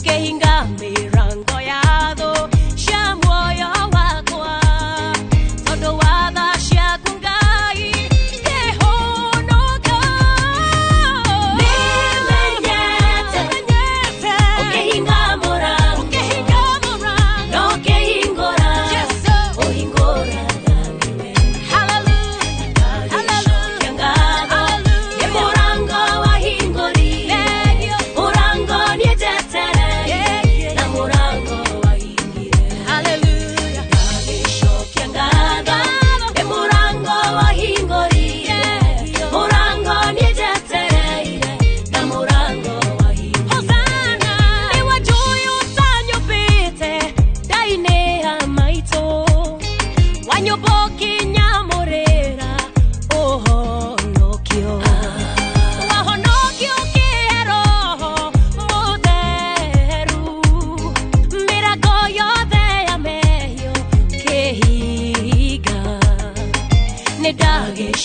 ukehinga mirango yatho cia muoyo wakwa tondu wa tha ciaku Ngai ngihonoka nimenyete ukehinga murango no ukehingura uhingura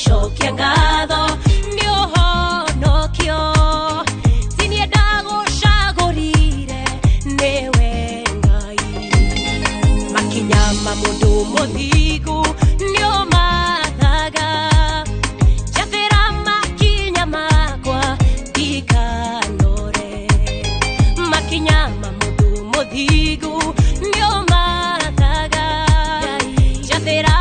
Shokia ngatho ni uhonokio tinie ndagucagurire niwe Ngai makinya ma mundu muthigu ni umathaga jathira makinya makwa ikanore makinya ma mundu muthigu ni umathaga jathira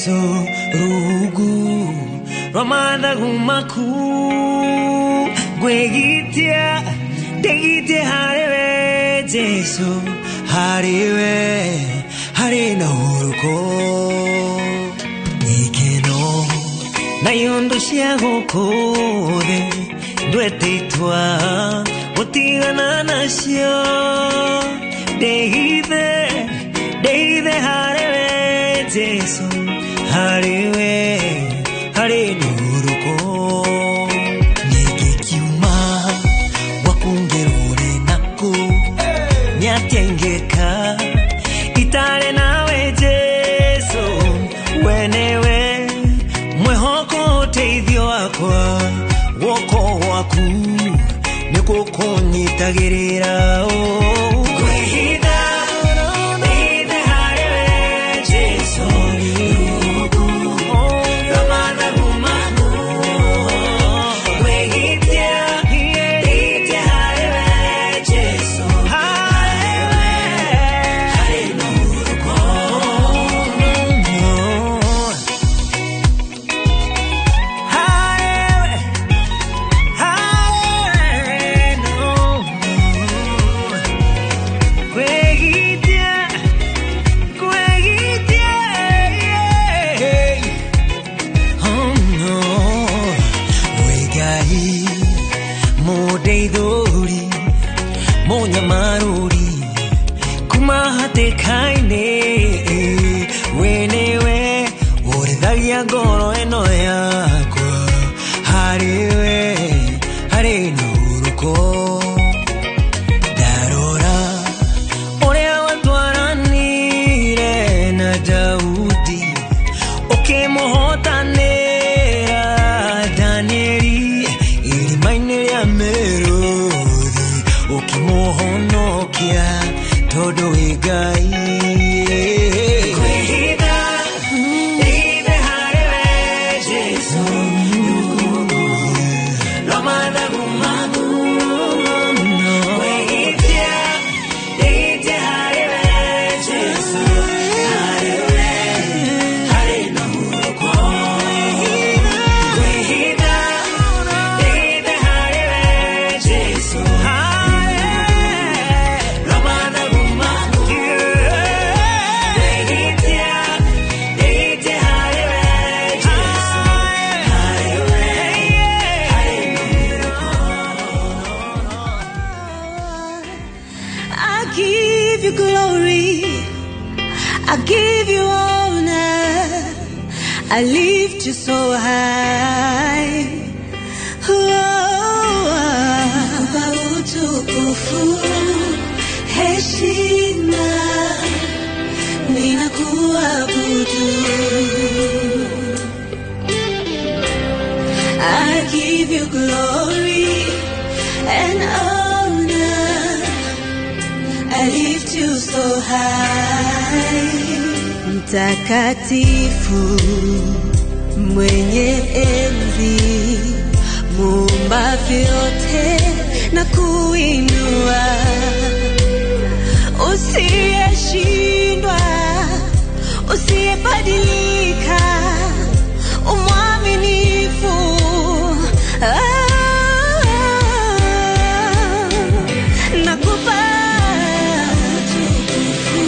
Jesu rugu Ramada gumaku Gwegitia Degite harewe Jesu harewe Hare no uruko Nikeno Na yondo shiago kode Duete itwa Otigana nasyo Deide harewe Jesu harewe Hare nuruko Nigekiuma Wakungerore naku Nyatengeka Itare nawe Jesu Wenewe Mwehoko teithio wakwa Woko waku Niko konyitagirira o Kwehida Deide harewe Jesu Ramana gumaku Kwehitia Deide harewe Jesu Harewe Hare nuruko Maruri kumahate kaine wenewe oredagia ngoro eno yakwa harewe hare nuruko darora orea watwaranire na Daudi okemohotanera Danieli irimaine rĩa Merodi okimohonokia todo igai Kwehida Deide harewe Jesu Ramana gumaku Kwehitia Deide harewe Jesu harewe Hare nuruko Kwehida Deide harewe Jesu I give you honor, I lift you so high. Nakupa utukufu, heshima, ninakuabudu. I give you glory and honor, I lift you so high. Mtakatifu mwenye enzi, muumba vyote na kuinua, usiyeshindwa, usiyebadilika, umwaminifu. Nakupa Mtakatifu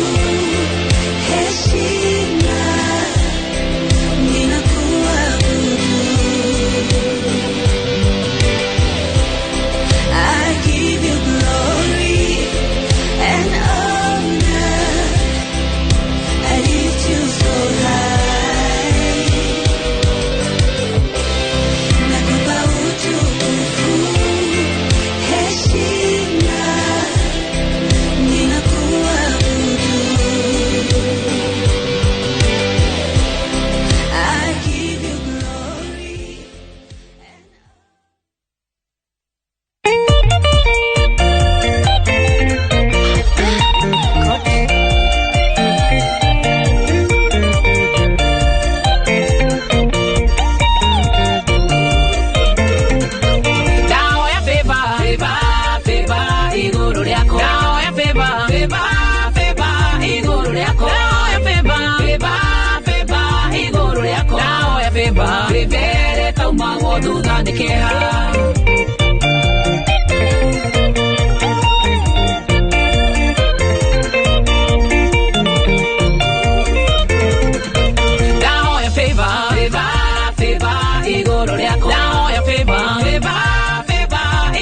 thutha nĩ kĩeha. Ndahoya favor igũrũ rĩakwa. Ndahoya favor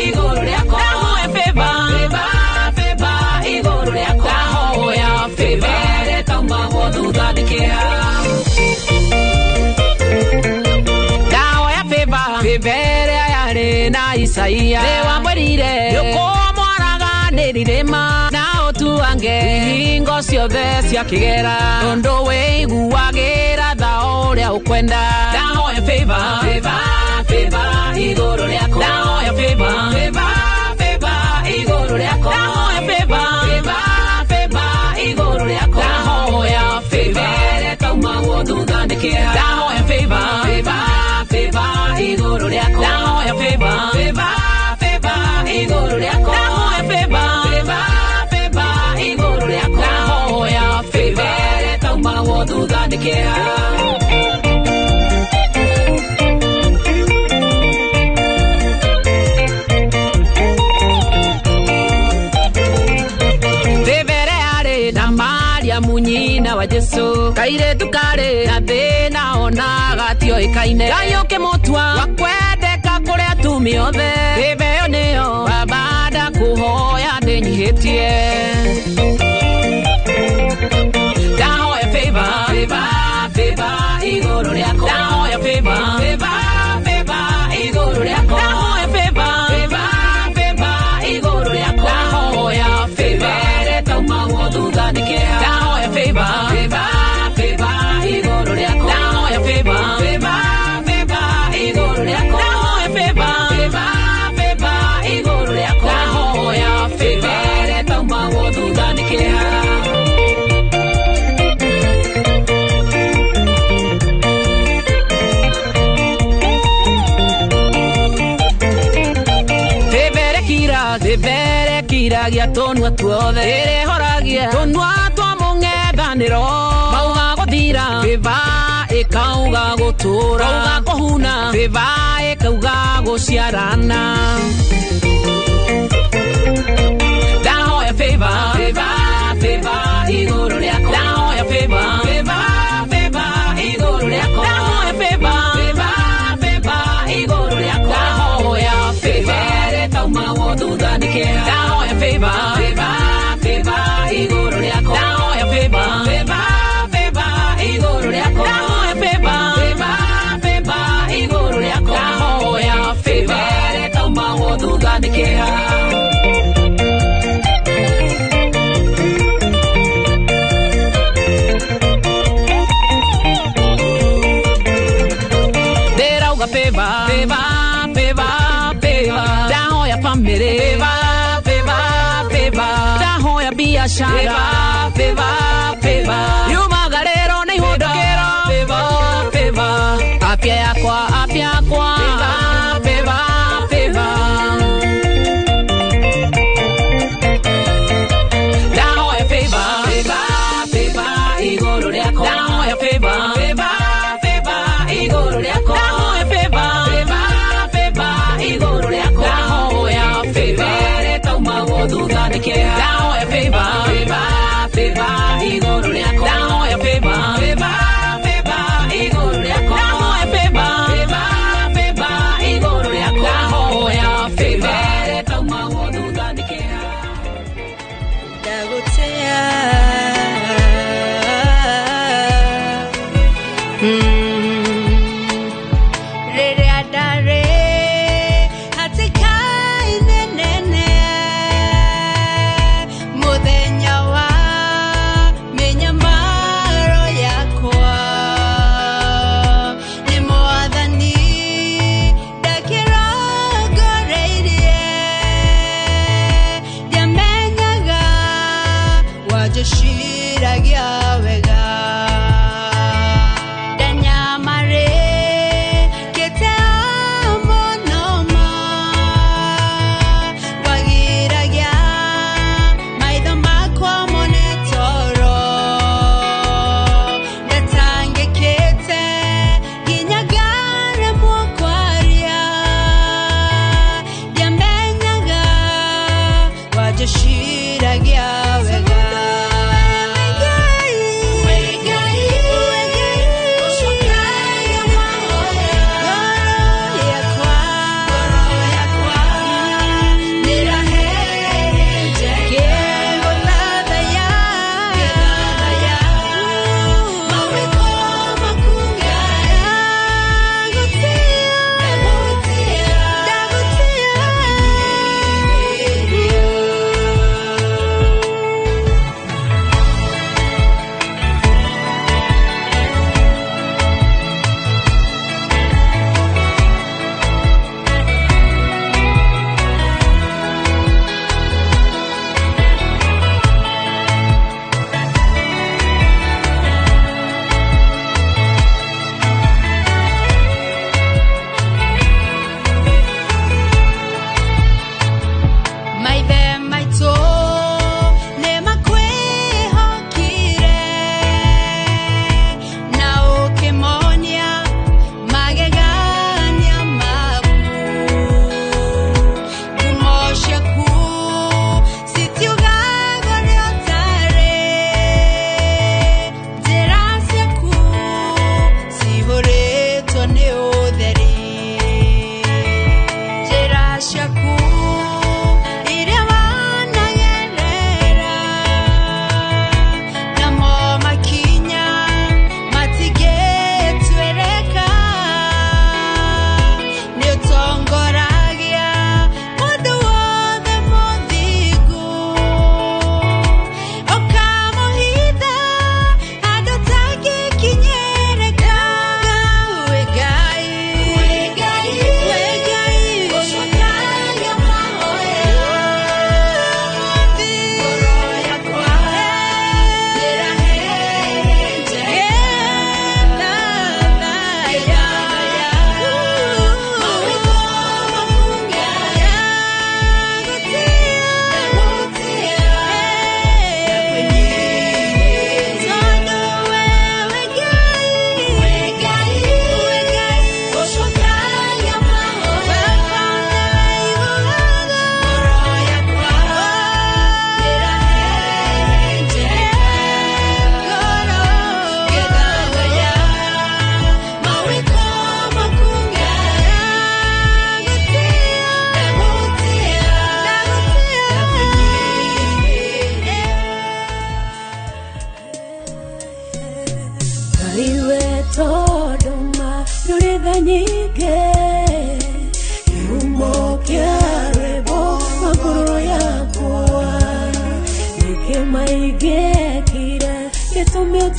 igũrũ rĩakwa. Ndahoya favor igũrũ rĩakwa. Ndahoya favor ĩretaumagwo thutha nĩ kĩeha. Ndahoya favor ĩrĩa yarĩ na Isaia. Nĩ wamwĩrire nĩũkũmwaraga nĩ rirĩma na ũtuange ihingo ciothe cia kĩgera. Tondũ wĩiguagĩra tha ũrĩa ũkwenda. Ndahoya favor igũrũ rĩakwa. Ndahoya favor igũrũ rĩakwa. Ndahoya favor igũrũ rĩakwa. Ndahoya favor ĩretaumagwo thutha nĩ kĩeha. Ndahoya favor igũrũ rĩakwa. Ndahoya favor igũrũ rĩakwa. Ndahoya favor igũrũ rĩakwa. Ndahoya favor ĩretaumagwo thutha nĩ kĩeha. Munyina wa Jesu kairĩtu karĩ na thĩna ona gatioĩkaine. Gayũke mũtwa wa kwendeka kũrĩa atumia othe. Hĩba ĩyo nĩyo baba ndakũhoya ndĩnyihĩtie. Ndahoya favor igũrũ rĩakwa. Ndahoya favor igũrũ rĩakwa. Ndahoya favor igũrũ rĩakwa. Ndahoya favor ĩretaumagwo thutha nĩ kĩeha. Ndahoya favor igũrũ rĩakwa. Ndahoya favor igũrũ rĩakwa. Ndahoya favor igũrũ rĩakwa. Ndahoya favor ĩretaumagwo thutha nĩ kĩeha. Kiragia tũnua tuothe. Ĩrĩhoragia tũnua twa mũng'ethanĩro. Mauga gũthira favor ĩkauga gũtũra. Mauga kũhuna favor ĩkauga gũciarana. Ndahoya favor igũrũ rĩakwa. Ndahoya favor igũrũ rĩakwa. Ndahoya favor igũrũ rĩakwa. Ndahoya favor ĩretaumagwo thutha nĩ kĩeha. Ndahoya favor igũrũ rĩakwa. Ndahoya favor igũrũ rĩakwa. Ndahoya favor igũrũ rĩakwa. Ndahoya favor ĩretaumagwo thutha nĩ kĩeha. Ndĩrauga favor ndahoya family. Ndahoya biashara. Yumagarĩrwo nĩ ihũndũkĩro. Afya yakwa. Ndahoya favor igũrũ rĩakwa. Ndahoya favor igũrũ rĩakwa. Ndahoya favor igũrũ rĩakwa. Ndahoya favor ĩretaumagwo thutha nĩ kĩeha. Ndahoya favor igũrũ rĩakwa. Ndahoya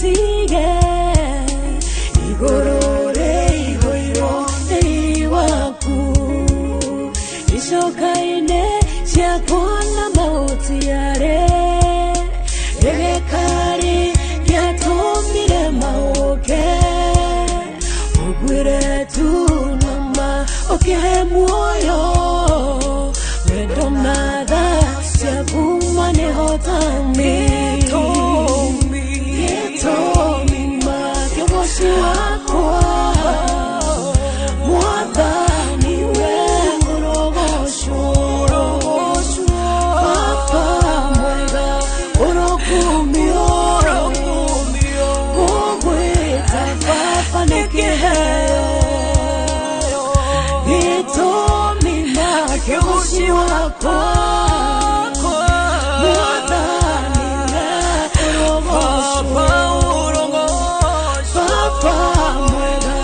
tige igorore igoiro waku isokaine siakona mautiare Rekari yatomire maoke Ogwire tu nama oke muoyo Wendo nada siagumane hotami Yetomi makyoboshi wakwa Mwadani wengorogosho Papa mwega Orokumio Gogweta papa nekeheyo Itomi makebushi wako Mwadani urogosho Papa mwega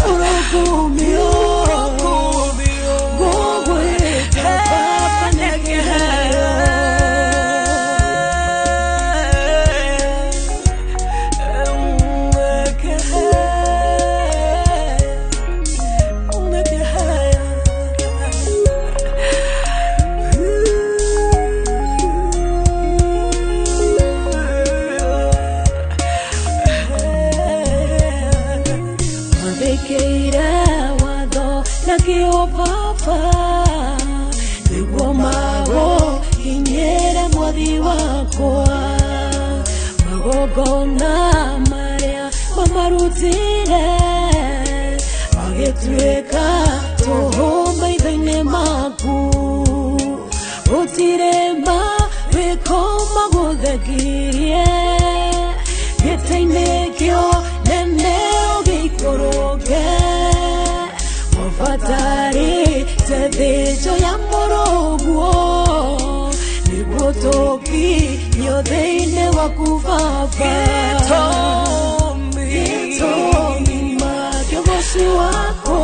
Orokumio Gogweta papa nekeheyo Papa, niguo mago kinyere mwathi wakwa magogona maria mamarutire magĩtuĩka tũhũ maitho-inĩ maku gũtirĩ mawĩko magũthekirie gĩtĩ-inĩ kĩo nene ũgĩikũrũke Fatari tebejo ya moroguo Nigotoki nyodeine wakuvava Itomi makyoboshi wako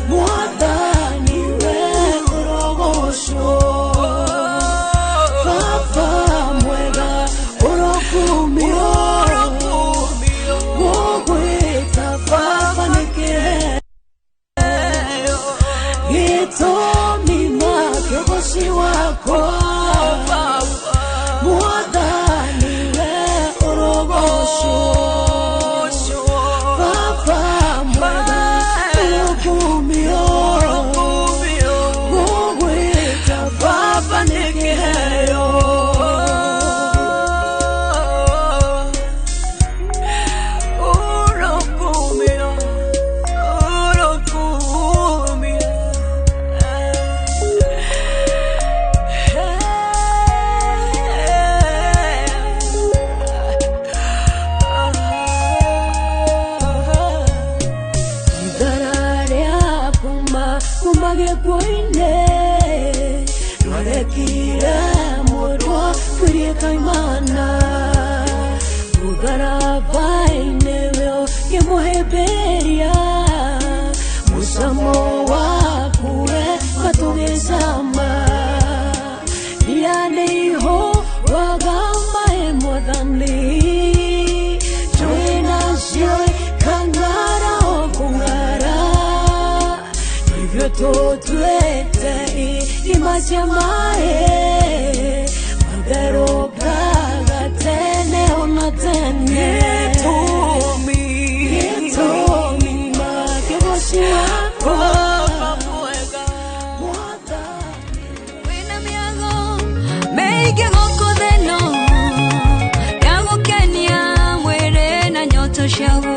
Mwadani wengorogosho Papa mwega orokumio Gogweta papa nekehe Itomi makyoboshi wako Mwadani orogoshi Papa mwega orokumio Gogweta papa nekeheyo Imajamae Magaro braga tene ona tene Itomi makyoboshi wako Wina miago Meige goko deno Yago Kenya Mwere na nyoto shago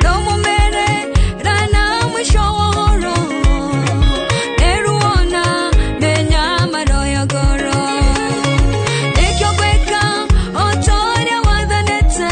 Domo mere Rana mwisho wahoro Goro Ekyo kweka Otoria wadhanete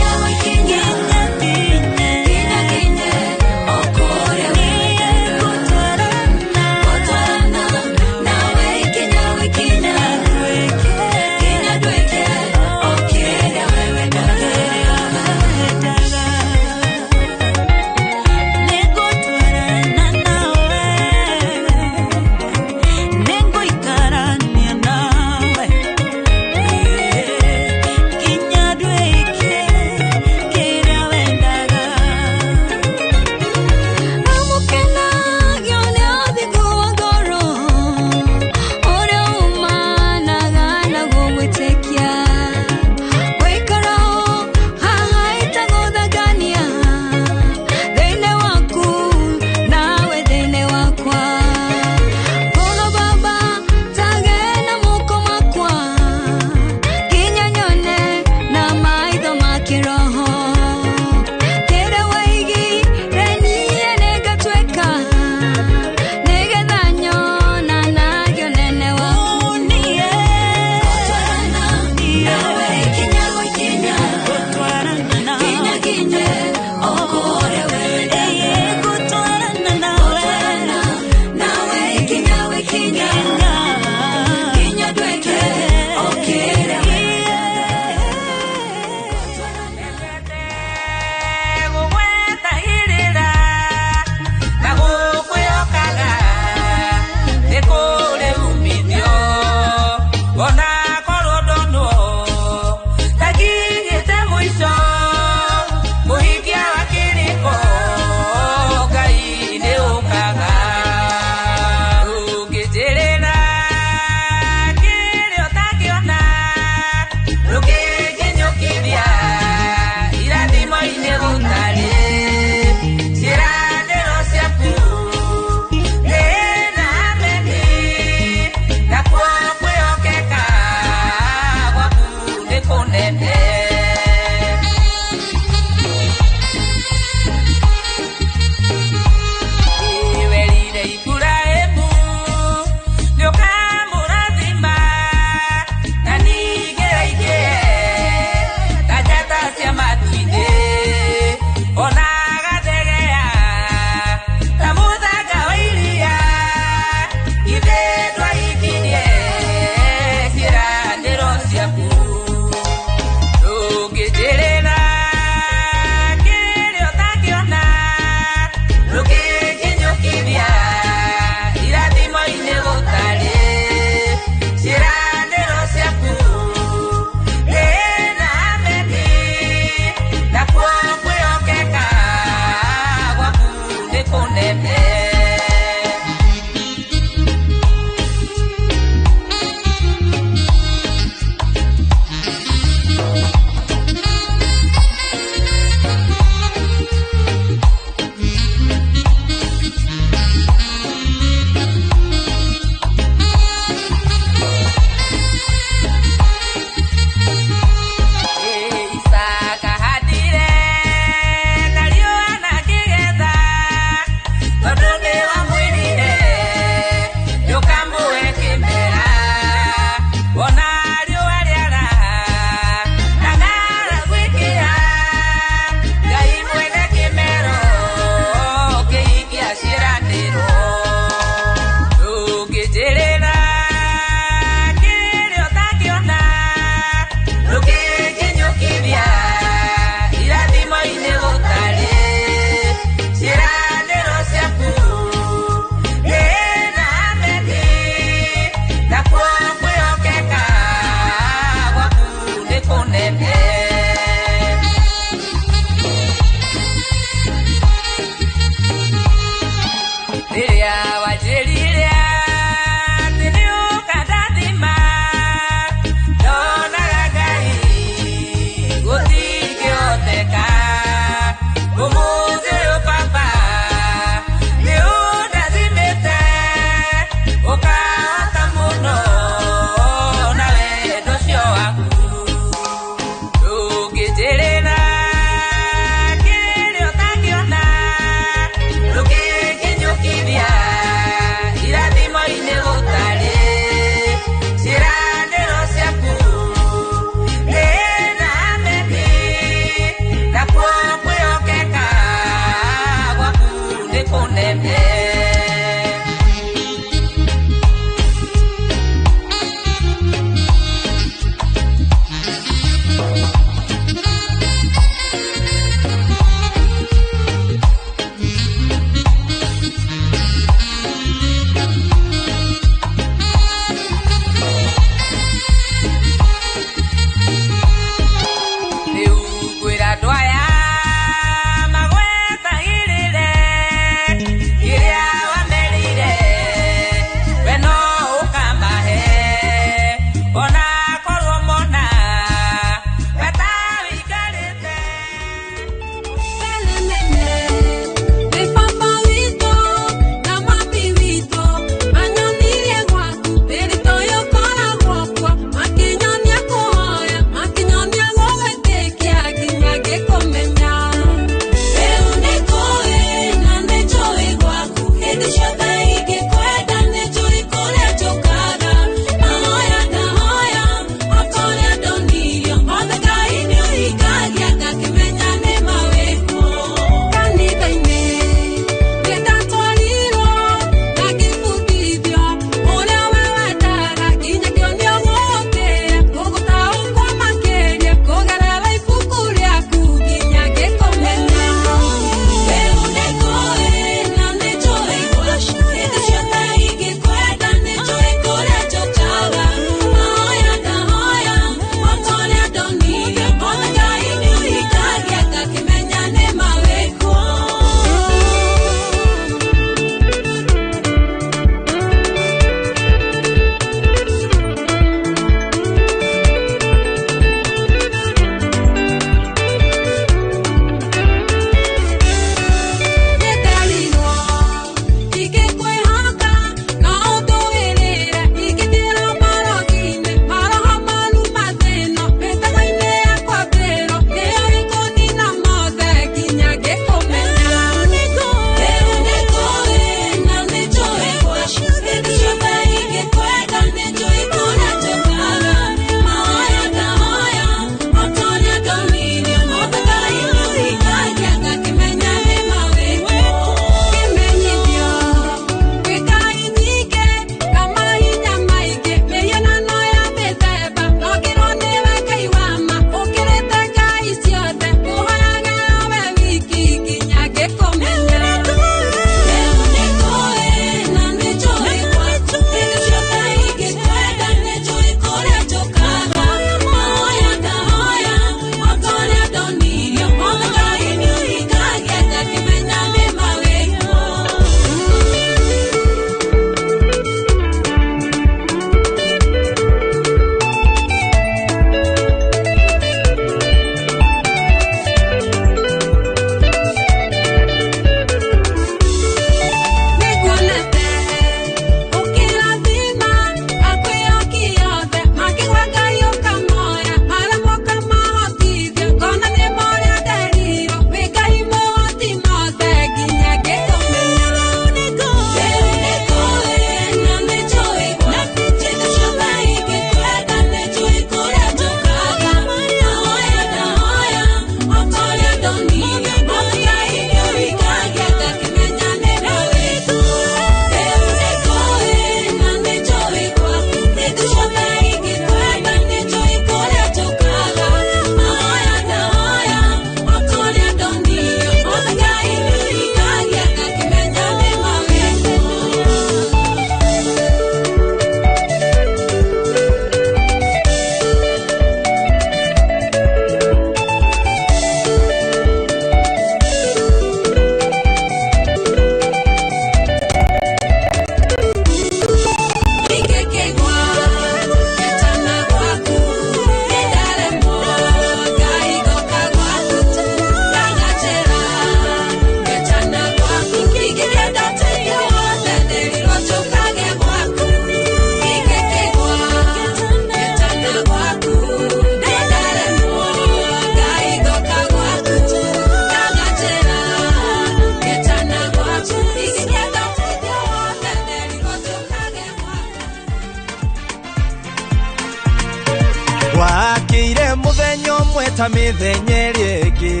wakire muthenyo mweta mithenyeri igi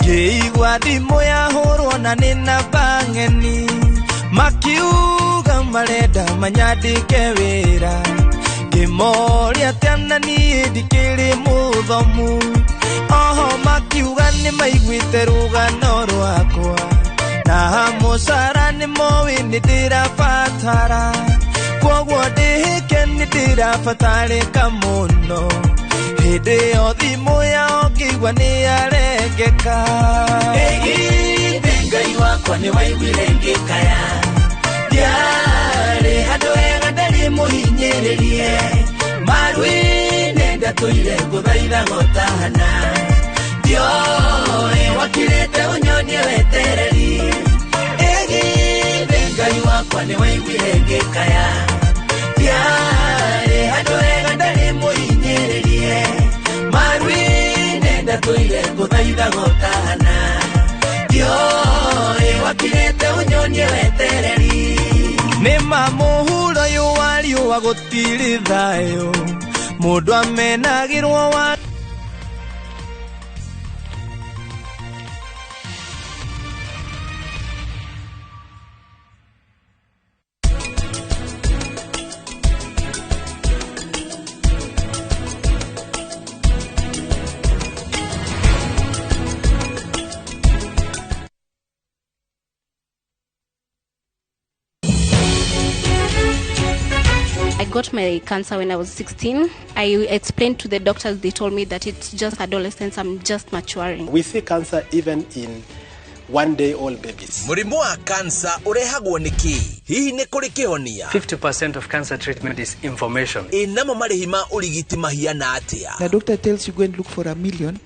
ngiigua thimu yahurwo na nina bangeni makiuga marenda manyandike wira ngimoria tena ni ndikiri muthomu oho makiuga ni maiguite rugano rwakwa na musara ni mowi ni ndirabatara kwoguo ndihike ni ndirabatarika muno hindi yo thimu yao ngigua ni arengeka Ngai wakwa ni waiguire ngikaya ndiari handu hega ndari muhinyiririe marwini ndatuire nguthaitha gotahana ndioi wakirite unyonie wetereri Ngai wakwa ni waiguire ngikaya ndiari handu hega ndari muhinyiririe marwini ndatuire nguthaitha gotahana ndioi wakirite unyonie wetereri ni mamuhuro yu wariu wa gutiri thayo mundu amenagirwo wa I got my cancer when I was 16. I explained to the doctors, they told me that it's just adolescence, I'm just maturing. We see cancer even in one-day-old babies. Murimu wa cancer urehagwo niki? Hihi ni kuri kihonia? 50% of cancer treatment is information. Inamo marihima urigiti mahiana atia? The doctor tells you go and look for $1 million.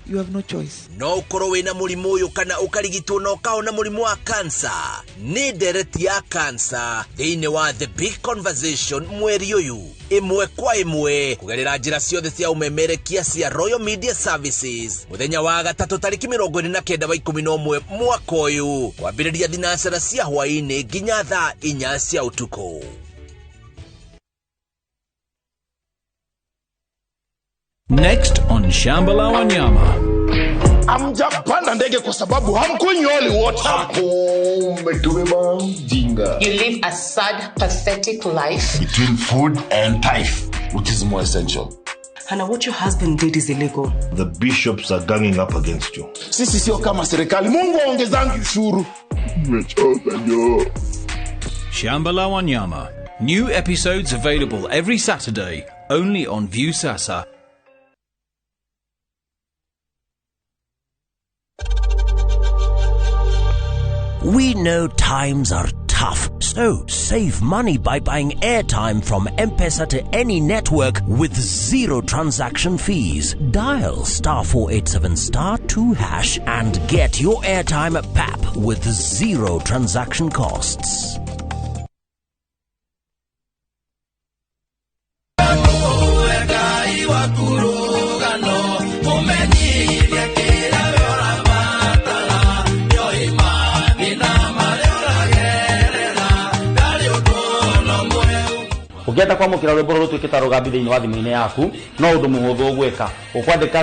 You have no choice. No ukoro wina murimu uyu kana ukarigitwo no kaona murimu wa cancer. Ni ndereti ya cancer. Thiini wa The Big Conversation mweri uyu. Imwe kwa imwe kugerera njira ciothe cia umemerekia cia Royal Media Services. Muthenya wa gatatu tariki 29 wa 11 mwaka uyu. Kwambiriria thinasara cia hwaini nginya thaa 4 cia utuku. Next on Shambala Wanyama. Amjapanda ndege kwa sababu hamkunyoli water. You live a sad, pathetic life. Between food and life, which is more essential. Hannah, what your husband did is illegal. The bishops are ganging up against you. Sisi sio kama serikali. Mungu aongezangi ushuru. Shambala Wanyama. New episodes available every Saturday, only on Viusasa. We know times are tough, so save money by buying airtime from M-Pesa to any network with zero transaction fees. Dial *487*2# and get your airtime PAP with zero transaction costs. Ukienda kwa mukira rwimbo ruru twikita rugambi thiini wa thimu-ini yaku no undu muhuthu gwika ukwandika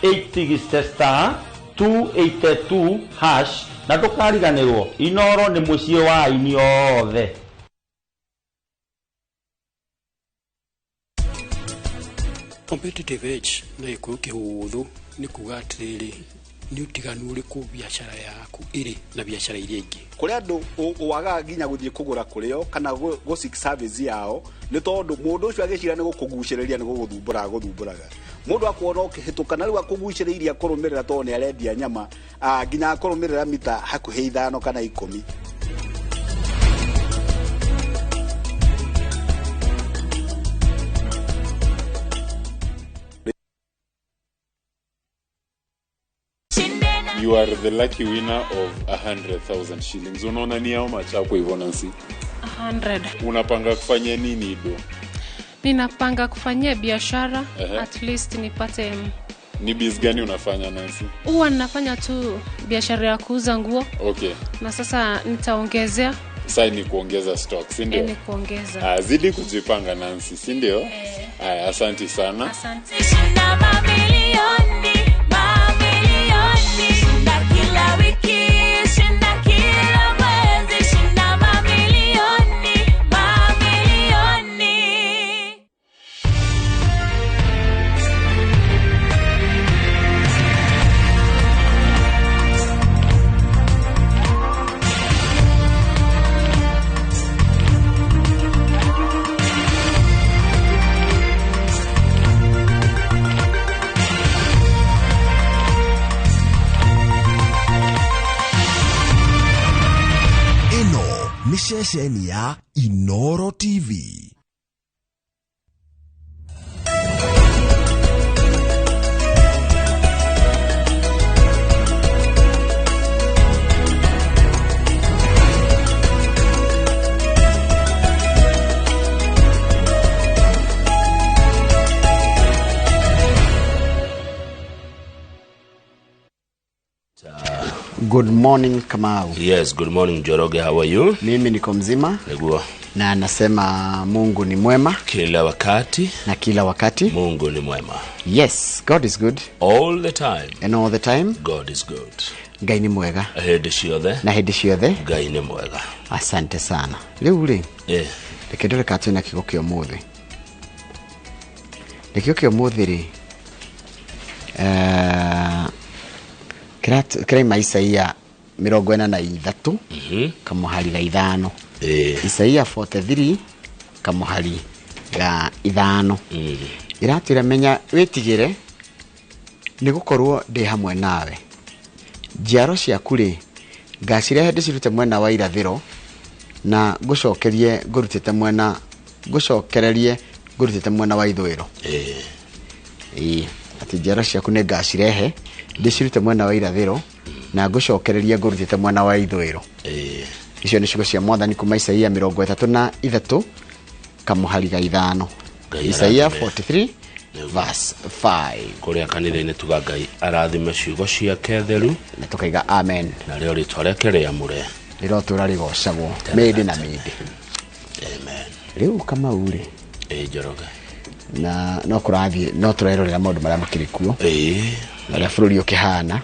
*860*282# na ndukariganirwo Inooro ni mucii wa aini othe. Competitive edge na ikuo kihuthu ni kuga atiriri ni utiganu uriku biashara yaku iri na biashara iria ingi kuri andu waga nginya guthie kugura kurio kana go seek service yao ni tondu mundu ucio agicira ni gukuguciriria ni guthumburaga mundu akwona ukihituka na riu akuguciriria kurumirira tondu ni arendia nyama nginya kurumirira mita hakuhi 5 kana 10. You are the lucky winner of 100,000 shillings. Unaona ni how much hapo hivyo Nancy? 100. Unapanga kufanya nini Ido? Ninapanga kufanyia biashara, at least nipate. Ni biz gani unafanya Nancy? Huwa ninafanya tu biashara ya kuuza nguo. Okay. Na sasa nitaongezea Sasa ni kuongeza stock, si ndio? Ni kuongeza. Zidi kujipanga Nancy, si ndio? Haya, asante sana. Asante. Shinda mamilioni, shinda kila wiki, shinda kila mwezi, shinda mamilioni. Ni ceceni ya Inooro TV. Good morning Kamau. Yes, good morning Joroge, how are you? Mimi niko mzima. Negua. Na nasema Mungu ni mwema. Kila wakati. Na kila wakati. Mungu ni mwema. Yes, God is good. All the time. And all the time. God is good. Ngai ni mwega. Hedi ciothe. Na hedi ciothe. Ngai ni mwega. Asante sana. Leo ri. Reke ndore ka twina kigo kio muthi. Reke kio muthi ri. Kira Isaia 43 kamuhari ga 5. Isaia 43 kamuhari ga 5. Iratira menya wetigire ni gukorwo ndi hamwe nawe. Jiaro ciaku ri ngacirehe ndicirute mwena wa irathiro na gucokererie ngurutite mwena wa ithwiro. Ati jiaro ciaku ne ngacirehe ndicirute mwena wa irathiro na ngucokererie ngurutite mwena wa ithwiro. Icio ni ciugo cia Mwathani kuma Isaia 33 kamuhari ga 5. Isaia 43 verse 5. Kuria kanitha-ini tuga Ngai arathime ciugo ciake theru na tukaiga amen. Na rĩo rĩtwa rĩake rĩamũre rĩrotura rĩgocagwo mĩndĩ na mĩndĩ. Amen. Rĩu Kamau rĩ Njoroge na no kũrathiĩ no tũrerorera maũndũ marĩa makĩrĩ kuo na ũrĩa bũrũri ũkĩhana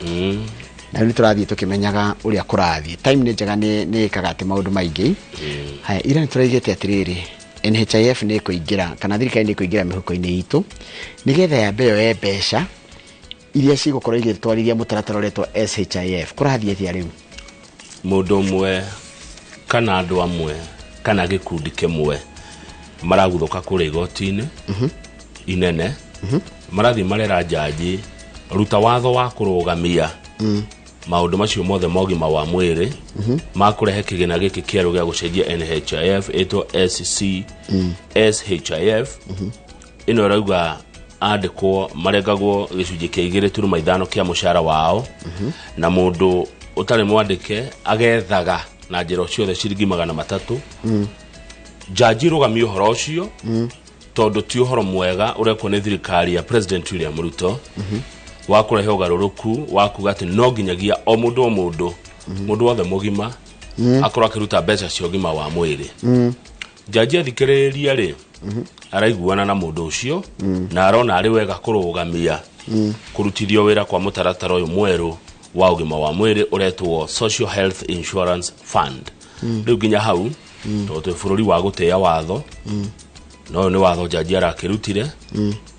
na rĩu tũrathiĩ tũkĩmenyaga ũrĩa kũrathiĩ. Time nĩ njega nĩ ĩkaga atĩ maũndũ maingĩ. Haya, ira nĩ tũraigĩte atĩrĩrĩ, NHIF nĩ kũingĩra kana thirikari nĩ kũingĩra mĩhuko-inĩ itũ nĩgetha yambe yo mbeca iria cigũkorwo igĩtwarithia mũtaratara ũretwo SHIF. Kũrathiĩ atĩa rĩu? Mũndũ ũmwe kana andũ amwe kana gĩkundi kĩmwe maraguthũka kũrĩ igoti-inĩ inene marathiĩ marera jaji ruta watho wa kũrũgamia maũndũ macio mothe ma ũgima wa mwĩrĩ ma kũrehe kĩgĩna gĩkĩ kĩerũ gĩa gũcenjia NHIF ĩtwo SHIF. Ĩno ĩrauga andĩkwo marengagwo gĩcunjĩ kĩa 2.5 kĩa mũcara wao na mũndũ ũtarĩ mwandĩke agethaga na njĩra ciothe ciringi 300. Jaji rũgamia ũhoro ũcio tondũ ti ũhoro mwega ũrekwo nĩ thirikari ya President William Ruto wa kũrehe ũgarũrũku wa kuga atĩ no nginyagia o mũndũ wothe mũgima akorwo akĩruta mbeca cia ũgima wa mwĩrĩ. Jaji athikĩrĩria rĩ araiguana na mũndũ ũcio na arona arĩ wega kũrũgamia kũrutithio wĩra kwa mũtaratara ũyũ mwerũ wa ũgima wa mwĩrĩ ũretwo Social Health Insurance Fund. Rĩu nginya hau tondũ bũrũri wa gũtĩa watho no nĩ watho jaji arakĩrutire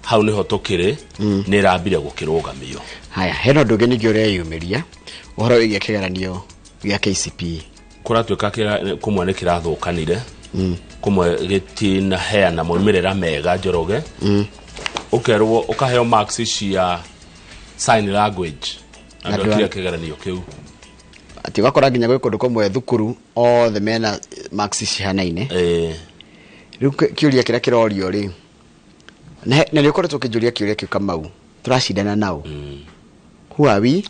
hau niho tũkĩrĩ nĩ rambire gũkĩrũgamio. Haya, heno ndũngĩ ningĩ ũreyumĩria ũhoro wĩgiĩ kĩgeranio gĩa KCPE. Kũratuĩka kũmwe nĩ kĩrathũkanire kũmwe gĩtinaheana moimĩrĩra mega Njoroge. Ũkerwo ũkaheo marks cia sign language andũ kĩrĩa kĩgeranio kĩu ati wakora nginya gwĩ kũndũ kũmwe thukuru othe mena marks cihanaine. Rĩu kĩũria kĩrĩa kĩrorio rĩ na nĩ ũkoretwo ũkĩnjũria kĩũria kĩu Kamau turacindana nao. Who are we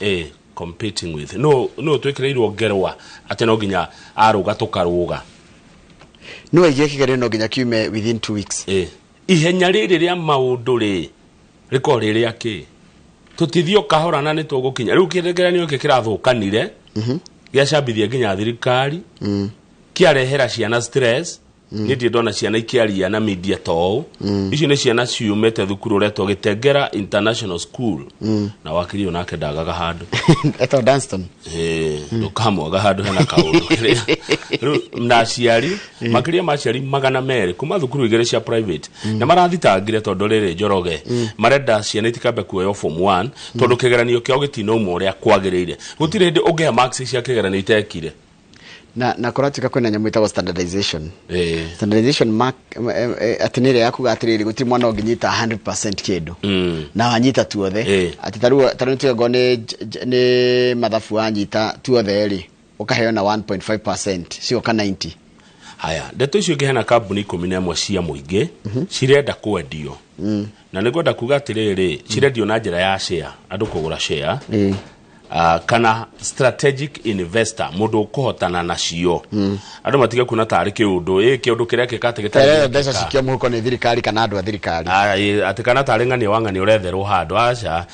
competing with? No twĩkĩrĩirwo ngerwa atĩ no nginya arũga tũkarũga. No aigire kĩgeranio no nginya kiume within 2 weeks. Ihenya rĩrĩ rĩa maũndũ rĩ rĩko rĩrĩa kĩ tutithio kahora na nĩ tũgũkinya. Rĩu kĩgeranio gĩkĩ kĩrathũkanire gĩacambithia nginya thirikari kiarehera ciana stress ni ndi ndona ciana ikiaria na media to icio ni ciana ciumete thukuru retwo Gitengera International School na wakiri onake ndagaga handu eto Dunston ndukamwaga handu hena kaundu na ciari makiria maciari magana mere kuma thukuru igere cia private na marathitangire tondu riri Njoroge marenda ciana itikambe kuoyo form 1 tondu kigeranio kiao gitino umwe uria kwagiriire gutire ndi ungeha marks cia kigeranio itekire na koratika kwena nyamu itago standardization standardization mark atinire yaku gatiriri gutiri mwana onginyita 100% kindu na wanyita tuothe ati taru tuego ni mathafu wanyita tuothe ri ukaheo na 1.5% sio ka 90 haya ndeto icio ngehena kambuni 11 cia muingi cirenda kwendio na nigwenda kuga atiriri cirendio na njira ya share andu kugura share kana strategic investor mundu ukuhotana nacio andu matige kuna tari kiundu kiundu kiria kikatigita mbeca cikia muhuko ni thirikari kana andu a thirikari ati kana tari ngani wangani uretherwo handu aca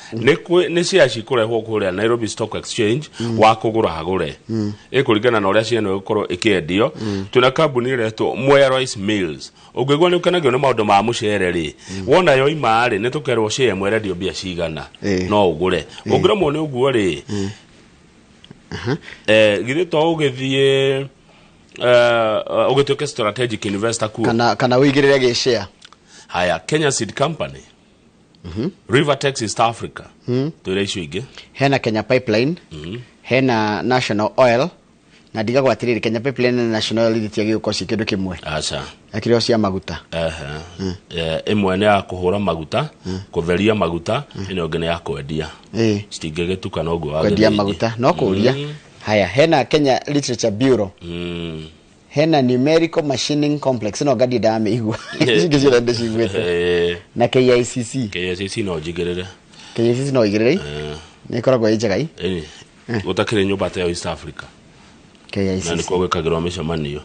ni cia cikurehwo kuria Nairobi Stock Exchange wa kugura hagure ikuringana na uria cieno gukorwo ikiendio tuna kambuni retwo Mwea Rice Mills ungigwa ni ukenagio ni maundu ma mucere ri wona yo ima ri ni tukerwo share mwerendio bia cigana no ugure ungira mo ni uguo ri githe to ugithie ugituke strategic investor ku kana uigirire ge share haya Kenya Seed Company Rivertex East Africa tore icio ingi hena Kenya Pipeline hena National Oil na diga gwatiriri Kenya Pipeline na National Oil itiagi ukosi kindu kimwe acha akiri cia maguta imwe ni ya kuhura maguta kutheria maguta ino ngene ya kwendia citingegetuka no gwa kwendia maguta no kuria haya hena Kenya Literature Bureau hena Numerical Machining Complex no gadi dame igwa cigizira ndicigwete na KICC no jigirire KICC no igirire ni koragwo ijagai gutakire nyumba ta East Africa KICC na niko gwekagirwo micemanio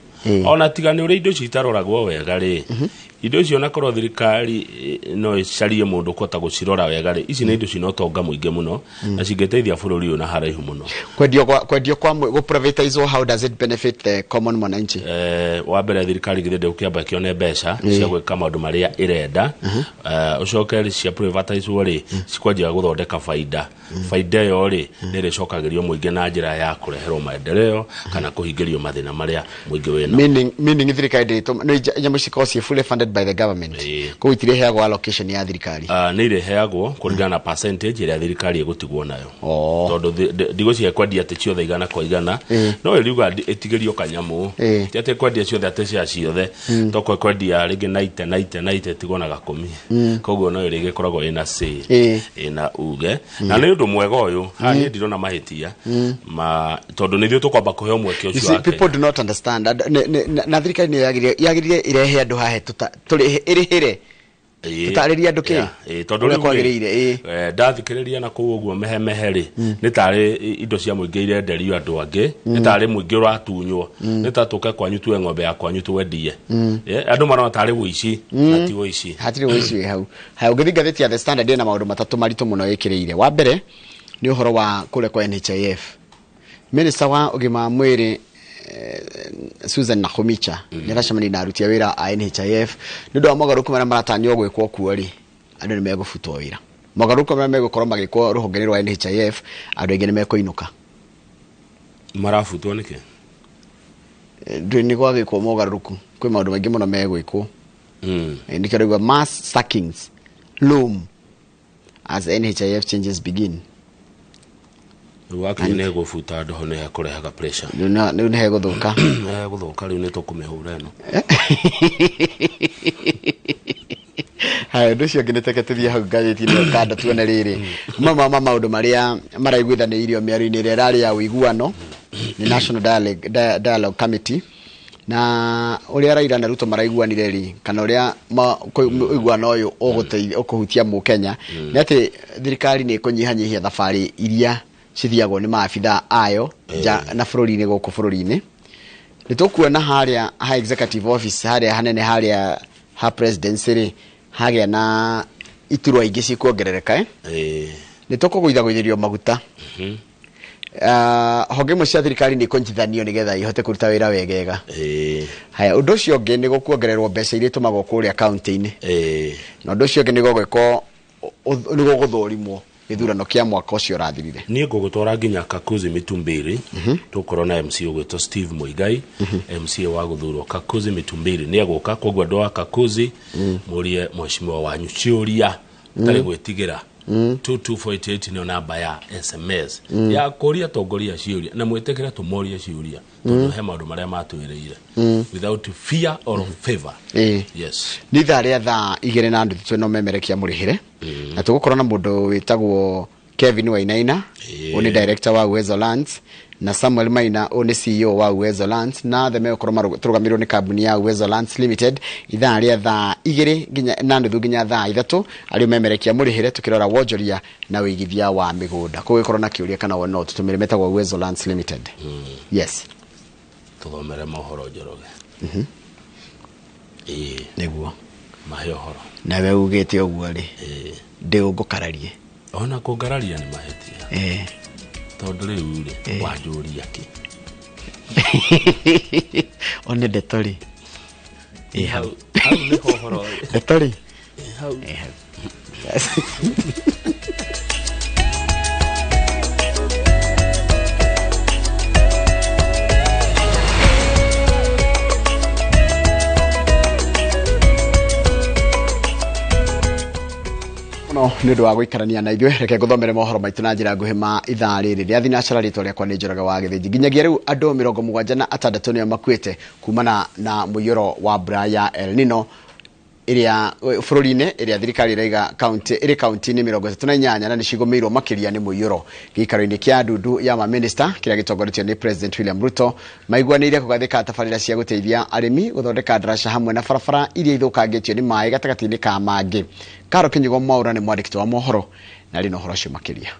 ona tigani uri indo citaroragwo wega ri indo icio na korwo thirikari no icarie mundu kota gucirora wega ri ici ni indo cinotonga muinge muno na cingeteithia bururi una haraihu muno kwendio kwa go privatize how does it benefit the common mwananchi wa mbere thirikari githende ukiamba kione mbeca cia gwika maundu maria irenda ucoke cia privatize ri cikwanjia guthondeka faida yo ri ni ricokagirio muinge na njira ya kureherwo maendeleo kana kuhingirio mathina maria muinge wena meaning thirikari no nyamu cikosi fully funded by the government ko itireheagwo allocation ya thirikari ni ireheagwo kuringana na percentage ira thirikari egutigwo nayo tondu ndigo cia kwendia ati ciothe igana kwa igana no iriuga etigerio kanyamu ati kwendia ciothe ati cia ciothe toko kwendia ringi 90 tigonaga 10 koguo no irige koragwo ina ina uge na ni undu mwega uyu hani ndirona mahitia tondu nithio tukwamba kuheo mweke ucio wake people do not understand na thirikari ni yagirire irehe andu hahe tuli irihire tutariria andu ke tondu kwagirire ndathikiriria na kuo uguo meheri ni tari indo cia muingi irenderio andu angi ni tari muingi uratunywo ni tatuke kwanyu tuwe ng'ombe ya kwanyu tuwendie andu marona tari wici na ti wici hatiri wici hau ugithingathiti ya The Standard na maundu matatu maritu muno ikiriire wa mbere ni uhoro wa kule kwa NHIF Minister wa ugima mwiri Susan Nakhumicha niracemani na aruti wira a NHIF nindu amagaruku mara maratanyo gwikwo kuori andu ni megufutwo wira magaruku mara megukorwo magikwo ruhonge rwa NHIF andu engene mekoinuka marafutwo niki ndu ni gwagikwo mogaruku kwi maundu maingi muno megwikwo ndikero gwa mass sackings loom as NHIF changes begin waki ne gufuta ndo ne yakorehaga pressure ni ne guthuka riu ni tukumehura eno hayo ndio ngineteke tuthie hau ngathiti-ini kanda tuone riri mama maundu maria maraiguithaniirio miario-ini ria rari ya uiguano ni National Dialogue Committee na uria Raila na Ruto maraiguanire ri kana uria uiguano uyu ukuhutia mu Kenya ni ati thirikari ni kunyihanyihia thabari iria cithiagwo ni maabitha ayo na bururi-ini guku bururi-ini nitukuona haria ha executive office haria hanene haria ha presidency ri hagia na iturwa ingi cikuongerereka nitukuguithaguithirio maguta honge imwe cia thirikari nĩ kũnyitithanio nĩgetha ihote kũruta wĩra wegega haya ũndũ ũcio ũngĩ nĩ gũkuongererwo mbeca iria itũmagwo kũrĩa kaunti-inĩ na ũndũ ũcio ũngĩ nĩ gũgwĩkwo nĩ gũgũthũrimwo gĩthurano kĩa mwaka ũcio ũrathirire niĩ ngũgũtwara nginya Kakuzi Mitumbiri tũkorwo na MC ũgwĩtwo Steve Muigai MC wa gũthurwo Kakuzi Mitumbiri nĩ agũka koguo andũ a Kakuzi mũrie mheshimiwa wanyu ciũria tarĩ gwĩtigĩra 22488 nĩ namba ya SMS ya kũria tongoria ciũria na mwĩtĩkĩre tũmorie ciũria tondũ he maũndũ marĩa matwĩrĩire without fear or favor yes nĩ thaa thaa 2:30 twĩno memerekia mũrĩhĩre na tũgũkorwo na mũndũ wĩtagwo Kevin Wainaina ũnĩ director wa Uwezo Lands na Samuel Maina ũnĩ CEO wa Uwezo Lands na the mekorwo tũrũgamĩrĩrwo nĩ kambuni ya Uwezo Lands Limited ithaa rĩa thaa 2:30 nginya thaa 3 arĩ memerekia mũrĩhĩre tukirora wonjoria na wĩigithia wa mĩgũnda kũgĩkorwo na kĩũria kana no tũtũmĩre metagwo Uwezo Lands Limited yes tũthomere mohoro njoroge nĩguo mahe ũhoro nawe ugĩte ũguo rĩ ndĩ ũngũkararie ona kũngararia nĩ mahetia tondũ rĩu rĩ wanjũria kĩ one ndeto rĩ hau nĩ ũhoro ndeto rĩ hau no nĩ ũndũ wa gũikarania na ithuĩ reke ngũthomere mohoro maitũ na njĩra nguhĩ ma ithaa rĩrĩ rĩa thinacara rĩtwa rĩakwa nĩ Njoroge wa Gĩthĩnji nginyagia rĩu andũ 76 nĩo makuĩte kumana na mũiyũro wa mbura ya El Nino ĩrĩa bũrũri-inĩ ĩrĩa thirikari ĩraiga kaunti-inĩ 38 na nĩ cigũmĩirwo makĩria nĩ mũiyũro gĩikaro-inĩ kĩa ndundu ya maminista kĩrĩa gĩtongoretio nĩ President William Ruto maiguanĩire kũgathĩka tabarĩra cia gũteithia arĩmi gũthondeka ndaraca hamwe na barabara iria ithũkangĩtio nĩ maĩ gatagatĩ-inĩ ka mangĩ Karo Kĩnyugo Mwaura nĩ mwandĩki wa mohoro na rĩ na ũhoro ũcio makĩria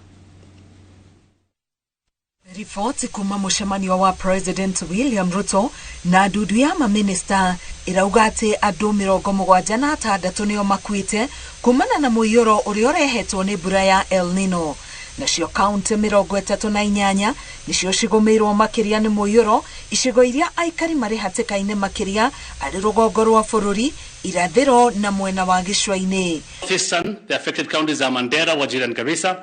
Ripoti kuma mũcemanio wa President William Ruto na ndundu ya maminista irauga atĩ andũ 76 nĩo makuĩte kumana na mũiyũro ũrĩa ũrehetwo nĩ mbura ya El Nino. Nacio kaunti 38 nĩcio cigũmĩirwo makĩria nĩ mũiyũro, icigo iria aikari marĩ hatĩka-inĩ makĩria arĩ rũgongo rwa bũrũri, irathĩro na mwena wa gĩcũa-inĩ. Northeastern, the affected counties are Mandera, Wajir and Garissa.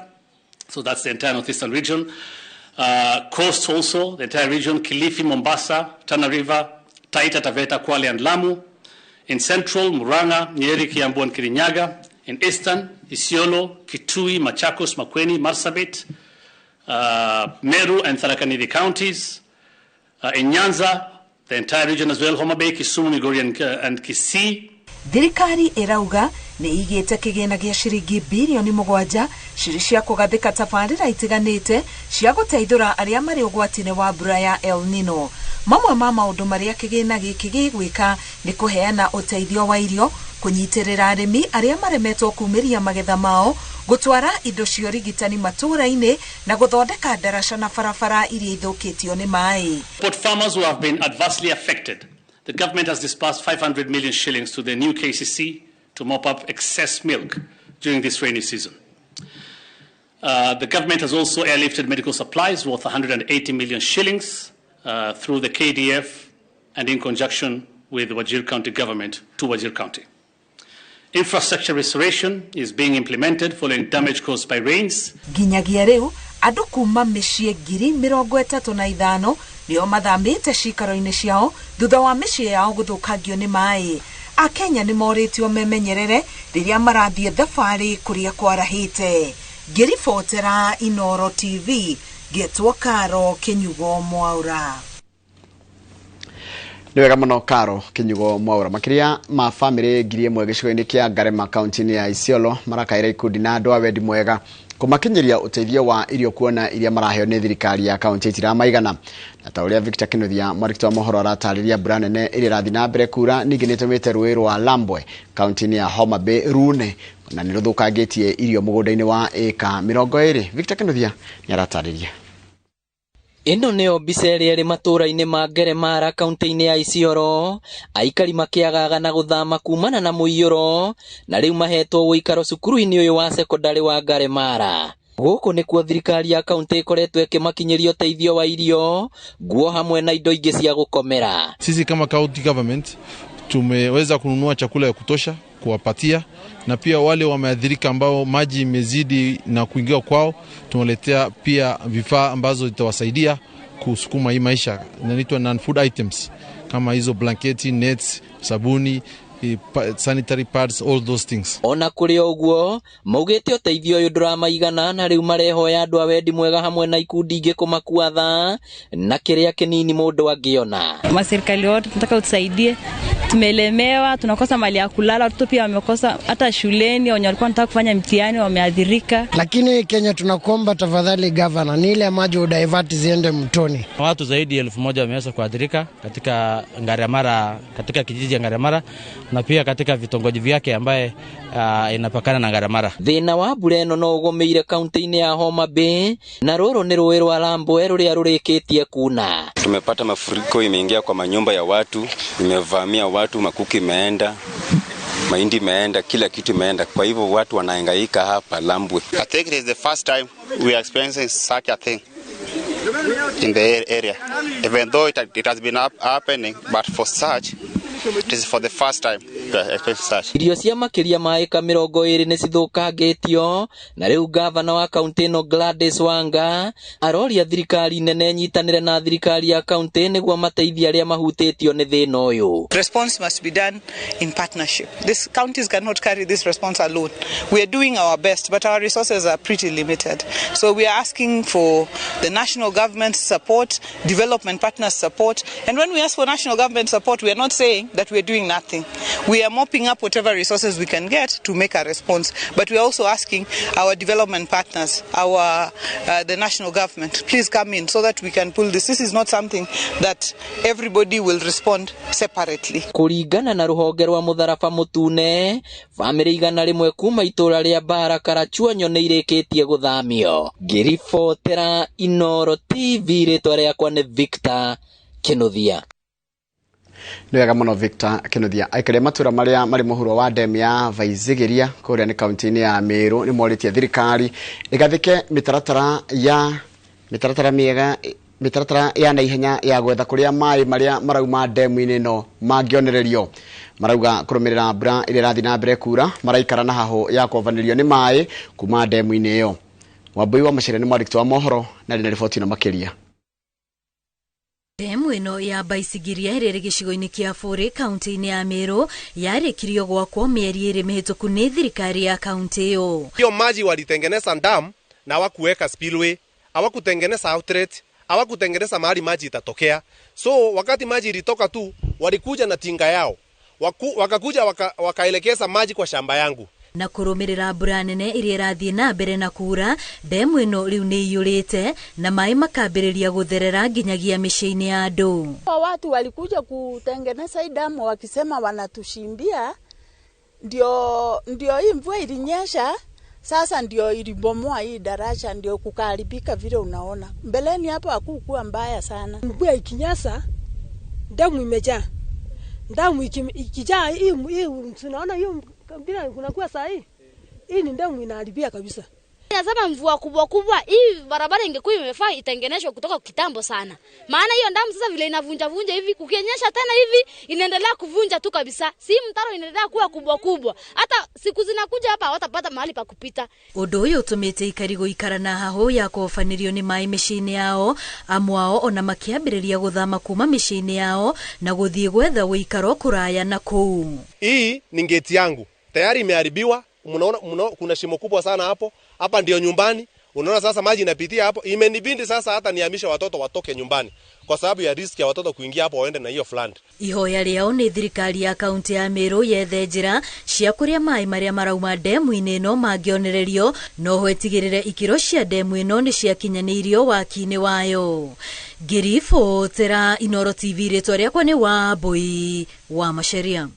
So that's the entire northeastern region. Coast also, the entire region, Kilifi, Mombasa, Tana River, Taita, Taveta, Kwale and Lamu. In central, Murang'a, Nyeri, Kiambu and Kirinyaga. In eastern, Isiolo, Kitui, Machakos, Makueni, Marsabit, Meru and Tharaka Nithi counties. In Nyanza, the entire region as well, Homa Bay, Kisumu, Migori and Kisii. Thirikari irauga nĩ igĩte kĩgĩna gĩa ciringi bilioni 7 cirĩ cia kũgathĩka tabarĩra itiganĩte cia gũteithũra arĩa marĩ ũgwati-inĩ wa mbura ya El Nino. Mamwe ma maũndũ marĩa kĩgĩna gĩkĩ gĩgwĩka nĩ kũheana ũteithio wa irio, kũnyitĩrĩra arĩmi arĩa maremetwo kumĩria magetha mao, gũtwara indo cia ũrigitani matũũra-inĩ na gũthondeka ndaraca na barabara iria ithũkĩtio nĩ maĩ. Support farmers who have been adversely affected. The government has disbursed 500 million shillings to the new KCC to mop up excess milk during this rainy season. The government has also airlifted medical supplies worth 180 million shillings through the KDF and in conjunction with the Wajir County government to Wajir County. Infrastructure restoration is being implemented following damage caused by rains. Nginyagia rĩu andũ kuma mĩciĩ 35,000 nĩo mathamĩte cikaro-inĩ ciao thutha wa mĩciĩ yao gũthũkangio nĩ maĩ. Akenya nĩ morĩtio memenyerere rĩrĩa marathiĩ thabarĩ kũrĩa kwarahĩte. Ngĩribotera Inooro TV, ngetwo Karo Kĩnyugo Mwaura. Nĩ wega mũno Karo Kĩnyugo Mwaura. Makĩria ma bamĩrĩ 1,000 gĩcigo-inĩ kĩa Ngarema kaunti-inĩ ya Isiolo marakaĩra ikundi na andũ a wendi mwega kũmakinyĩria ũteithio wa irio kuona iria maraheo nĩ thirikari ya kaunti itiramaigana. Na ta ũrĩa Victor Kĩnuthia mwandĩki wa mohoro aratarĩria mbura nene ĩrĩa ĩrathiĩ na mbere kuura ningĩ nĩ ĩtũmĩte rũĩ rwa Lambwe kaunti-inĩ ya Homa Bay rune na nĩ rũthũkangĩtie irio mũgũnda-inĩ wa ĩka 20. Victor Kĩnuthia nĩ aratarĩria. Ĩno nĩyo mbica ĩrĩa ĩrĩ matũũra-inĩ ma Ngeremara kaunti-inĩ ya Isiolo, aikari makĩagaga na gũthama kumana na mũiyũro na rĩu mahetwo ũikaro cukuru-inĩ ũyũ wa secondary wa Ngeremara. Gũkũ nĩkuo thirikari ya kaunti ĩkoretwo ĩkĩmakinyĩria ũteithio wa irio, nguo hamwe na indo ingĩ cia gũkomera. Sisi kama county government tumeweza kununua chakula ya kutosha kuwapatia, na pia wale wameathirika ambao maji imezidi na kuingia kwao tumeletea pia vifaa ambazo zitawasaidia kusukuma hii maisha, inaitwa non-food items kama hizo blanketi, nets, sabuni, sanitary pads, all those things. Ona kuri oguo maugite uteithio uyu nduramaigana na riu marehoya andu a wendi mwega hamwe na ikundi ingi kumakuatha na kiria kinini mundu angiona. Maserikali wote tunataka utusaidie, tumelemewa, tunakosa mali ya kulala, watoto pia wamekosa hata shuleni, wenye walikuwa wanataka kufanya mtihani wameadhirika. Lakini Kenya tunakuomba tafadhali governor, ni ile maji udivert ziende mtoni. Watu zaidi 1000 wameweza kuadhirika katika Ngaramara, katika kijiji cha Ngaramara na pia katika vitongoji vyake ambaye inapakana na Ngaramara. Thina wa mbura ĩno no ũgũmĩire kaunti-inĩ ya Homa Bay na rũrũ nĩ rũĩ rwa Rambwe rũrĩa rũrĩkĩtie kuna. Tumepata mafuriko, imeingia kwa manyumba ya watu, imevamia watu, makuki imeenda, mahindi imeenda, kila kitu imeenda. Kwa hivyo watu wanahangaika hapa Rambwe. I think it is the first time we are experiencing such a thing in the area. Even though it has been happening, but for such it is for the first time. Irio cia makiria ma eka 20 nĩ cithũkangĩtio na rĩu gavana wa kaunti ĩno Gladys Wanga aroria thirikari nene nyitanĩre na thirikari ya kaunti nĩguo mateithie arĩa mahutĩtio nĩ thĩna ũyũ. Response must be done in partnership. These counties cannot carry this response alone. We are doing our best, but our resources are pretty limited. So we are asking for the national government support, development partners support, and when we ask for national government support, we are not saying that we are doing nothing. We are mopping up whatever resources we can get to make a response, but we are also asking our development partners, the national government, please come in so that we can pull this. This is not something that everybody will respond separately. Kuringana na rũhonge rwa mũtharaba mũtune, famĩlĩ 100 kuma itũra rĩa Bara Karachuonyo nĩ irĩkĩtie gũthamio. Ngĩribotera Inooro TV, rĩtwa rĩakwa nĩ Victor Kinuthia. Nĩ wega mũno Victor Kinuthia. Aikare matura marĩa marĩ mũhuro wa ndemu ya Vaizigiria kũrĩa nĩ kaunti-inĩ ya Meru nĩ morĩtie thirikari ĩgathĩke mĩtaratara ya naihenya ya gwetha kũrĩa maĩ marĩa marauma ndemu-inĩ ĩno mangĩonererio. Marauga kũrũmĩrĩra mbura ĩrĩa ĩrathiĩ na mbere kuura, maraikara na haho ya kũvanĩrio nĩ maĩ kuma ndemu-inĩ ĩyo. Wambui wa Macere nĩ mwandĩki wa mohoro na rĩna riboti na makĩria. Demu ĩno ya Vaizigiria ĩrĩ gĩcigo-inĩ kĩa Bũrĩ kaunti-inĩ ya Meru yarĩkirio gwakwo mĩeri 2 mĩhĩtũku nĩ thirikari ya kaunti ĩyo. Hiyo maji walitengeneza dam na hawakuweka spillway, hawakutengeneza outlet, hawakutengeneza mahali maji itatokea. So wakati maji ilitoka tu walikuja na tinga yao. Wakakuja wakaelekeza maji kwa shamba yangu. Na kũrũmĩrĩra mbura nene ĩrĩa ĩrathiĩ na mbere na kuura, demu ĩno rĩu nĩ iyũrĩte na maĩ makambĩrĩria gũtherera nginyagia mĩciĩ-inĩ ya andũ. Watu walikuja kutengeneza hii damu wakisema wanatushimbia, ndio hii mvua ilinyesha, sasa ndio ilibomoa hii daraja, ndio kukaribika vile unaona. Mbeleni hapo hakukuwa mbaya sana. Mvua ikinyesha, damu imejaa. Damu ikijaa hii tunaona hiyo bila kunakuwa saa hii ni damu inaharibia kabisa. Nasema mvua kubwa hii barabara ingekuwa imefaa itengenezwe kutoka kitambo sana. Maana hiyo damu sasa vile inavunja hivi, kukinyesha tena hivi inaendelea kuvunja tu kabisa. Si mtaro inaendelea kuwa kubwa. Hata siku zinakuja hapa hawatapata mahali pa kupita. Ũndũ ũyũ ũtũmĩte ikari gũikara na haho ya kũbanĩrio nĩ maĩ mĩciĩ-inĩ yao, amwe ao ona makĩambĩrĩria gũthama kuma mĩciĩ-inĩ yao na gũthiĩ gwetha ũikaro kũraya na kũu. Hii ni ngeti yangu. Tayari imeharibiwa. Mnaona kuna shimo kubwa sana hapo. Hapa ndio nyumbani. Unaona sasa maji inapitia hapo. Imenibindi sasa hata nihamisha watoto watoke nyumbani kwa sababu ya risk ya watoto kuingia hapo waende na hiyo flood. Ihoya rĩao nĩ thirikari ya kaunti ya Meru yethe njĩra cia kũrĩa maĩ marĩa marauma demu-inĩ ĩno mangĩonererio, no ho ĩtigĩrĩre ikĩro cia demu ĩno nĩ ciakinyanĩirio waki-inĩ wayo. Ngĩribotera Inooro TV, rĩtwa rĩakwa nĩ Wambui wa Macharia.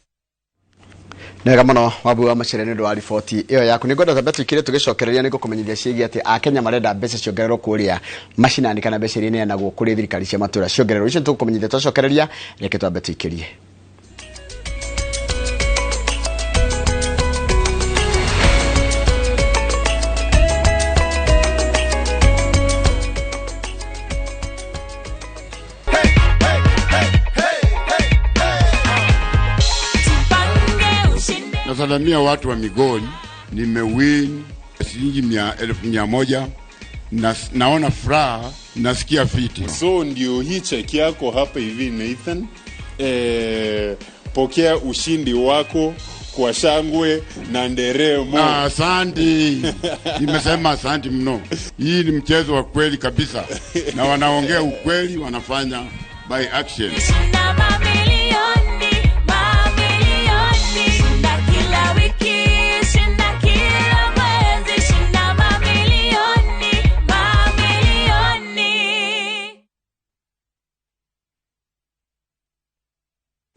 Nega mũno Wambui wa Macere nĩ ũndũ wa riboti ĩyo yaku. Nĩ ngwenda twambe tũikire tũgĩcokereria nĩguo kũmenyithia ciĩgiĩ atĩ Akenya marenda mbeca ciongererwo kũrĩa macinani kana mbeca iria ineanagwo kũrĩ thirikari cia matũra ciongererwo. Icio tũkũmenyithia twacokereria, reke twambe tũikĩrie. nasalamia watu wa Migori, nimewin shilingi 1,100. Naona furaha, nasikia fiti. So ndio hii cheki yako hapa hivi Nathan. Pokea ushindi wako kwa shangwe na nderemo. Asante. Nimesema asante mno. Hii ni mchezo wa kweli kabisa. Na wanaongea ukweli, wanafanya by action.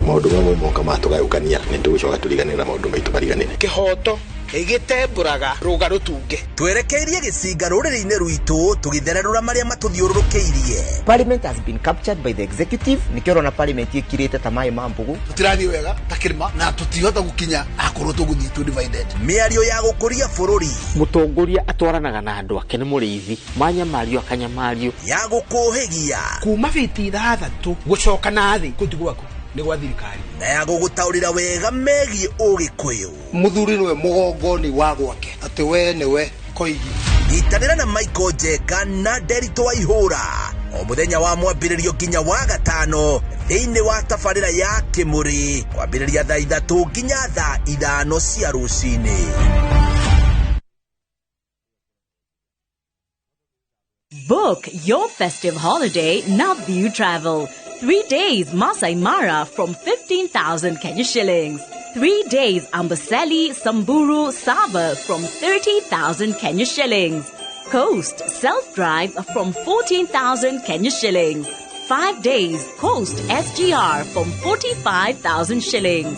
Maundu mamwe moka matugayukania ni tugucoka turiganira na maundu maitu mariganire kihoto igitemburaga ruga rutunge twerekeirie gicinga ruriri-ini rwitu tugithererura maria matuthiururukiirie. Parliament has been captured by the executive. Nikirona parliament ikirite tamai mambugu tutirathi wega takirima na tutihota gukinya akoro tuguthi tu divided. Miario ya gukuria bururi mutongoria atwaranaga na andu ake ni muriithi manyamario akanyamario ya gukuhigia kuma biti 3 gucoka na thi kutigwaku ni gwa thirikari na ya gugutaurira wega megie ugikuyu muthuri niwe mugongoni wa gwake ati we niwe koigi itanira na Michael Jeka na Derito wa ihura o muthenya wa mwambiririo nginya wa gatano thiini wa tabarira ya Kimuri kwambiriria thaa 3 nginya thaa 5 cia ruciini. Book your festive holiday Navview Travel. 3 days Masai Mara from 15,000 Kenya shillings. 3 days Amboseli, Samburu, Saba from 30,000 Kenya shillings. Coast Self-Drive from 14,000 Kenya shillings. 5 days Coast SGR from 45,000 shillings.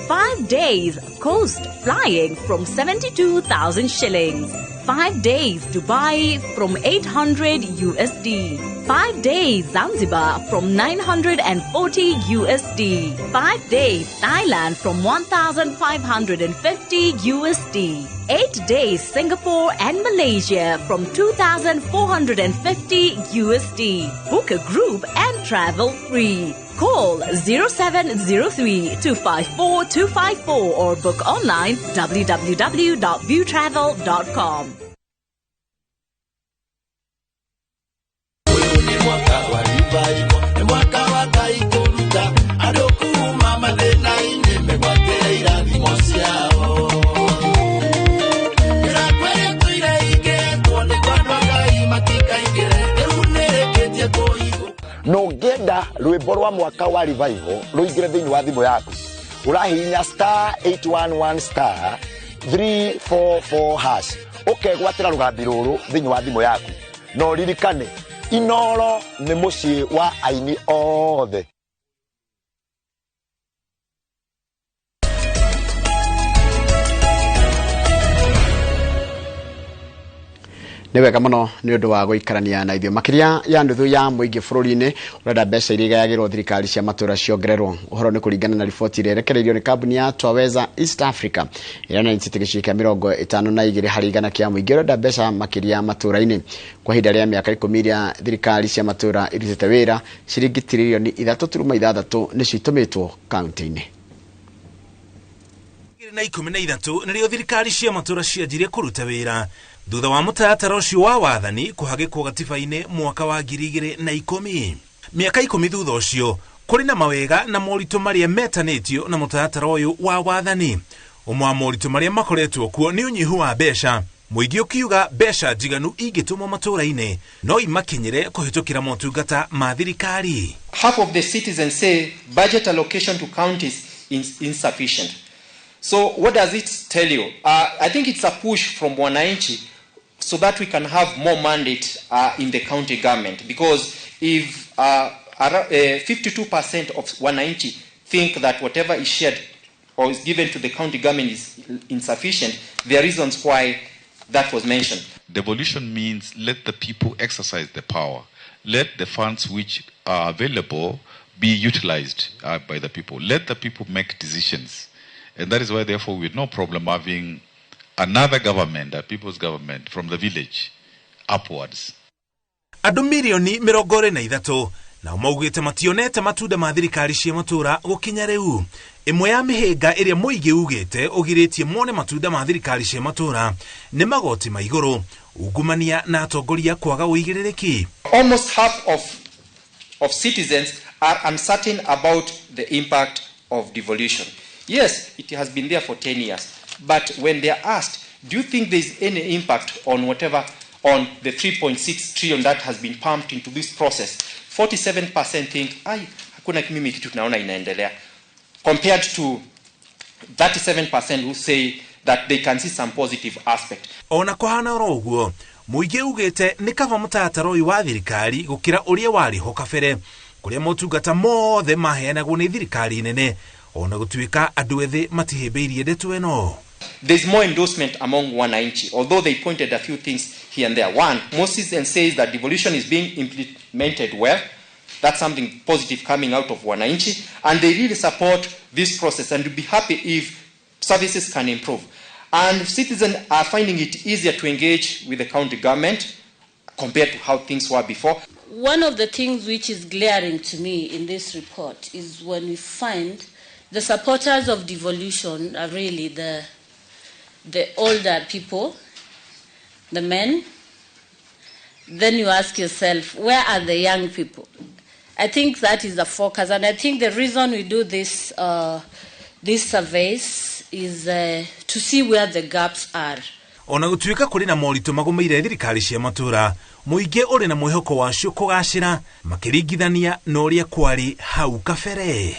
5 days Coast Flying from 72,000 shillings. 5 days Dubai from 800 USD. 5 days Zanzibar from 940 USD. 5 days Thailand from 1,550 USD. 8 days Singapore and Malaysia from 2,450 USD. Book a group and travel free. Call 0703-254-254 or book online www.viewtravel.com. no ngenda rwimbo rwa mwaka wa revival ruingire thiini wa thimu yaku urahinya *811 344 hash ukegwatira rugambi ruru thiini wa thimu yaku no ririkane Inooro ni mucii wa aini othe. Nĩ wega mũno nĩ ũndũ wa gũikarania na ithuĩ makĩria ya nuthu ya mũingĩ bũrũri-inĩ ũrenda mbeca iria igayagĩrwo thirikari cia matũũra ciongererwo. Ũhoro nĩ kũringana na riboti ĩrĩa ĩrekereirio nĩ kambuni ya Twaweza East Africa ĩrĩa na ĩnyitĩte gĩcunjĩ kĩa 52 harĩ igana kĩa mũingĩ ũrenda mbeca makĩria matũũra-inĩ. Kwa ihinda rĩa mĩaka 10 iria thirikari cia matũũra irutĩte wĩra, ciringi tiririoni 3.6 nĩcio itũmĩtwo kaunti-inĩ. Na 13 nĩrĩo thirikari cia matũũra cianjirie kũruta wĩra thutha wa mũtaratara ũcio wa wathani kũhagĩkwo gatiba-inĩ mwaka wa 2010. Mĩaka 10 thutha ũcio kũrĩ na mawega na moritũ marĩa metanĩtio na mũtaratara ũyũ wa wathani. Ũmwe wa moritũ marĩa makoretwo kuo nĩ ũnyihu wa mbeca, mũingĩ ũkiuga mbeca njiganu ingĩtũmwo matũũra-inĩ no imakinyĩre kũhĩtũkĩra motungata ma thirikari. Half of the citizens say budget allocation to counties is insufficient. So what does it tell you? I think it's a push from wananchi so that we can have more mandate in the county government, because if 52% of wananchi think that whatever is shared or is given to the county government is insufficient, there are reasons why that was mentioned. Devolution means let the people exercise the power. Let the funds which are available be utilized by the people. Let the people make decisions. And that is why, therefore, we have no problem having another government, a people's government, from the village upwards. Andũ milioni 23 na maugĩte mationete matunda ma thirikari cia matũũra gũkinya rĩu. Imwe ya mihinga iria muingi ugite ugiritie mone matunda ma thirikari cia matura ni magoti ma iguru ungumania na atongoria kwaga uigirĩrĩki. Almost half of citizens are uncertain about the impact of devolution. Yes, it has been there for 10 years, but when they are asked, do you think there is any impact on whatever, on the 3.6 trillion that has been pumped into this process, 47% think, hakuna mimi kitu tunaona inaendelea, compared to 37% who say that they can see some positive aspect. Ona kuhana uguo muingi ugite ni kava mutataro uyu wa thirikari gukira uria wari ho kabere kuria motungata mothe maheanagwo ni thirikari nene ona gutuika andu ethi matihimbiirie ndeto eno. There's more endorsement among wananchi, although they pointed a few things here and there. One, most citizens says that devolution is being implemented well. That's something positive coming out of wananchi, and they really support this process and would be happy if services can improve. And citizens are finding it easier to engage with the county government compared to how things were before. One of the things which is glaring to me in this report is when we find the supporters of devolution are really the older people, the men. Then you ask yourself, where are the young people? I think that is the focus, and I think the reason we do this these surveys is to see where the gaps are. Ona gutuika kuri na morito magumeire thirikari cia matura muingi uri na mwihoko wacio kugacira makiringithania na uria kwari hau kabere.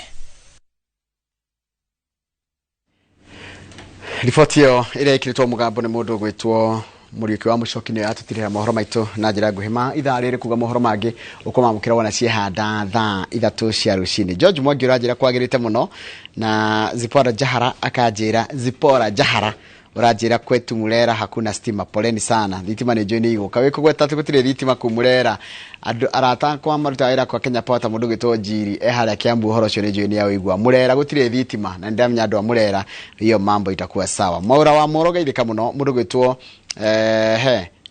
Riboti yo ire ikiritwo mugambo ni mundu gwitwo Muriuki wa Mucoki ni atutirira mohoro maitu na njira nguhima ithaa riri kuga mohoro mangi ukomamukira wona ciehanda thaa 3 cia ruciini. George Mwangi urajira kwagirite muno na Zipora Jahara akanjira Zipora Jahara urajira kwetu Murera hakuna stima, poleni sana. Thitima ni joini iguka wikugweta gutire thitima ku Murera andu arata kwa maruta wira kwa Kenya Power mundu gitwo Njiri haria Kiambu horo cio ni joini ya wigwa Murera gutire thitima na ndamya andu a Murera iyo mambo itakuwa sawa. Maura wa Moroga ithika muno mundu gitwo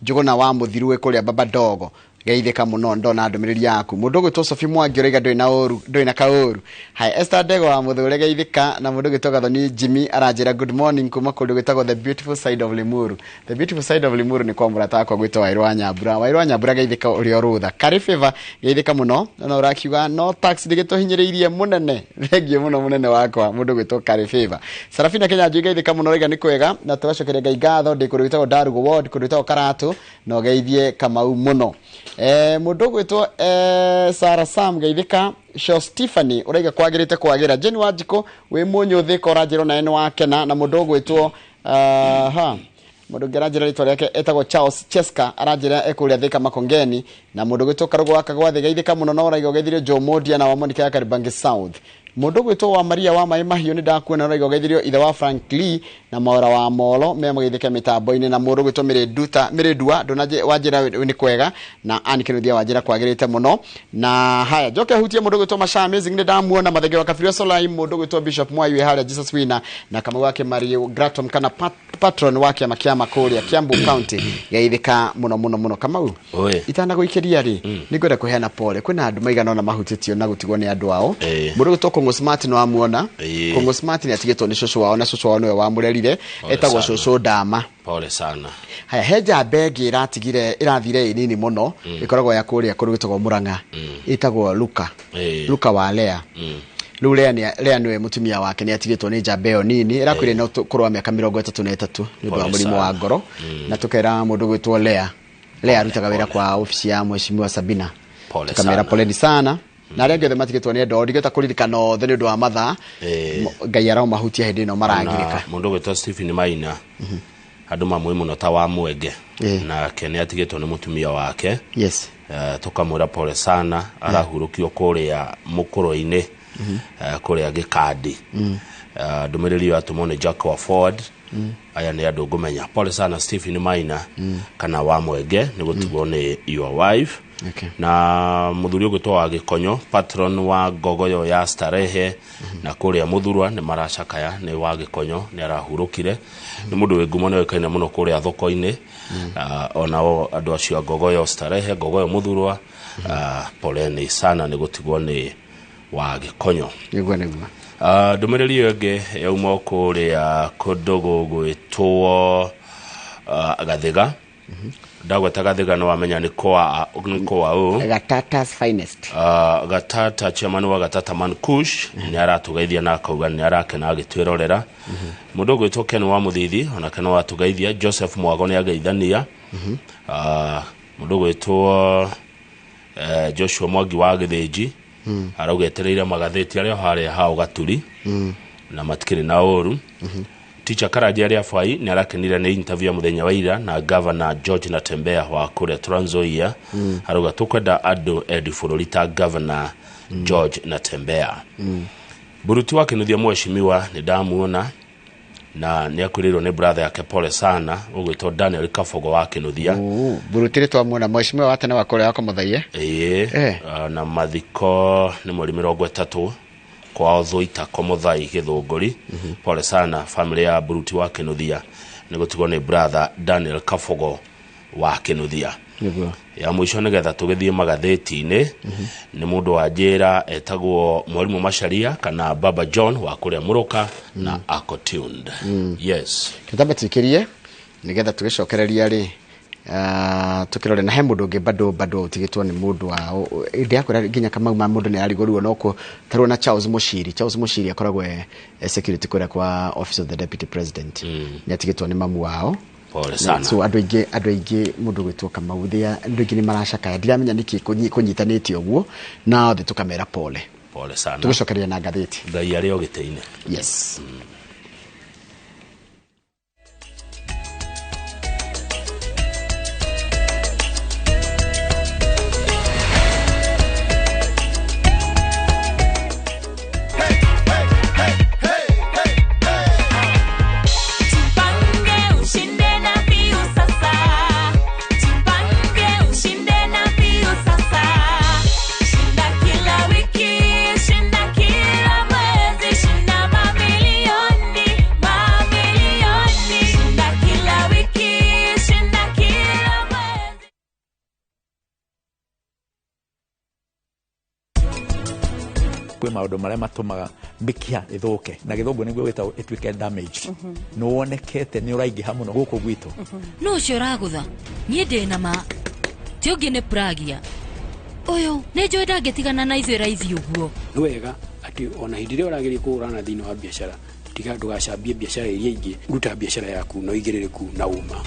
Njuguna wa Muthiru kuria Baba Dogo geithika muno ndona andumiriri yaku mundu gwitwo Sophie Mwangi uriga ndoi na kauru. Hai Esther Dego wa Muthure geithika na mundu gwitwo Gathoni Jimmy arajira good morning kuma kundu gwitagwo the beautiful side of Limuru. The beautiful side of Limuru ni kwa murata akwa gwitwo Wairwa Nyambura geithika uri orutha. Kari Favor geithika muno na urakiuga no tax digito hinyiriirie munene regio muno munene wakwa mundu gwitwo Kari Favor. Sarafina Kenya geithika muno rega ni kwega na tugacokeria Ngai ngatho ndi kundu gwitagwo Darugo Ward kundu gwitagwo Karatu no geithie Kamau muno. Mundu gwitwo Sara Sam geithika Sho Stephanie uraiga kwagirite kwagira Jeni Wanjiko we munyu thika urajiro na ene wakena na mundu gwitwo mundu gerajira ritwa riake etagwo Charles Cheska arajira ekuria thika Makongeni na mundu gwitwo Karugo wakagwa geithika muno no uraiga geithire Jomodia na wamonika ya Karibangi South. Mundu gwitwo wa Maria wa Mai Mahiu ni ndakuona uraiga geithirio ithe wa Frankly na Maura wa Molo memugeithike mitambo-ini na mundu gwitwo Miredua ndonaje wajira ni kwega na Anikiruthia wajira kwagirite muno na haya joke hutie mundu gwitwo Masha Amazing ni ndamuona Mathege wa Kafirio Solai mundu gwitwo Bishop Mwayu haria Jesus Wina na kama wake Mario Gratom kana patron wake Makiama Kuria Kiambu County geithika muno kama itana guikiria ri ni gwenda kuheana pole kwina andu maigana na mahutitio na gutigwo ni andu ao mundu gwitwo Kongo Smart no amuona Kongo Smart ni atigitwo ni shosho wao na shosho wao no wa murerire etagwo shosho Dama pole sana. Haya heja begi irathire inini muno ikoragwo ya kuria kuru gitagwo Muranga itagwo Luka wa Lea Lea niwe mutumia wake ni atigitwo ni Jabeo nini irakwire no kurwa miaka 33 ni ndo murimo wa ngoro na tukera mundu gwitwo Lea arutaga wira kwa ofisi ya mheshimiwa Sabina kamera poleni sana na rege the matigitwo ni ndo ndigeta kuririkana othe ni ndo wa matha Ngai arao mahutia hindi no marangirika mundu gwitwo Stephen Maina andu mamwe muno ta wa Mwenge na kene atigitwo ni mutumia wake tukamwira pole sana arahurukio kuria mukuro-ini kuria Gikandi ndumiriri atumone Jack wa Ford aya ni andu ngumenya pole sana Stephen Maina kana wa Mwenge ni gutigwo ni your wife na muthuri ugitwo wa Gikonyo patron wa Gogoyo ya Starehe na kuria Muthurwa ni maracakaya ni wa Gikonyo ni arahurukire ni mundu wengumo ni wekaine muno kuria thoko-ini ona andu acio Gogoyo Starehe Gogoyo Muthurwa poleni sana ni gutigwo ni wa Gikonyo. Niguo niguo. Ndumiriri iyo ngi yauma kuria kundu gwitwo Gathiga. Ndagweta Gathiga no wamenya ni kwa u Gatata's finest. Gatata chairman wa Gatata Man Kush ni aratugeithia na akauga ni arakena agitwirorera. Mundu gwitwo Ken wa Muthithi ona kana watugeithia. Joseph Mwago ni ageithania. Mundu gwitwo Joshua Mwangi wa Githiji araugetereire Magathĩti aria hare hao gaturi na matikiri na oru. Teacher Karaji aria fai ni arakenire ni interview muthenya wa ira na Governor George Natembea wa kure Trans Nzoia. Arauga tukwenda andu edi bururi ta Governor George Natembea. Buruti wake nuthia mheshimiwa ni ndamuona na ni akurirwo ni brother yake pole sana ugwitwo Daniel Kafogo wake nuthia. Buruti ri twamwona mheshimiwa watene wa kure yako muthaie. Na mathiko ni mweri 30 kwa Zoita kwa Muthai Githunguri. Pole sana family ya Buruti wake nuthia ni gutigwo ni brother Daniel Kafogo wake nuthia. Ya mwisho nigetha tugithie Magathĩti-inĩ ni mundu wa njira etagwo Mwalimu Masharia kana Baba John wa kuria Muruka na Akotuned. Yes. Tutabatsikirie nigetha tugicokereria ri tukirore na he mundu ungi bado utigitwo ni mundu wa ndia kura ginya kama ma mundu ni arigorwo noko tarwo na Charles Mushiri akoragwo security kura kwa office of the deputy president ni atigitwo ni mamu wao. Pole sana. So adu ingi mundu gwitwo kama uthia andu ingi ni marashaka ndiramenya niki kunyitanite oguo na othe tukamera pole sana. Tugicokereria na Ngathĩti ngai ari ogiteine. Yes. kwe maundu maria matumaga mbikia ithuke na githungu niguo witagwo ituike damage no wonekete ni uraingiha muno guku gwitu no ucio uragutha nie ndina ma ti ungi ni pragia uyu ni njui ndangitigana na ithuĩ raithi ũguo nĩ wega ati ona hindi ĩrĩa ũrageria kũhũrana thĩinĩ wa biacara tiga ndũgacambie biacara iria ingĩ ruta biacara yaku na ũigĩrĩrĩku na uma.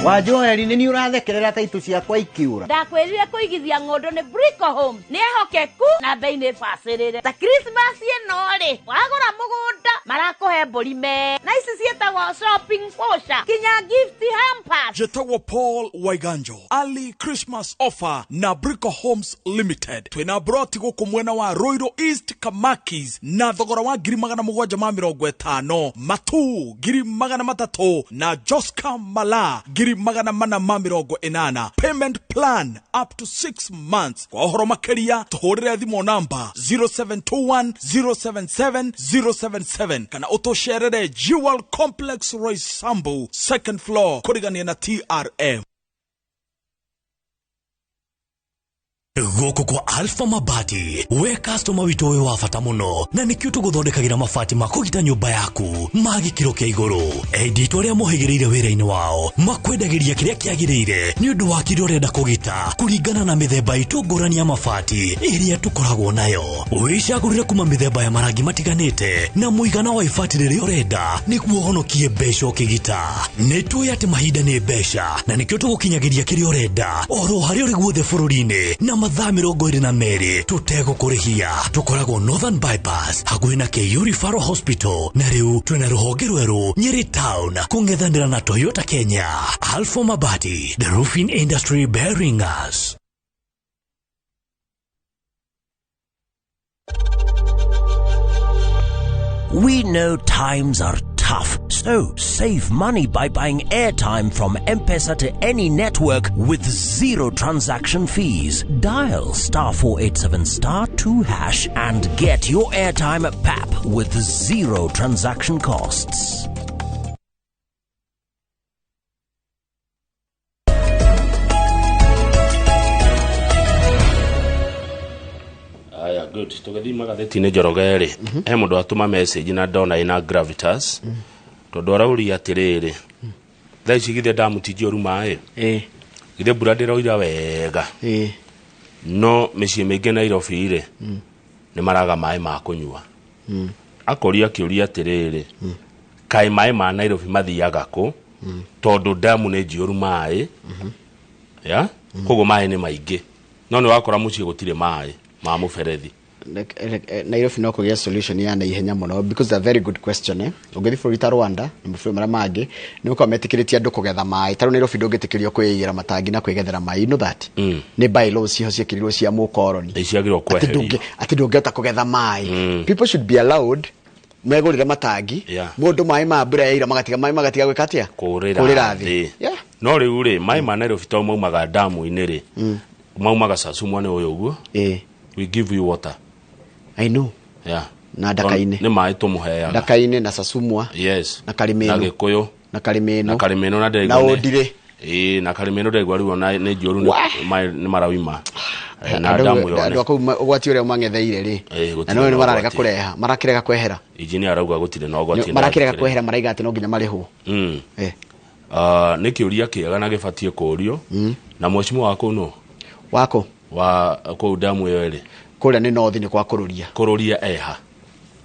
Wajoeli nini urathekerera taitu ciakwa ikiura ndakwirire kuigithia ng'ondo ni Brico Home ni ehokeku na bei ni bacirire ta Christmas ino ri wagura mugunda marakuhe mburi me na ici cietagwo shopping voucher kinya gift hampers. Jetagwo Paul Waiganjo early Christmas offer na Brico Homes Limited twina broti guku mwena wa Roiro East Kamakis na thogora wa 750 matu 300 na Joska Mala 480. Payment plan up to 6 months. Kwa uhoro makeria tuhurire thimo namba 0721 077 077 kana utosherere Jewel Complex Roysambu 2nd floor kurigania na TRM. Goko kwa Alpha Mabati we customer witu we wafata muno na nikio tuguthondekagira mabati makugita nyumba yaku magikiro kia iguru edi twaria muhigireire wira-ini wao makwendagiria kiria kiagirire ni undu wa kiria urenda kugita kuringana na mithemba itu ngurani ya mabati iria tukoragwo nayo wicagurire kuma mithemba ya marangi matiganite na muigana wa ibati riria urenda niguo honokie mbeca ukigita nitui ati mahinda ni mbeca na nikio tugukinyagiria kiria urenda oro haria uri guothe bururi-ini na mathaa 22 tutego kurihia tukoragwo Northern Bypass hakuhi na KU Referral Hospital na riu twina ruhonge rweru Nyeri Town kungethanira na Toyota Kenya. Alpha Mabati, the roofing industry bearing us. We know times are tough tough. So save money by buying airtime from M-Pesa to any network with zero transaction fees. Dial *487*2# and get your airtime PAP with zero transaction costs. Good. Tugathi Magathĩti nĩ Njoroge rĩ. He mũndũ atũma message na ndona ina gravitas. Tondũ araũria atĩrĩrĩ. Thaa ici githĩ ndamũtijio ruma githĩ mbura ndĩroira wega. No mĩciĩ mĩingĩ Nairobi rĩ. Nĩ maraga maĩ ma kũnyua. Akoria kĩũria atĩrĩrĩ. Kaĩ maĩ ma Nairobi mathiaga kũ? Tondũ damu nĩ njioru maĩ. Ya? Koguo maĩ nĩ maingĩ. No nĩ wakora mũciĩ gũtirĩ maĩ ma mũberethi. Nairobi no kũgĩa solution ya naihenya mũno because a very good question Ũngĩthi bũrũri ta Rwanda na mabũrũri marĩa mangĩ nĩ gũkorwo metĩkĩrĩtie andũ kũgetha maĩ. Tarĩu Nairobi ndũngĩtĩkĩrio kwĩigĩra matangi na kwĩgethera maĩ. You know that? Nĩ bylaws ciho ciĩkĩrirwo cia mũkoroni. Ciagĩrĩirwo kweherio. Atĩ ndũngĩhota kũgetha maĩ. People should be allowed megũrĩre matangi. Mũndũ maĩ ma mbura yaira magatiga gwĩka atĩa? Kũrĩra thĩ. No rĩu rĩ maĩ ma Nairobi to maumaga damu-inĩ rĩ. Maumaga Sasumwa nĩ ũyũ ũguo. We give you water. I know. Na Ndaka-inĩ. Nĩ maĩ tũmũheaga. Ndaka-inĩ na Sasumwa. Yes. Na Karimeno. Na Gĩkũyũ. Na Karimeno. Na Karimeno na Ndegwa. Na Ũndire. Na Karimeno Ndegwa rĩu na nĩ njũru nĩ marauma. Na damu yone. Andũ akũu ũgwati ũrĩa mangetheire rĩ. Na no nĩ mararega kũreha. Marakĩrega kwehera. Engineer arauga gũtirĩ na ũgwati. Marakĩrega kwehera maraiga atĩ no nginya marĩhwo. Nĩ kĩũria kĩega na gĩbatiĩ kũũrio. Na mheshimiwa wako no. Wako. Wa kũu damu ĩyo ĩrĩ. Kũrĩa nĩ nothi nĩ kwa kũrũria. Kũrũria eha.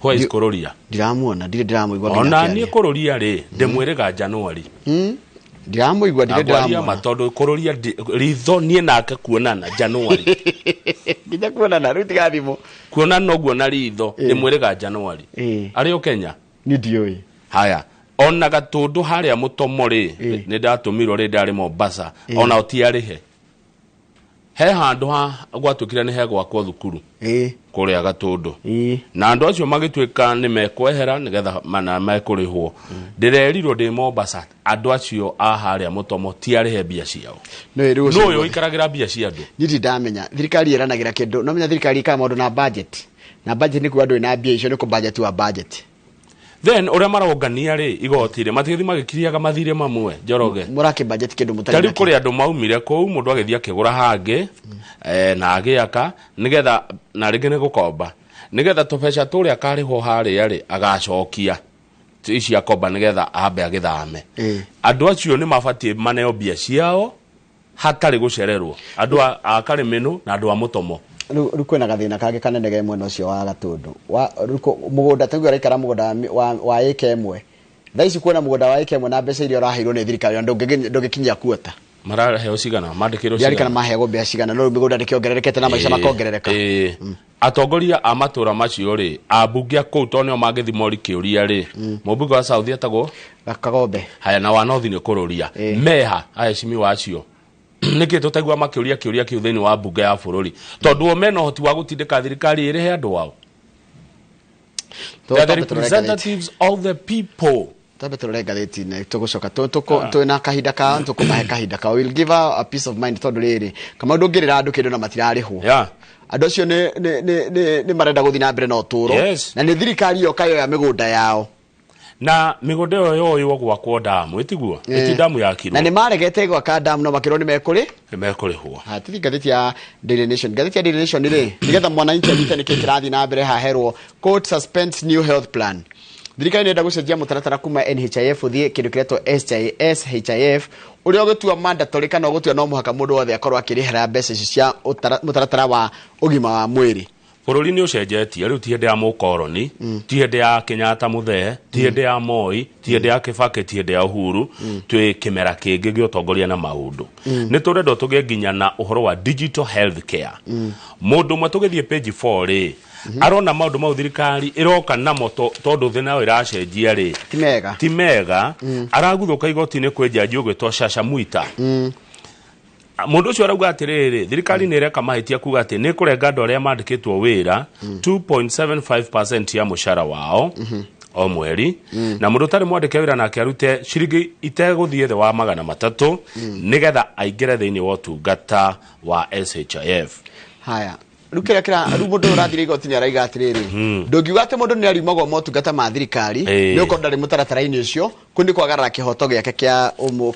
Who is kũrũria? Ndiramuona, ndiramũigua nginya. Ona niĩ kũrũria rĩ, ndĩmwĩrĩga January. Ndiramũigua ndiramuona. Tondũ kũrũria ritho niĩ nake kuonana January. Nginya kuonana rĩu tiga thimo. Kuonana ũguo na ritho ndĩmwĩrĩga January. Arĩ o Kenya? Nĩ ndiũĩ. Haya. Ona Gatũndũ harĩa Mũtomo rĩ, nĩ ndatũmirwo rĩ ndarĩ Mombasa. Ona ũtiarĩhe. He handũ ha gwatũkire nĩ he gwakwo thukuru kũrĩa Gatũndũ na andũ acio magĩtuĩka nĩ mekwehera nĩgetha mana mekũrĩhwo. Ndĩrerirwo ndĩ Mombasa andũ acio a harĩa Mũtomo tiarĩhe mbia ciao. No ũyũ ikaragĩra mbia cia andũ. Nĩ ndamenya thirikari ĩranagĩra kĩndũ no menya thirikari ĩkaga maũndũ na budget. Na budget nĩ kuga andũ ĩna mbia icio nĩ kũ budget wa budget. Then ũrĩa marongania rĩ igoti-rĩ matigĩthi magĩkiriaga mathire mamwe Njoroge. Mũrake budget kĩndũ mũtarĩ. Tarĩ kũrĩ andũ maumire kũu mũndũ agĩthiĩ akĩgũra hangĩ na agĩaka nĩgetha na rĩngĩ nĩ gũkomba nĩgetha tũbeca tũrĩa karĩho harĩa rĩ agacokia ici akomba nĩgetha ambe agĩthame. Andũ acio nĩ mabatiĩ maneo mbia ciao hatarĩ gũcererwo. Andũ a Karimeno na andũ a Mũtomo. Rĩu kwĩna gathĩna kangĩ kanene mwena ũcio wa Gatũndũ. Mũgũnda tagwo araikara mũgũnda wa ĩka ĩmwe. Thaa ici kuona mũgũnda wa ĩka ĩmwe na mbeca iria ũraheirwo nĩ thirikari ndũngĩkinyia kuota. Maraheo cigana mandĩkĩrwo cigana. Kana maheo mbeca cigana no mĩgũnda ndĩkĩongererekete na maica makongerereka. Atongoria a matũra macio rĩ ambunge kũu to nĩo mangĩthi mori kĩũria rĩ. Mũmbunge wa South etagwo Kagombe. Haya na wa North nĩ kũrũria. Meha aheshimi wacio. Nĩkĩ tũtaigua makĩũria kĩũria kĩu thĩinĩ wa mbunge ya bũrũri tondũ o mena ũhoti wa gũtindĩka thirikari ĩrĩhe andũ wao. They are the representatives of the people. Tabe tũrore ngathĩti-inĩ tũgũcoka twĩna kahinda ka tũkũmahe kahinda ka will give her a peace of mind tondũ rĩrĩ kama ndũngĩrĩra andũ kĩndũ na matirarĩhwo. Andũ acio nĩ marenda gũthiĩ na mbere na ũtũũro na nĩ thirikari yo kayo ya mĩgũnda yao. Na mĩgũnda ĩyo yoywo gwakwo damu ĩtiguo ĩti damu yakirwo na nĩ maregete gwaka damu no makĩrwo nĩ mekũrĩhwo. Tithi ngathĩti ya Daily Nation. Ngathĩti ya Daily Nation rĩ nĩgetha mwananchi anyite nĩkĩ kĩrathiĩ na mbere haherwo court suspends new health plan. Thirikari nĩenda gũcenjia mũtaratara kuma NHIF ũthiĩ kĩndũ kĩretwo SHIF ũrĩa ũgĩtua mandatory kana ũgũtua no mũhaka mũndũ wothe akorwo akĩrĩhĩra mbeca icio cia mũtaratara wa ũgima wa mwĩrĩ. Bũrũri nĩ ũcenjetie rĩu ti hĩndĩ ya mũkoroni ti hĩndĩ ya Kenyatta Muthee ti hĩndĩ ya Moi ti hĩndĩ ya Kibaki ti hĩndĩ ya Uhuru twĩ kĩmera kĩngĩ gĩa ũtongoria na maũndũ. Nĩ tũrenda tũgĩe nginya na ũhoro wa digital health care. Mũndũ ũmwe tũgĩthiĩ page 4 rĩ arona maũndũ mau thirikari ĩroka namo tondũ thĩ nayo ĩracenjia rĩ ti mega araguthũka igoti-inĩ kwĩ jaji ũgwĩtwo Shasha Mwita. Mũndũ ũcio arauga atĩrĩrĩ thirikari nĩ ĩreka mahĩtia kuga atĩ nĩ kũrenga andũ arĩa mandĩkĩtwo wĩra 2.75% ya mũcara wao o mweri na mundu tari mwandike wira nake arute ciringi itegũthiĩ thĩ wa 300 nigetha aingĩre thĩinĩ wa ũtungata wa SHIF. Haya rukira kira mundu urathire igoti-inĩ araiga atiriri ndungiuga ati mundu ni arimagwo motungata ma thirikari ni uko ndari mutaratara-inĩ ucio kundi kwagarara kihoto giake kia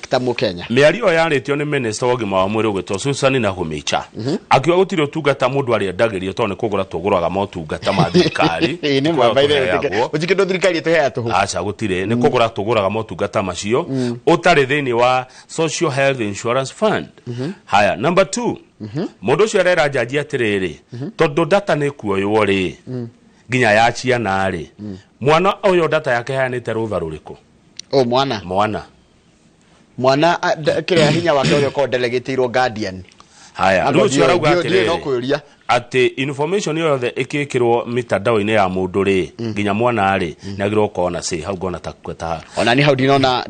ta Mukenya. Mĩario yaritio ni minister wa ũgima wa mwĩrĩ ũgĩtwo Susan Nakhumicha akiuga gũtirĩ ũtungata mundu arĩendagĩrio tondũ nĩ kũgũra tũgũraga motungata ma thirikari ni mabaire ujikindo thirikari tuheya tuhu acha gũtirĩ nĩ kũgũra tũgũraga motungata macio ũtarĩ thĩinĩ wa Social Health Insurance Fund. Haya number 2 mundu ucio arera jaji atiriri tondu data ni kuoywo ri nginya ya ciana ri mwana uyo data yake hayanite rutha ruriku mwana kiria hinya wake uyo ko delegateirwo guardian. Haya rucio arauga atiriri ati information yothe ikikirwo mitandao-inĩ ya mundu ri nginya mwana ri nagirwo kona si hau gona takweta ona ni hau dinona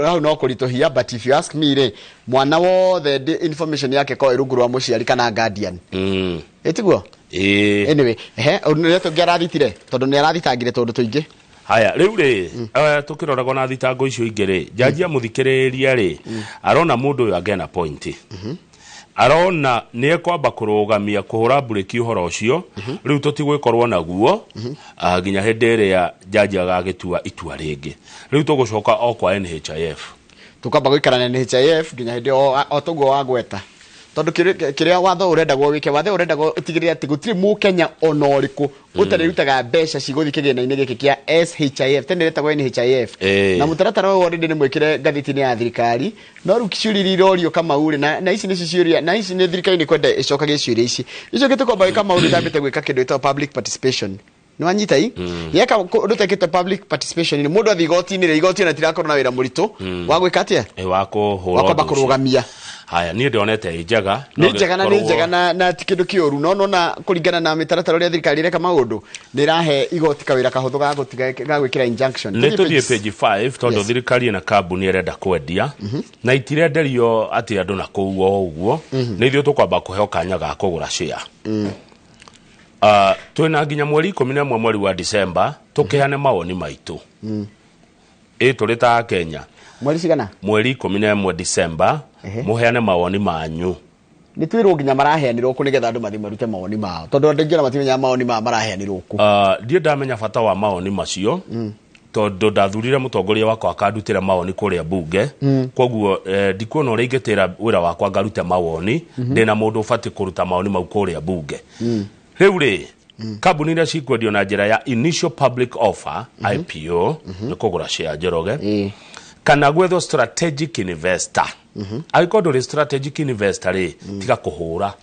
hau no kuritohia but if you ask me ri mwana wothe information yake ko irungurwa muciari kana guardian etiguo anyway nä tå ngä arathitire tondå nä arathitangire tondå tå ingä. Haya riu ri tukiroragwo na thitango icio ingĩ ri jaji amuthikĩrĩria ri arona mundu uyu agena point arona nĩ ekwamba kũrũgamia kũhũra bureki ũhoro ũcio rĩu tũtigwĩkorwo naguo nginya hĩndĩ ĩrĩa jaji agagĩtua itua rĩngĩ rĩu tũgũcoka o kwa NHIF tukamba gũikarana na NHIF nginya hĩndĩ o tũguo wagweta tondu kiria watho urendagwo wike watho urendagwo utigirire ati gutiri Mukenya ona ũrĩkũ utarĩrutaga mbeca cigũthi kĩgĩna-inĩ gĩkĩ kĩa SHIF tene retagwo NHIF na mutaratara ũyũ already nĩ mwĩkĩre ngathĩti-inĩ ya thirikari no rĩu ciũria irorio Kamaurĩ na ici nĩ ciũria na ici nĩ thirikari nĩ kwenda icokagie ciũria ici icio gĩtũkomba Kamaurĩ thambĩte gwĩka kĩndũ gĩtagwo public participation nĩ wanyita hii yeka rutekete public participation ni mundu athi igoti-inĩ igoti na tirakorwo na wĩra mũritũ wa gwĩka atĩa wa kũrũgamia. Haya ni ndonete njega ni njega na tikindu kioru no na kuringana na mitaratara ria thirikari reka maundu ni rahe igoti kawira kahuthu ga gwikira injunction ni tuthie page 5 tondu thirikari na kambuni irenda kwendia na itirenderio ati andu na kuuo uguo ni ithio tukwamba kuheo kanya ga kugura share twina nginya mweri 11 mweri wa December tukiheane mawoni maitu turita Kenya mweri cigana mweri 11 December muheane mawoni manyu ni twirwo nginya maraheanirwo ku nigetha andu mathi marute mawoni mao tondu ndingira matimenya mawoni ma maraheanirwo ku ndie ndamenya bata wa mawoni macio tondu ndathurire mutongoria wakwa akandutira mawoni kuria bunge koguo ndikuona uria ingitira wira wakwa ngarute mawoni ndina mundu ubati kuruta mawoni mau kuria bunge riu ri kambuni iria cikwendio na njira ya initial public offer IPO ni kugura share njoroge kana gwetho strategic investor agikondo ri strategic investor ri tiga kuhura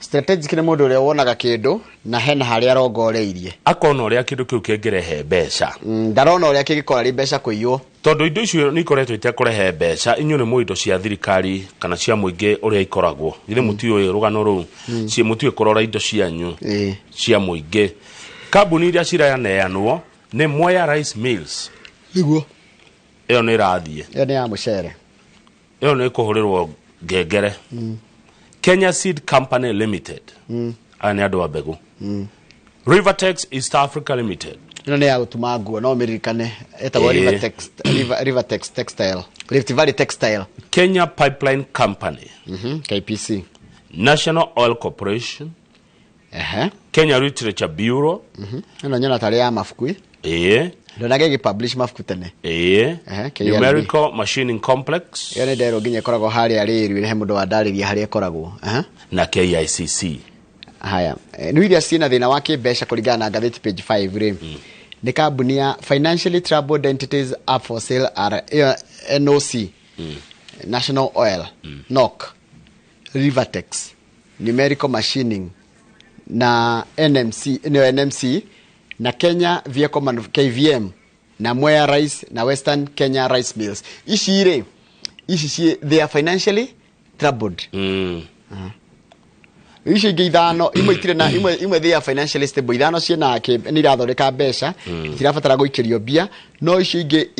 strategic ni mundu uria wonaga kindu na hena haria arongoreirie akona uria kindu kiu kingirehe mbeca ndarona uria kingikora ri mbeca kuiywo tondu indo icio ni ikoretwo itakurehe mbeca inyu ni muindo cia thirikari kana cia muingi uria ikoragwo ithe mutio rugano ru cie mutio kurora indo cianyu cia muingi kambuni iria ciraneanwo ni Mwea Rice Mills iguo iyo ni rathie iyo ni ya mucere iyo ni kuhurirwo ngengere Kenya Seed Company Limited ani andu wa mbegu Rivertex East Africa Limited ino ni ya gutuma nguo no mirikane etagwo Rivertex Textile Rift Valley Textile Kenya Pipeline Company KPC National Oil Corporation Kenya Literature Bureau ino nyona tari ya mafuku ndonage publish mafuku tene Numerical Machining Complex yone ndero nginya koragwo haria riru he mundu wandariria haria koragwo na KICC. Haya ni iria ciina thina wa kimbeca kuringana na ngathĩti page 5 ri ni kambuni ya financially troubled entities up for sale are NOC National Oil NOC Rivertex Numerical Machining na NMC na Kenya Vehicle KVM na Mwea Rice na Western Kenya Rice Mills. Ici they are financially troubled. Ici ithano imwe itire na imwe they are financially stable ithano ciena ni irathoreka mbeca tirabatara guikirio bia no ici ingi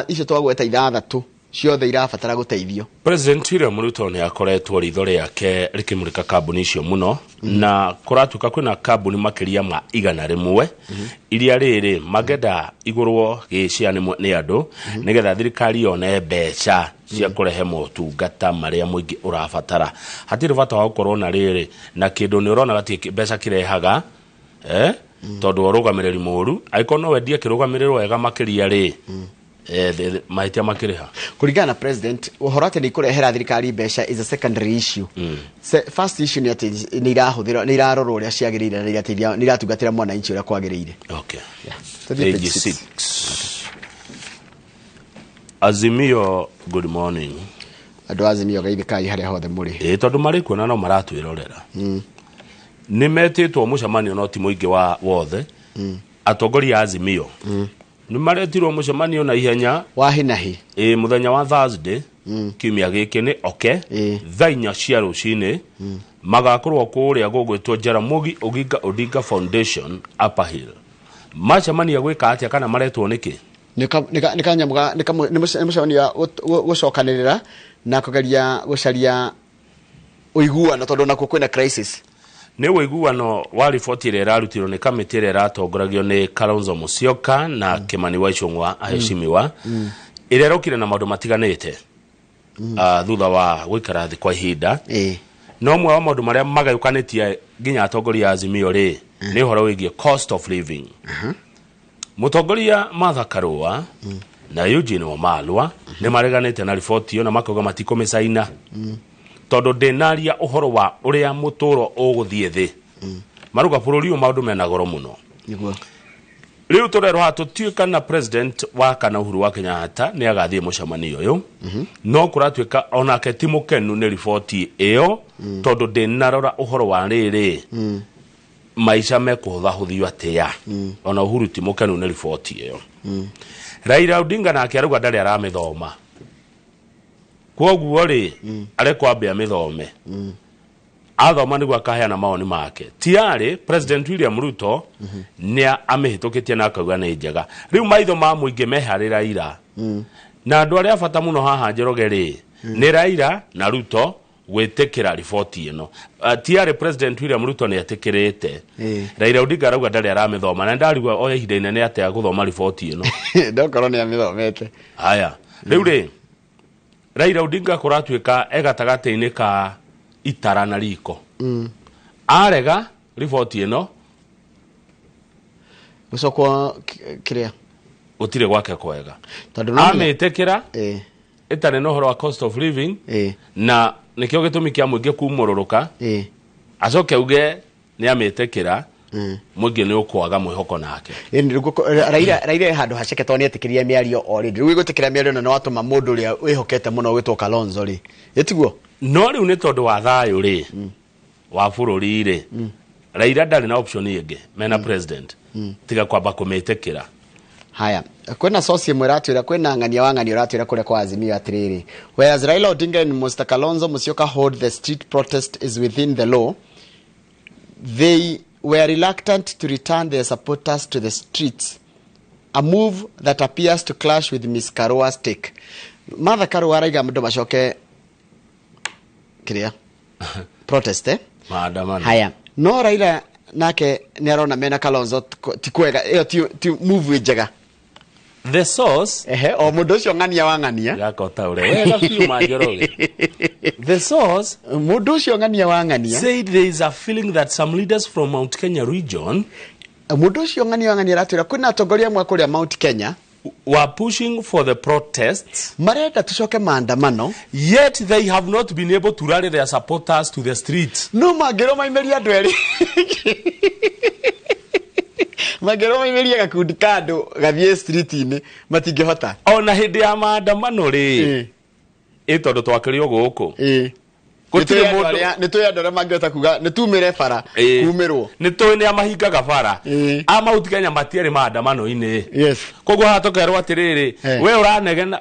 icio twagweta ithathatu ciothe irabatara guteithio. President William Ruto ni akoretwo ritho riake rikimurika kambuni icio muno na kuratuka kwina kambuni makiria ma 100 iria riri magenda igurwo giciani ni andu nigetha thirikari yone mbeca cia kurehe motungata maria muingi urabatara. Hatiri bata wa gukorwo na riri na kindu ni urona gati mbeca kirehaga tondu urugamiriri muru aikono wendie kirugamiriro wega makiria ri mahĩtia makĩrĩha kũringana na president ũhoro atĩ nĩ kũrehera thirikari mbeca is a secondary issue. First issue nĩ atĩ nĩ irahũthĩra nĩ irarorwo ũrĩa ciagĩrĩire na nĩ iratungatĩra mwananchi ũrĩa kwagĩrĩire. Okay. Page 6. Azimio, good morning. Andũ Azimio geithĩkai harĩa hothe mũrĩ. Tondũ marĩ kuona no maratwĩrorera. Nĩ metĩtwo mũcemanio no ti mũingĩ wa wothe. Atongoria Azimio. Nĩ maretirwo mũcemanio na ihenya wa hinahi muthenya wa Thursday kiumia gĩkĩ nĩ thaa 4 cia rũciinĩ magakorwo kũrĩa gũgwĩtwo Jaramogi Oginga Foundation Upper Hill. Macemania gwĩka atĩa kana maretwo nĩkĩ? Nĩ kanyamuga nĩ mũcemanio gũcokanĩrĩra na kũgeria gũcaria ũiguano tondũ nakuo kwĩna crisis. Nĩ wĩiguano wa riboti ĩrĩa ĩrarutirwo nĩ kamĩtĩ ĩrĩa ĩratongoragio nĩ Kalonzo Musyoka na Kimani wa Ichung'wa aheshimiwa ĩrĩa ĩrokire na maũndũ matiganĩte thutha wa gũikara thĩ kwa ihinda. No mwe wa maũndũ marĩa magayũkanĩtie nginya atongoria Azimio rĩ nĩ ũhoro wĩgiĩ cost of living. Mũtongoria Martha Karũa na Eugene Wamalwa nĩ mareganĩte na riboti ĩyo na makauga matikũmĩcaina tondu denaria uhoro wa uria muturo uguthie thi maruga bururi u maundu mena goro muno. Riu turero hatutwika na president wa kana Uhuru wa Kenyatta ni agathie mucemanio uyu no kuratwika onake timukenu ni riboti iyo tondu denarora uhoro wa riri maisha mekuhuthahuthio atia ona Uhuru timukenu ni riboti iyo. Raila Odinga na akiaruga ndari aramithoma kwoguo ri arekwambia mithome athoma niguo akaheana maoni make. Tiari president William Ruto ni amihitukitie na akauga ni njega. Riu maitho ma muingi meharira ira na andu aria bata muno haha Njoroge ri ni Raila na Ruto gwitikira riboti ino. Tiari president William Ruto ni atikirite Raila Odinga arauga ndari aramithoma na ndarigwa oya ihinda inene atia guthoma riboti ino ndokoro ni amithomete. Haya riu ri Raila Odinga kuratwika egatagati-ini ka itara na riko arega riboti ino gucokwa kiria utire gwake kwega tondu ametekera itare no horo wa cost of living na nikio gitumi kia muingi kumururuka acoke uge ni ametekera muingi ni ukwaga mwihoko nake. Raila handu haceke toni etikiria miario already riu gutikira miario na watuma mundu uria wihokete muno gwitwo Kalonzo ri yetiguo no riu ni tondu wa thayo ri wa bururi ri Raila ndari na option ingi mena president tiga kwamba kumetekera. Haya kwena source imwe ratwira kwena ngania wa ngania ratwira kule kwa Azimio atiriri whereas Raila Odinga and Mr. Kalonzo Musyoka hold the street protest is within the law, they were reluctant to return their supporters to the streets, a move that appears to clash with Ms. Karũa's take. Martha Karũa araiga mundu macoke kiria protest maandamano. Haya no Raila nake ni arona mena Kalonzo tikwega iyo ti move njega. The source o mundu ucio ngania wa ngania gakota ure wega fiu Njoroge. The source mundu ucio ngania wa ngania said there is a feeling that some leaders from Mount Kenya region mundu ucio ngania wa ngania ratwira kwina atongoria amwe kuria Mount Kenya were pushing for the protests marenda tucoke maandamano yet they have not been able to rally their supporters to the street. No mangero maimeria andu eri magero maimeria gakundi kando gathie street-ini matingihota ona hindi ya maandamano ri tondu twakirio guku nä tå andå arä a mangähota kuga nä tumä bara kumärwo nä tå nä amahingaga bara amauti Kenya matiarä maandamano-inä koguo haha tå kerwo atä rä rä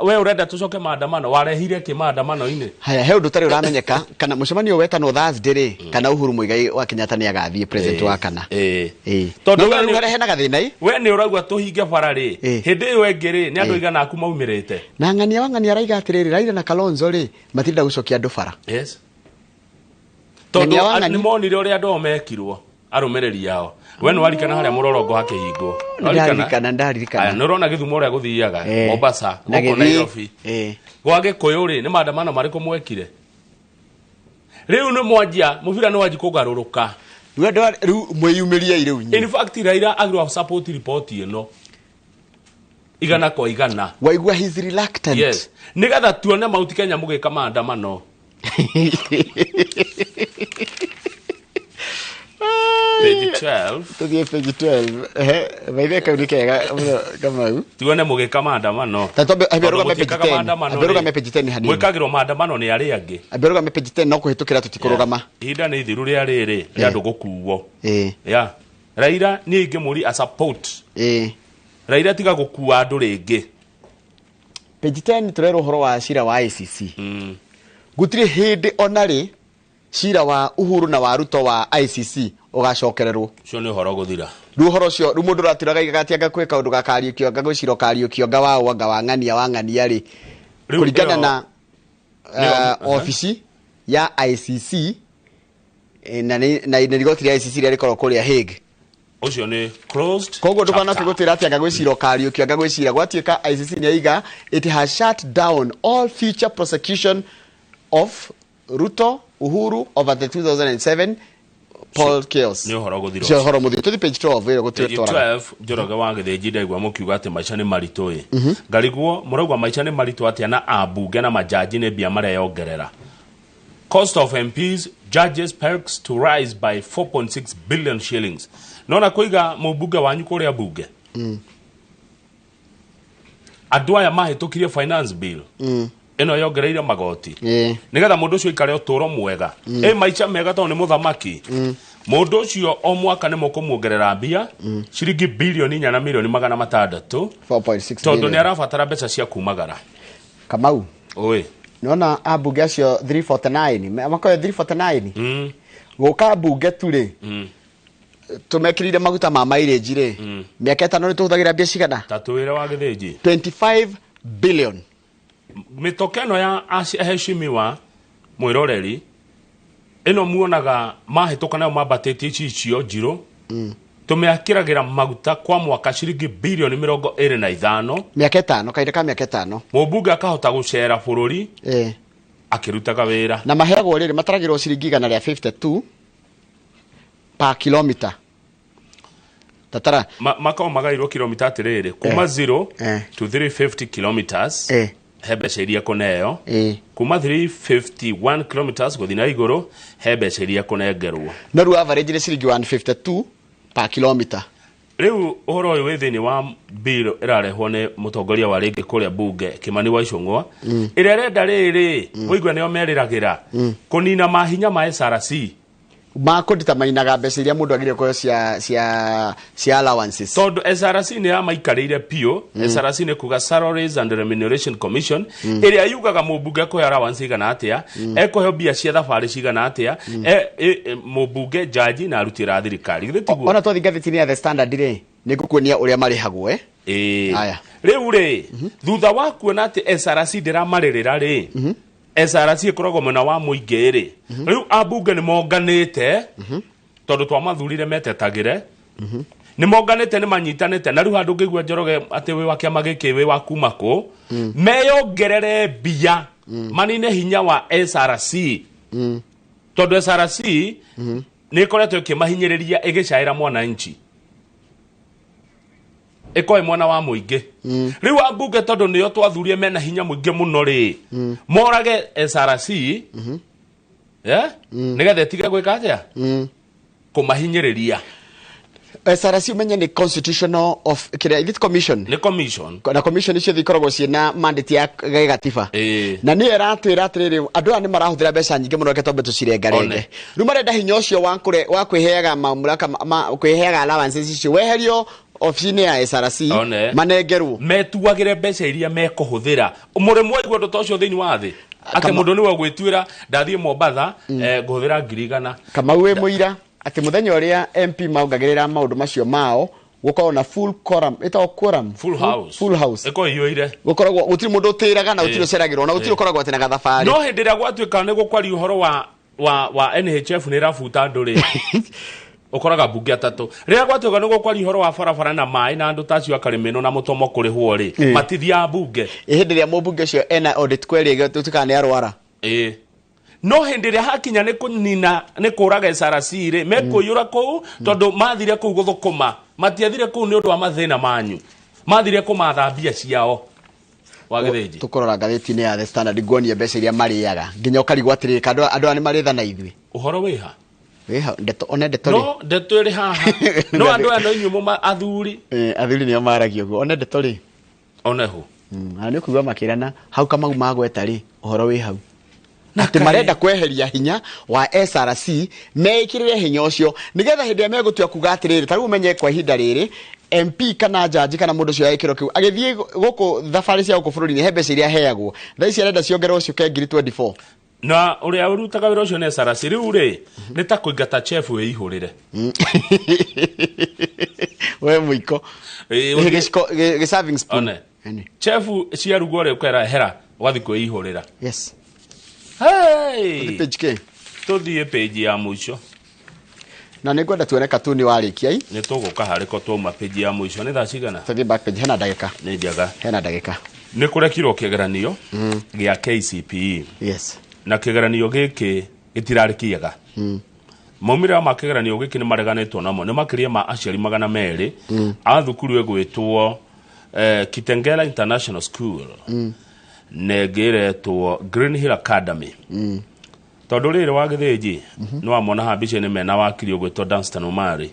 we å renda tå coke maandamano warehire kä maandamano-inä haya he å ndå tarä å ramenyeka kana må cemanio wetanwo Thursday rä kana Uhuru Muigai wa Kenyatta nä agathiä president wa kana tondå rehe na gathä na we nä å raigua tå hinge bara rä hä ndä ä yo ängä rä nä andå igana aku maumä rä te na ng'ania wa ng'ania araiga atä rä rä Raila na Kalonzo rä matinda gå cokia andå bara tondå nä monire å rä a andå mekirwo arå mä rä ri yao we nä warikana harä a må rorongo hakä hingwo nä å rona gä thumo å rä a gå thiaga Mombasa gå Nairobi gwa gä kå yå rä nä maandamano marä kå mwekire rä u nä mwanjia må bira nä wanji kå garå rå ka rä u mwä yumä riai rä u Raila agirwo support report ä no igana kwa igana waigua his reluctant nä getha tuone Mount Kenya må gä ka maandamano page 12 tuthie page 12 vaithe kau nä kega kamau tuone må gä ka maandamano ambärå page 10 hanini mwä kagä rwo maandamano nä arä angä ambärå page 10 no kå hä tå kä ra tå tikå rå gama ihinda nä thiru rä a rä rä rä andå gå kuo Raila nä ingä må ri a support Raila tiga gå kua andå rä ngä page 10 tå rerwo å horo wa cira wa ICC gutirä hä ndä ona rä cira wa Uhuru na wa Ruto wa ICC ugacokererwo cio nä å horo gå thira rä u horo cio rä u må ndå ratiraga igagatianga kwä kaå ndå gakariå kä onga gwä cira kariå kä onga wa ng'ania rä kå ringana na obici ya ICC na nä rigoti rä ICC rä a rä korwo kå rä a Hague ucio nä closed koguo ndå kana tå gå tä ra atä anga gwä cira kariå kä onga gwä cira gwatuä ka ICC nä aiga it has shut down all future prosecution of Ruto Uhuru over the 2007 Paul Chaos nä å horo gå thira cio horo må thiro tå page 12 wä gå tuä twara njoroge wa gä thä nji ndaigua må kiuga atä maica nä maritå ngariguo må raugua maica nä maritå atä na ambunge na majaji nä mbia mareyongerera cost of MPs judges perks to rise by 4.6 billion shillings nona kuiga mũmbunge wanyu kũrĩa mbunge andũ aya mahĩtũkirie finance bill ĩno yongereire magoti nĩgetha mũndũ ũcio aikare ũtũũro mwega maica mega tondũ nĩ mũthamaki mũndũ ũcio o mwaka nĩ mũkũmuongerera mbia ciringi bilioni 4 na milioni 600 tondũ nĩ arabatara mbeca cia kumagara Kamau oi nona ambunge acio 349 makoya 349 gũka mbunge tu rĩ tumekirire maguta ma mileage rĩ mĩaka 5 nĩ tũhũthagĩra mbia cigana ta twĩre wa gĩthĩnji 25 billion mitokeno ya heshimiwa mwiroreri ino muonaga mahituka nayo mabatĩtie icio njiro tumeakiragira maguta kwa mwaka ciringi bilioni 25 mĩaka 5 kaire ka mĩaka 5 mũmbunge akahota gucera bũrũri akirutaga wĩra na maheagwo rĩrĩ mataragĩrwo ciringi 152 per kilometer tatara makao magairwo kilomita atirĩrĩ kuma 0 to 350 kilometers he mbeca iria kũneo kuma 351 kilometers gũthiĩ na igũrũ he mbeca iria kũnengerwo no rĩu average nĩ ciringi 152 per kilometer rĩu ũhoro ũyũ wĩ thĩinĩ wa bill ĩrarehwo nĩ mũtongoria wa rĩngĩ kũrĩa bunge Kimani wa Icũng'wa ĩrĩa ĩrenda rĩrĩ ũigua nĩo merĩragĩra kũnina mahinya ma SRC makũnditamainaga mbeca iria mũndũ agĩrĩire kuoyo cia allowances tondũ SRC nĩ yamaikarĩire piũ SRC nĩ kuga Salaries and Remuneration Commission ĩrĩa yugaga mũmbunge kũhe allowance igana atĩa ekũhe mbia cia thabarĩ cigana atĩa mũmbunge jaji na aruti a thirikari githĩtiguo ona twathi ngathĩti-inĩ ya The Standard rĩ nĩ ngũkuonia ũrĩa marĩhagwo aya rĩu rĩ thutha wa kuona atĩ SRC ndĩramarĩrĩra rĩ SRC ikoragwo mwena wa mũingĩ rĩ rĩu ambunge nĩ monganĩte tondũ twamathurire metetagĩre nĩ monganĩte nĩ manyitanĩte na rĩu handũ ngĩigua Njoroge atĩ wĩ wa kĩama gĩkĩ wĩ wa kuma kũ meyongerere mbia manine hinya wa SRC tondũ SRC nĩ ĩkoretwo ĩkĩmahinyĩrĩria ĩgĩcaĩra mwananchi ikoe mwana wa mũingĩ rĩu ambunge tondũ nĩo twathurie mena hinya mũingĩ mũno rĩ morage SRC nĩgetha ĩtige gwĩka atĩa kũmahinyĩrĩria SRC umenye ni constitutional of this commission ni commission na commission icio thikoragwo ciina mandate ya gatiba na ni eratwira atiriri andu ani marahuthira mbeca nyingi muno reke tombe tucirengarenge riu marenda hinya ucio wa kwiheaga mamlaka kwiheaga allowances icio weherio ofisini ya SRC manengerwo metuagire mbeca iria mekuhuthira muremwe igwo ndo tocio thiini wa thi ati mundu niwe gwitwira ndathie Mombatha nguhuthira 100 kama we muira ati muthenya uria MP maungagirira maundu macio mao gukorwo na full quorum full house eko iyoire gukoragwo gutiri mundu utiraga na gutiri uceragirwo na gutiri ukoragwo atena gathabari no hindiria gwatuika ni gukwari uhoro wa NHF ni rafuta nduri ukoraga bunge atatu riria gwatuika ni gukwari uhoro wa barabara na mai na andu tacio akarimeno na mutomo kurihwo ri matithia bunge hindiria mubunge cio ena audit kweri tutukana ni arwara no hindiria hakinya ni kunina ni kuraga SRC ri mekuyura ku tondu mathire ku guthukuma matiathire ku ni undu wa mathina manyu mathire ku mathambia ciao Wagathĩti tukorora gathĩti-inĩ ya The Standard nguonie mbeca iria mariaga nginya ũkarigwo atĩrĩ andũ ani marĩthana ithuĩ uhoro wĩha ndeto one ndeto ri no ndeto iri haha no andu aya no inyuĩ athuri athuri nĩo maragia ũguo one ndeto ri one hu nĩ kuigua makĩrana hau Kamau magweta ri uhoro wĩ hau ati marenda kweheria hinya wa SRC mekirire hinya ucio nigetha hindi ya megutua kuga atiriri tariu menye kwa ihinda riri MP kana jaji kana mundu cio yakiro kiu agithie guku thafari cia guku bururi ni hebe ciria heagwo thaici arenda ciongerwo cio ke ngiri 24 na uria urutaga wira ucio ne SRC riu ri ni ta kuingata chef we ihurire we muiko ge serving spoon chef cia rugo re kwera hera wathi kwihurira yes hey tuthie page ya muico na nĩ ngwenda tuone katuni warĩkia nĩ tũgũka harĩ ko twauma page ya muico nĩ thaa cigana tuthie back page hena ndagĩka nĩ njaga hena ndagĩka nĩ kũrekirwo kĩgeranio gĩa KCPE yes na kĩgeranio gĩkĩ gĩtirarĩ kĩega maumĩrĩra ma kĩgeranio gĩkĩ nĩ mareganĩtwo namo nĩ makĩria ma aciari 200 a thukuru ĩgwĩtwo Kitengela International School negeretwo Green Hill Academy tondu riri wa Githĩnji no wamona ha mbica-inĩ mena wakiri ũgwĩtwo Dunstan Omari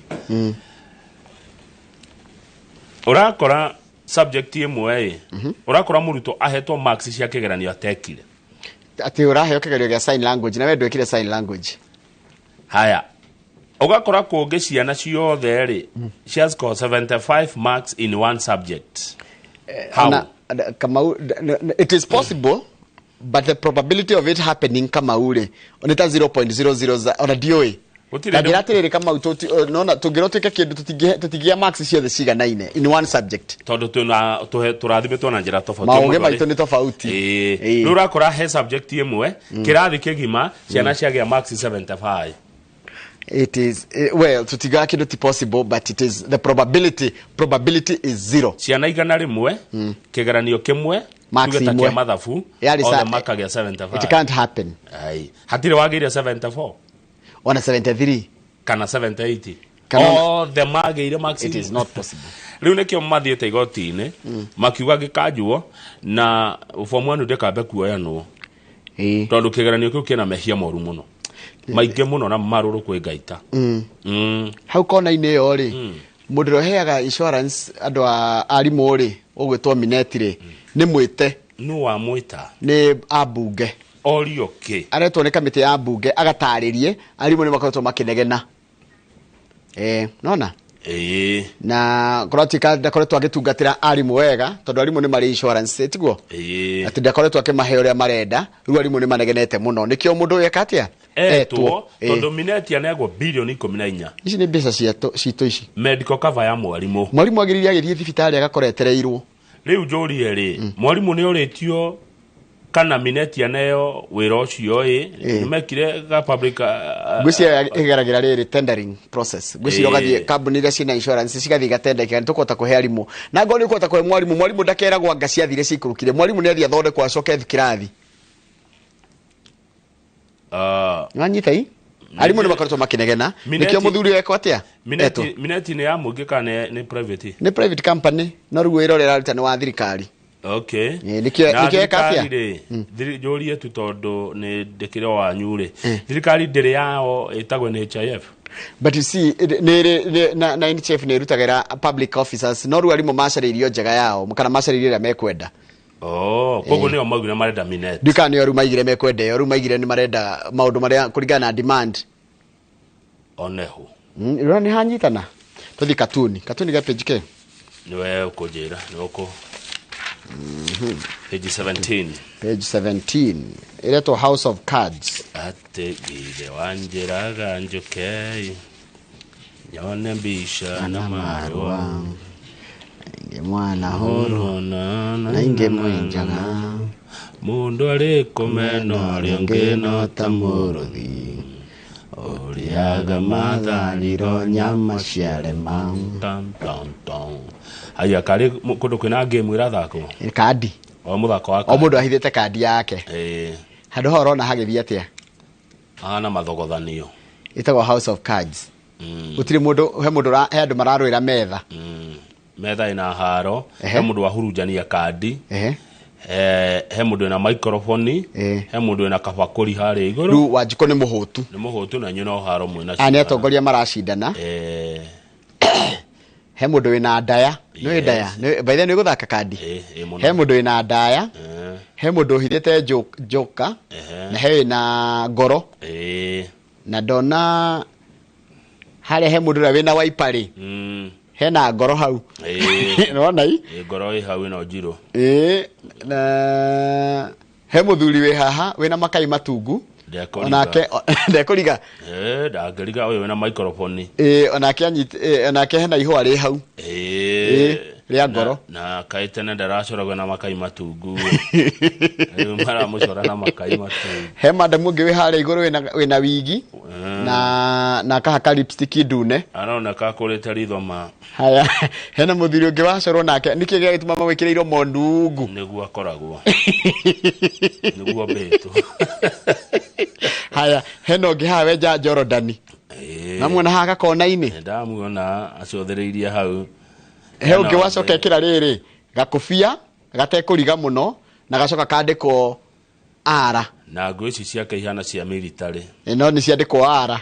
urakora subject imwe urakora mũrutwo ahetwo marks cia kĩgeranio atekire ati uraheo kĩgeranio gĩa sign language na we ndwĩkire sign language haya ugakora kũngĩ ciana ciothe ri she has got 75 marks in one subject how Kamau, it is possible, but the probability of it happening Kamaure on it 0.00 on a DOA. Ndagiratire Kamau no tungiroteka kindu tutigia marks cio the ciga 9 in one subject. Tondu turathimetwo na njira tofauti. Mauge maitũ nĩ tofauti. Rĩu urakora he subject imwe kirathi kĩgima ciana ciagia marks 75. It is well tutiga kindu ti possible, but it is the probability is 0. Ciana igana rimwe kigeranio kimwe tugetakia mathabu all makagia 75. It can't happen. Ai hatire wagiria 74 ona 73 kana 78 all the magire marks. It is not possible. Riu nekio mathiete igoti-inĩ makiuga gĩkanjuo na form 1 ndekambe kuoyanwo tondu kigeranio kiu kina mehia moru muno maingĩ muno na marũrũ kwĩ ngaita hau kona-inĩ ĩyo rĩ mũndũ ũheaga insurance andũ a arimũ rĩ ũgwĩtwo Mineti rĩ nĩ mwĩte no wa mwĩta nĩ ambunge orioke aretwo nĩ kamĩtĩ ya mbunge agatarĩrie arimũ nĩ makoretwo makĩnegena nona na kuratika ndakoretwo agĩtungatĩra arimũ wega tondũ arimũ nĩ marĩ insurance tiguo atĩ ndakoretwo akĩmahe ũrĩa marenda rĩu arimũ nĩ manegenete mũno nĩkĩo mũndũ ũyũ ekatia etwo tondu Mineti anegwo bilioni 14 ici nĩ mbeca citũ ici medical cover ya mwarimũ agĩrĩire agĩthiĩ thibitarĩ agakoretereirwo rĩu njũrie rĩ mwarimũ nĩ ũrĩtio kana Mineti aneo wĩra ũcio nĩmekire ga public gwĩcia ĩgeragĩra rĩrĩ tendering process gwĩcia ũgathiĩ kambuni iria ciĩna insurance cigathiĩ gatendeka nĩtũkũhota kũhe arimũ na ngoro nĩũkũhota kũhe mwarimũ ndakeragwo anga ciathire ciikũrũkire mwarimũ nĩ athiĩ athondekwo acoke kĩrathi Wanyita hii? Arimũ nĩ makoretwo makĩnegena nĩkĩo mũthuri weko atia Mineti nĩ ya mũingĩ kana nĩ private nĩ private company no rĩu wĩra ũrĩa araruta nĩ wa thirikari okay nĩkĩo eka atia njũrie tu tondũ nĩ ndĩkĩre wanyu rĩ thirikari ndĩrĩ yao ĩtagwo NHIF But you see, na NHF ne rutagera public officers no ru arimo macaririo njega yao mukana macaririo ya mekwenda. Oh, kogo ne omagire marenda minute. Duka ne ru maigire mekwenda yo ru maigire ni marenda maundu maria kurigana na demand. Oneho. Iro ni hanyitana. Tuthi katuni ga page ke. Niwe ukojera noko. Page 17. Page 17. Ileto House of Cards. Ate gide wanjeraga njokei. Nyone mbisha na marwa. Inge mwana horo na inge mwenjaga. Mundu ariko meno ariongeno tamuruthi. Oriaga mathaliro nyama ciarema. Haya kare kundu kwina game irathako. Kadi. O muthako wake. O mundu ahithite kadi yake. Handu horo na hagethi atia. Ana mathogothanio. Itago House of Cards. Utiri mundu he mundu he andu mararwira metha. Metha ina haro, he mundu wahurujania kadi. He mundu na microphone, he mundu na kabakuri hari iguru. Ru wajiko ni muhutu. Ni muhutu na nyino haro mwina. Ani atongoria marashindana. He mundu wina ndaya, no ndaya. By the way guthaka kadi. He mundu wina ndaya. He mundu hithite joka. Na he na ngoro. Na dona hali he mundu wina waipari. He na ngoro hau. Nona i? Ngoro hau ina njiro. Na he muthuri we haha wina makai matungu. Onake ndekuriga. Ndakuriga oyo wina microphone. Onake onake he na ihwa ri hau. Ria ngoro. Na kaitene ndaracuragwo na makai matungu. Mara mucora na makai matungu. He madam ungi we hare iguru wina wigi. Na kahaka lipstick ndune. Arona kakurite ridhoma. Haya hena muthiri ungi wacoro nake niki gya gituma mawikireiro mondungu niguo akoragwo niguo beto. Haya hena ungi hawe ja Jordani namwona haka kona-ini ndamuona acothereirie hau. He ungi wacoka ekira riri gakufia gatekuriga muno na gacoka kandiko ara na nguo ici ciake ihana cia military. No ni ciandikwo ara.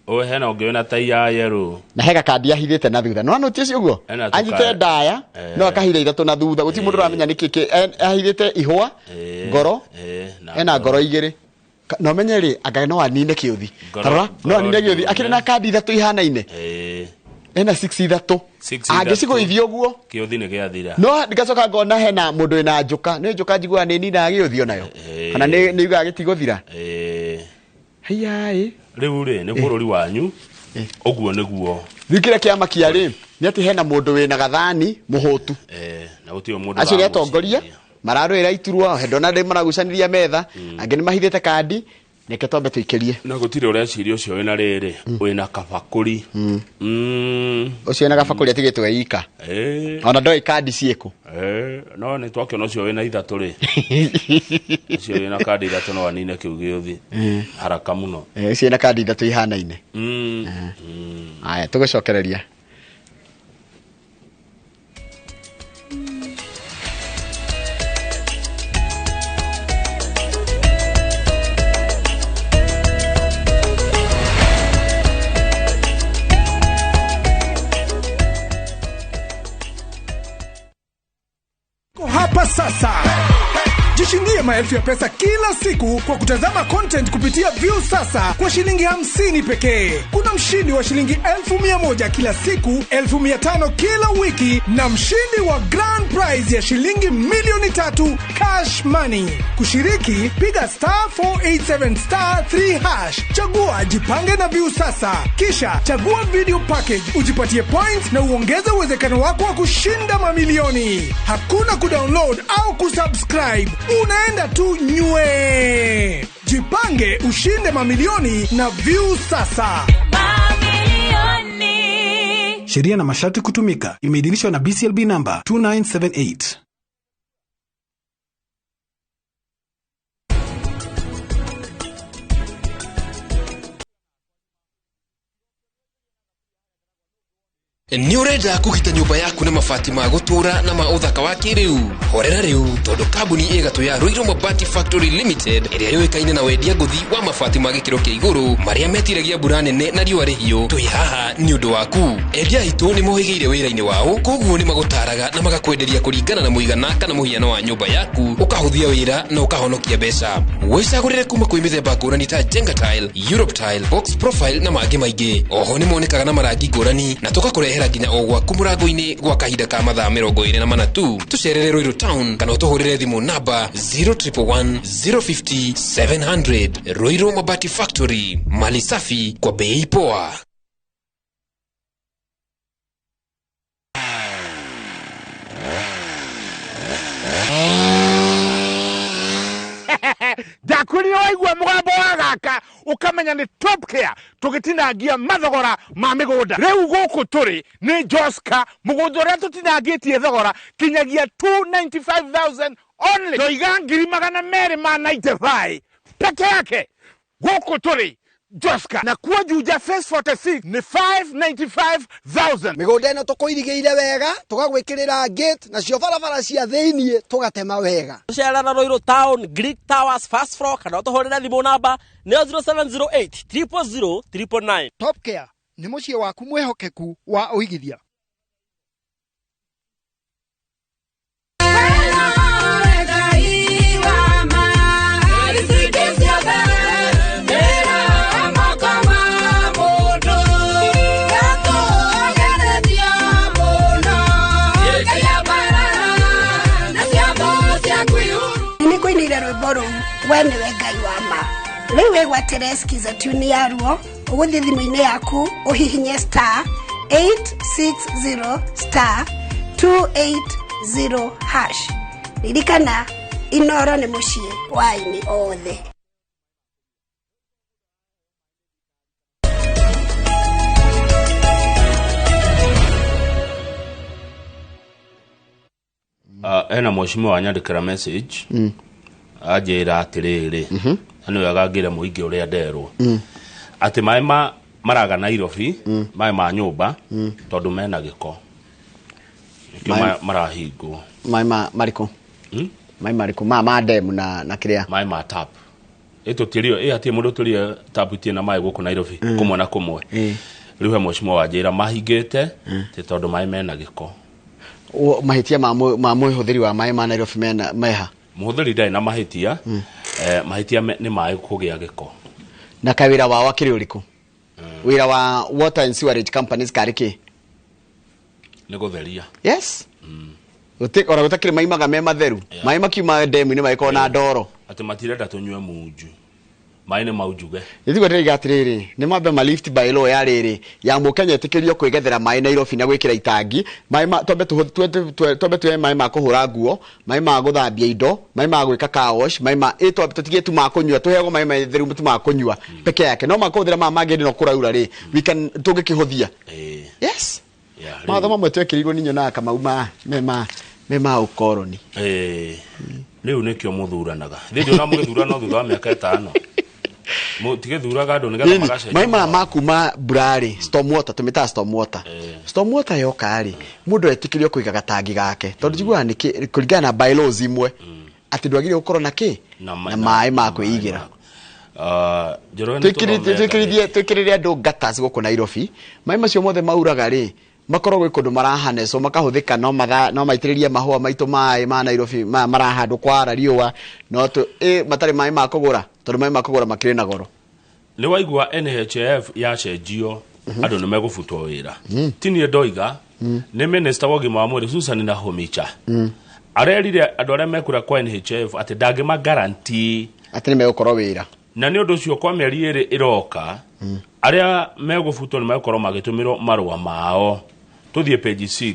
O hena ungi wina tai ya yellow. Na hega kadi ahithite na thutha. No anotie cio uguo. Anyite ndaya no akahire ithatu na thutha. Guti mundu ramenya niki ahithite ihwa ngoro. Ena ngoro igiri. No menyeri anga no anine kiuthi. Tarora no anine kiuthi akire na kadi ithatu ihana-ine. Ena 6 ithatu. Agicigo ithio guo. Kiuthi ni giathira. No ndigacoka ngona hena mundu ina njuka. Ni njuka njigua ni nina giuthio nayo. Kana ni yuga gitiguthira. Haiya riu ri ni bururi wanyu oguo niguo thikira kiama kia ri ni ati hena mundu wina gathani muhutu na gutio mundu acio ni atongoria mararwira iturwa hedona ndi maragucaniria metha angi ni mahithite kadi neke tombe tuikirie na gutire ureciria ucio wina riri wina kabakuri ucio wina kabakuri atigitwe ika ona ndoi kadi cieko no ni twakiona ucio wina ithatu ri ucio wina kadi ithatu no anine kiu giuthi haraka muno ucio wina kadi ithatu ihana-ine aya tugucokereria Hapa sasa jishindie maelfu ya pesa kila siku kwa kutazama content kupitia View Sasa kwa shilingi 50 pekee. Kuna mshindi wa shilingi 1,100 kila siku, 1,500 kila wiki na mshindi wa grand prize ya shilingi milioni 3 cash money. Kushiriki piga *487*3#. Chagua jipange na View Sasa. Kisha chagua video package, ujipatie points na uongeze uwezekano wako wa kushinda mamilioni. Hakuna kudownload au kusubscribe. Unaenda tu nywe. Jipange ushinde mamilioni na View Sasa. Mamilioni. Sheria na masharti kutumika. Imeidhinishwa na BCLB number 2978. Ni urenda kugita nyumba yaku na mabati ma gutura na ma uthaka wa kiriu. Horera riu tondu kambuni igatu ya Rũirũ Mabati Factory Limited iria yoikaine na wendia nguthi wa mabati ma gikiro kia iguru maria metiragia mbura nene na riũa rĩhiũ. Twi haha ni undu waku. Endia aitu ni mohigeire wira-ini wao, koguo ni magutaraga na magakwenderia kuringana na muigana kana muhiano wa nyumba yaku, ukahuthia wira na ukahonokia mbeca. Wicagurire kuma kwi mithemba ngũrani ta Jenga Tile, Europe Tile, Box Profile na mangĩ maingĩ. Oho ni monekaga na marangi ngũrani na tugakurehera nginya o gwaku mũrango-inĩ gwa kahinda ka mathaa 24 tu. Tucerere Rũirũ Town kana utuhurire thimu namba 0111 050 700. Rũirũ Mabati Factory, mali safi kwa bei poa. Dakuri waigua mugambo wa gaka ukamenya ni Top Care tugitinangia mathogora ma migunda. Riu guku turi ni Joska mugunda uria tutinangitie thogora kinyagia 295,000 only. Toiga 295 peke yake. Guku turi Joska na kuwa Juja Phase 46 ni 595,000. Migunda ino tukuirigeire wega tugagwikirira gate na cio barabara cia thiini tugatema wega. Tucerera Rũirũ Town, Greek Towers first floor kana tuhurira thimu namba 0708 000 999. Top Care ni mucie waku mwehokeku wa uigithia. We niwe Ngai wa ma. Riu wegwatire skiza tune ya ruo uguthie thimu-ini yaku uhihinye star 860 star 280 hash. Ririkana Inooro ni mucie wa ini othe. Ena mheshimiwa anyandikira message ajira atiriri anu yagagire muingi uria nderwo ati mai maraga Nairobi mai ma nyumba tondu mena giko marahingwo mai mariko mai mariko ma demu na kiria mai ma tap eto tirio ati mundu turie tap tie na mai guku Nairobi kumwe na kumwe riu mheshimiwa ajira mahingite ti tondu mai mena giko mahitia ma muhuthiri wa mai ma Nairobi mena meha muhuthiri dai na mahitia mahitia ni mai kugia giko na kawira wao akiri uriku wira wa water and sewerage companies kariki ni gutheria yes ora gutakire mai maga me matheru mai makiuma demu ni maiko na ndoro ati matirenda tunywe munju mai ni maujuge ithigwa ndiriga atiriri ni mambe ma lift by law ya riri ya mukenya etikirio kwigethera mai Nairobi na gwikira itangi mai tombe tu mai ma kuhura nguo mai ma guthambia indo mai ma gwika car wash mai ma tutigie tu ma kunywa tuhego mai matheru tu ma kunywa peke yake no makuthira ma mangeni no kuraura ri we can tugikihuthia yes matho mamwe twekirigwo ninyo na kamauma mema ukoroni riu nikio muthuranaga thindi na mugithurana thutha wa miaka 5 mutigethuraga andu nigetha magacenjia mai makuma burari storm water tumita storm water yokari mundu etikirio kuiga gatangi gake tondu jigwa ni kuringana na bylaws imwe ati ndwagire gukorwo na ki na mai ma kwigira twikiririe andu gatas guku Nairobi mai macio mothe mauraga ri makorwo kundu marahane so makahuthika no maitiririe mahua maitu mai ma Nairobi marahandu kwara riua no tu matari mai ma kugura tondu mai ma kugura makire na goro ni waigua NHF ya cenjio andu ni megufutwo wira tinie ndoiga ni minister wa gima wa mwiri Susan na Homicha arerire andu aria mekura kwa NHF ati ndangima guarantee ati ni megukorwo wira na ni undu ucio kwa mieri iri iroka aria megufutwo ni megukorwo magitumirwo marua mao tuthie page 6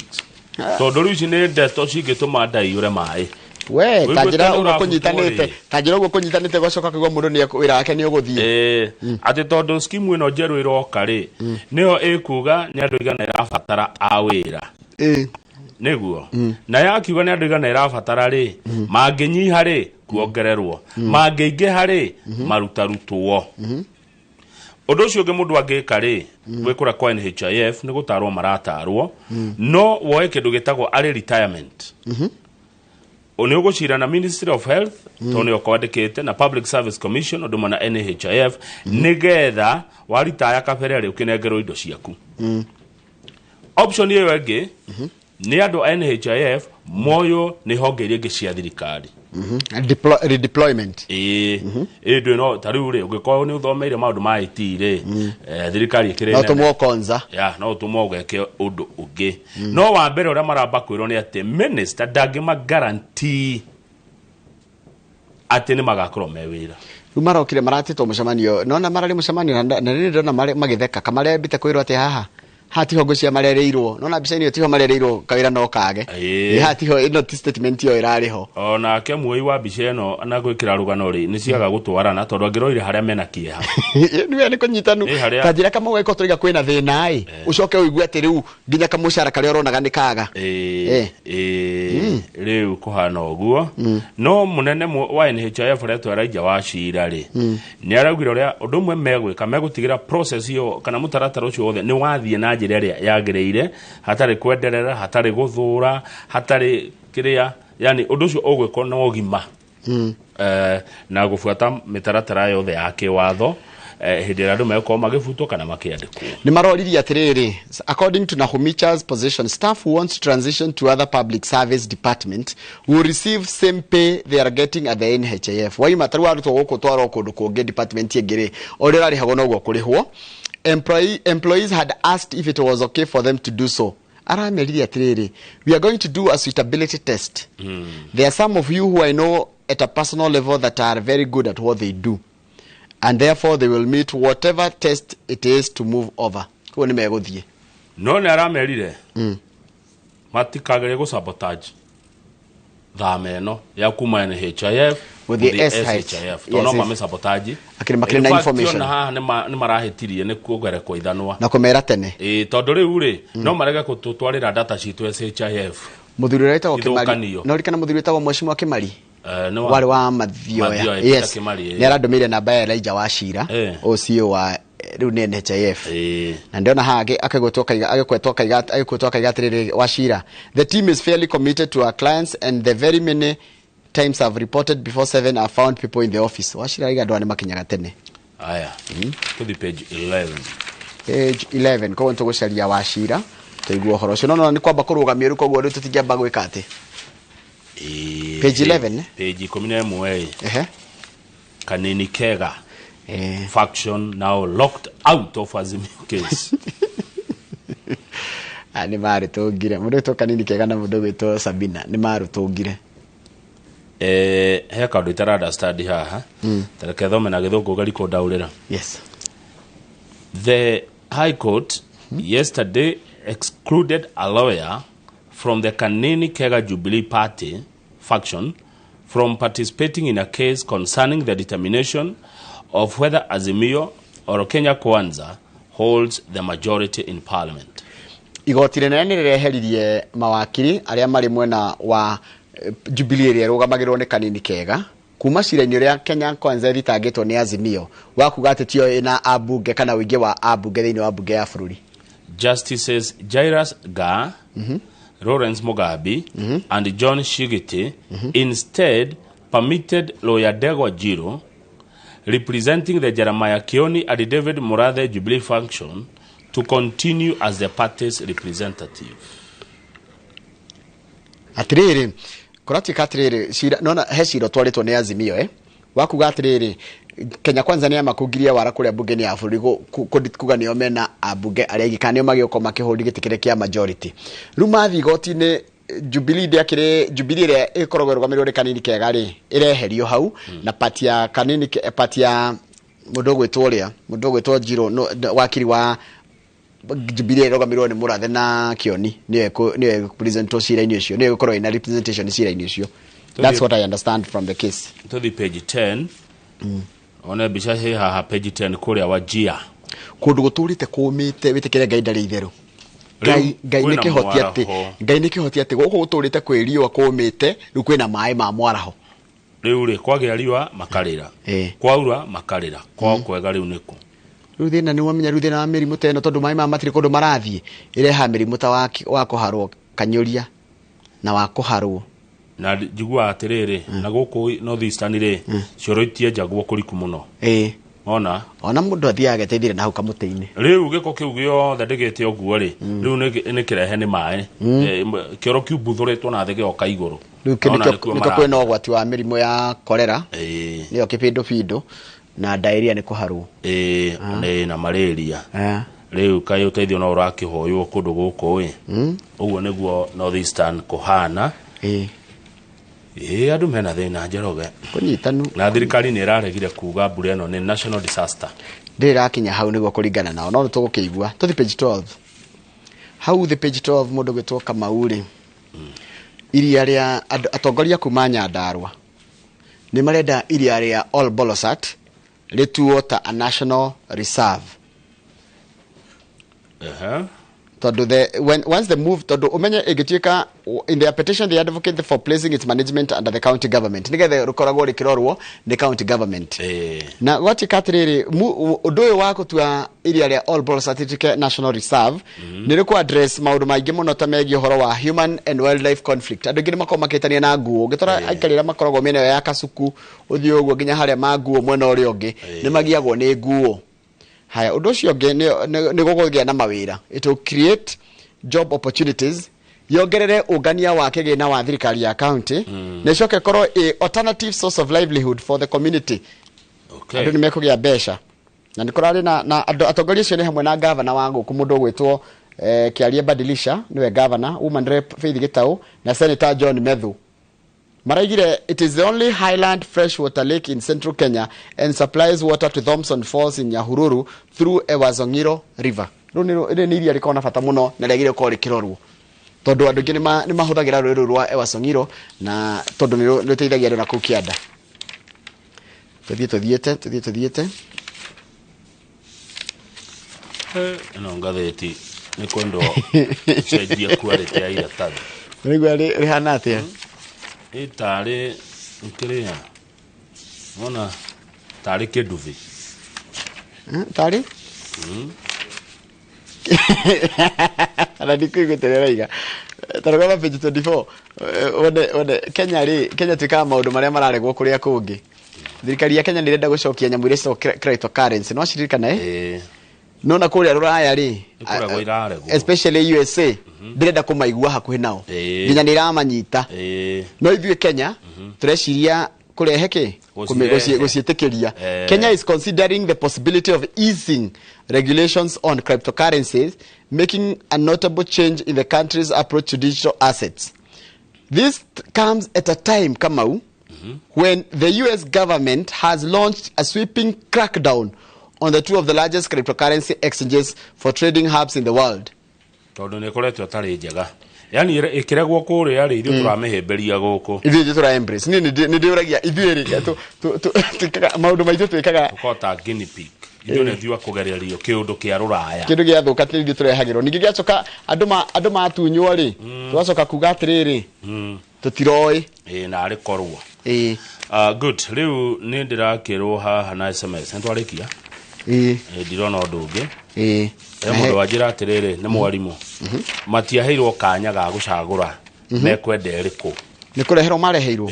tondu riu ni ndeto cingituma ndai ure mai we tajira ugo kunyitanite gocoka kigwa mundu ni wira wake ni uguthie ati tondu scheme ino njeru iroka ri niyo ikuga ni andu igana irabatara a wira niguo na yakiuga ni andu igana irabatara ri manginyiha ri kuongererwo mangiingiha ri marutarutwo Undu ucio ungi mundu angika ri gwikura kwa NHIF ni gutarwo maratarwo no woe kindu gitagwo ari retirement oni ugucira na Ministry of Health tone okwandikite na Public Service Commission undu na NHIF nigetha waritaya kaberere ukinengerwo indo ciaku option iyo enge ni andu NHIF moyo ni honge iria cia thirikari redeployment ndu no tariu ri ugikoo ni uthomeire maundu ma IT ri thirikari ikire no tumo konza no tumo ugeke undu ungi no wa mbere uria maramba kwirwo ni ati minister ndangima guarantee ati ni magakorwo me wira marokire maratitwo mucemanio nona marari mucemanio na ni ndona magitheka kamare bite kwirwo ati haha hati hongo cia marereirwo nona bica ini tiho marereirwo kawira no kage hati ho ino statement yo irari ho ona ke muoi wa bica eno na gwikira rugano ri ni ciaga gutwarana tondu angiroire haria mena kieha ni ni kunyitanu kanjira kama weko turiga kwina thina ucoke uigue ati riu nginya kamucara kare oronaga ni kaga riu kuhana oguo no munene wa NHIF reto araija wa cira ri ni araugire uria undu mwe megwika megutigira process yo kana mutaratara ucio wothe ni wathie na njira iria yagireire hatari kwenderera hatari guthura hatari kiria yani undu ucio ugwiko na ogima na gufuata mitaratara yothe ya kiwatho hidira andu meko magifutwo kana makiandikwo ni maroriria atiriri according to Nahumicha's position staff who wants to transition to other public service department will receive same pay they are getting at the NHIF wai mataru arutwo guku twaro kundu kungi department ingiri orira rihagwo no gwo kurihwo employees had asked if it was okay for them to do so arameriria atiriri we are going to do a suitability test there are some of you who I know at a personal level that are very good at what they do and therefore they will meet whatever test it is to move over ko ni meguthie no ni aramerire matikagere go sabotage thameno ya kuma NHIF with the SHIF tono mame sabotage akiri makiri na information na ni marahetirie ni kuogere kwa ithanwa na kumera tene tondu riu ri no marega kututwarira data sheet ya SHIF muthuri reta wa Kimari no rikana muthuri reta wa Mweshimwa Kimari wale wa Mathioya yes ni arandomire namba ya Elijah wa Shira OCO wa riu ni NHIF na ndiona hage agekweto kaigatiriri wa Shira the team is fairly committed to our clients and the very many times have reported before 7 are found people in the office wa Shira iga ndwani makinyaga tene aya to the page 11 ko nto gucaria wa Shira tuigwo horo cio no ni kwamba kurugamia ruko gwo tutingamba gwika ati page 11 page 11 kanini kega faction now locked out of Azimio case ani mari tungire mundu to kanini kega na mundu gwito Sabina ni maru tungire he kaundu itarada study haha tareke thome na githungu gariko daurira yes the high court yesterday excluded a lawyer from the Kanini Kega Jubilee Party faction from participating in a case concerning the determination of whether Azimio or Kenya Kwanza holds the majority in parliament. Igoti rinene nireheririe mawakiri aria mari mwena wa Jubilee ria rugamagirwo ni Kanini Kega kuma cira-ini ria Kenya Kwanza ritangitwo ni Azimio wakuga ati tio ina abunge kana wingi wa abunge thiini wa bunge ya bururi. Justices Jairus Ga, Lawrence Mugabi, and John Shigiti instead permitted lawyer Degwa Jiro, representing the Jeremiah Kioni and David Murathe Jubilee faction, to continue as the party's representative. Atiriri, kurati katiriri, nona heshiro twaritwo ni Azimio wakuga atiriri Kenya Kwanza ni amakugiria wara kuria bunge ni afuri kuga ni omena abunge aregi kanio magioko makihodi gitikire kia majority ruma thigoti ni Jubilee de akire Jubilee re ikorogwe rugamirwo Kanini Kega ri ireherio hau na patia Kanini patia mundo gwetwo Jiro no wakiri wa Jubilee rugamirwo ni Murathe na Kioni niwe represent cira-ini ucio niwe gukorwo ina representation cira-ini ucio. That's what I understand from the case. To the page 10 ona bicha he ha page 10 kuria wa Jia kundu guturite kumite witikire Ngai ndari itheru Ngai ni kihoti ati guku guturite kwiriwa kumite riu kwina mai ma mwaraho riu ri kwagya riwa makarira kwaura makarira kwa kwega riu niku Rĩu thĩna nĩ wamenya rĩu thĩna wa mĩrimũ ta ĩno tondũ maĩ maya matirĩ kũndũ marathiĩ ĩreha mĩrimũ ta wa kũharwo kanyũria na wa kũharwo na njigua atiriri na gũkũ North Eastern rĩ cioro itienjagwo kũriku mũno ona mũndũ athiaga ageteithire na hau kamũtĩ-inĩ rĩu gĩko kĩu gĩothe ndĩgĩte ũguo rĩ rĩu nĩ kĩrehe nĩ maĩ kĩoro kĩu mbuthuritwo na thĩ gĩoka igũrũ rĩu nĩkĩo kwĩna ũgwati wa mĩrimũ ya korera nĩyo kĩpindupindu na diarrhea nĩ kũharwo na malaria rĩu kaĩ ũteithio no ũrakĩhoywo kũndũ gũkũ ũguo nĩguo North Eastern kũhana andũ mena thĩna Njoroge kũnyitanu na thirikari nĩ ĩraregire kuga mbura ĩno nĩ national disaster ndĩrakinya hau nĩguo kũringana nao no tũgũkĩigua tũthi page 12 hau the page 12 mũndũ gwĩtwo Kamau rĩ iria rĩa atongoria kuma Nyandarua nĩ marenda iria rĩa Ol Bolosat rĩtuo ta a national reserve once they move tondu umenye igituika in their petition they advocate for placing its management under the county government nigethe rukoragwo rikirorwo ni county government na gwatika atiriri undu uyu wa gutua iria ria All Balls Certificate National Reserve ni riku address maundu maingi muno ta megie horo wa human and wildlife conflict andu ngini makoma makitania na nguo ngitora aikarira makoragwo mene ya Kasuku uthii uguo nginya haria manguo mwena uri ungi ni magiagwo ni nguo haya undu ucio ngi ni gugugia na mawira it will create job opportunities yongerere ungania wa kigina wa thirikari ya county na icoke korwo a alternative source of livelihood for the community andu ni mekugia besha na nikorari na atongoria cio ni hamwe na governor wa guku mundu gwitwo Kiarie Badilisha niwe governor woman rep Faith Gitau na senator John Methu Maraigire, it is the only highland freshwater lake in central Kenya and supplies water to Thompson Falls in Nyahururu through Ewazongiro River. Iri ni iria rikona bata muno na regire ko rikirorwo. Tondu andu ngi ni mahuthagira rwiro rwa Ewazongiro na tondu ni ruteithagia andu na kuu Kianda. Tuthiete. Ino ngatheti ni kwendo cenjia quality ya iratathi. Rigwa rihana atia. Itare nkiria ona tari keduvi tari ana ndikuiguterera iga tarogoma page 24 one Kenya twika maundu maria mararegwo kuria kungi thirikari ya Kenya nirenda gucokia nyamu iria cryptocurrency no ciririkana no na kuria ruraya ri especially USA ndirenda kumaigua hakuhi nao nginya niramanyita no ithuĩ Kenya tureciria kureheke gucietikiria Kenya is considering the possibility of easing regulations on cryptocurrencies making a notable change in the country's approach to digital assets. This comes at a time Kamau when the US government has launched a sweeping crackdown on the two of the largest cryptocurrency exchanges for trading hubs in the world. Tondu ne koretwo tari njega. Yani ikiregwo kuria ri ithu turamehemberia guku. Ithu tura embrace. Ni ndiuragia ithu ri maundu maithu twikaga tukota guinea pig. Ithu ne thiwa kugererio kiundu kia ruraya. Kindu gia thuka ithu turehagirwo. Ningi giacoka andu matunywo ri. Twacoka kuga atiriri. Tutiroi. Na ari korwo. Good. Riu ni ndirakirwo haha na SMS. Ntwarikia. Ndirona undu ungi mundu wanjira atiriri ni mwarimu matiaheirwo kanya ga gucagura mekwenda iriku ni kureherwo mareheirwo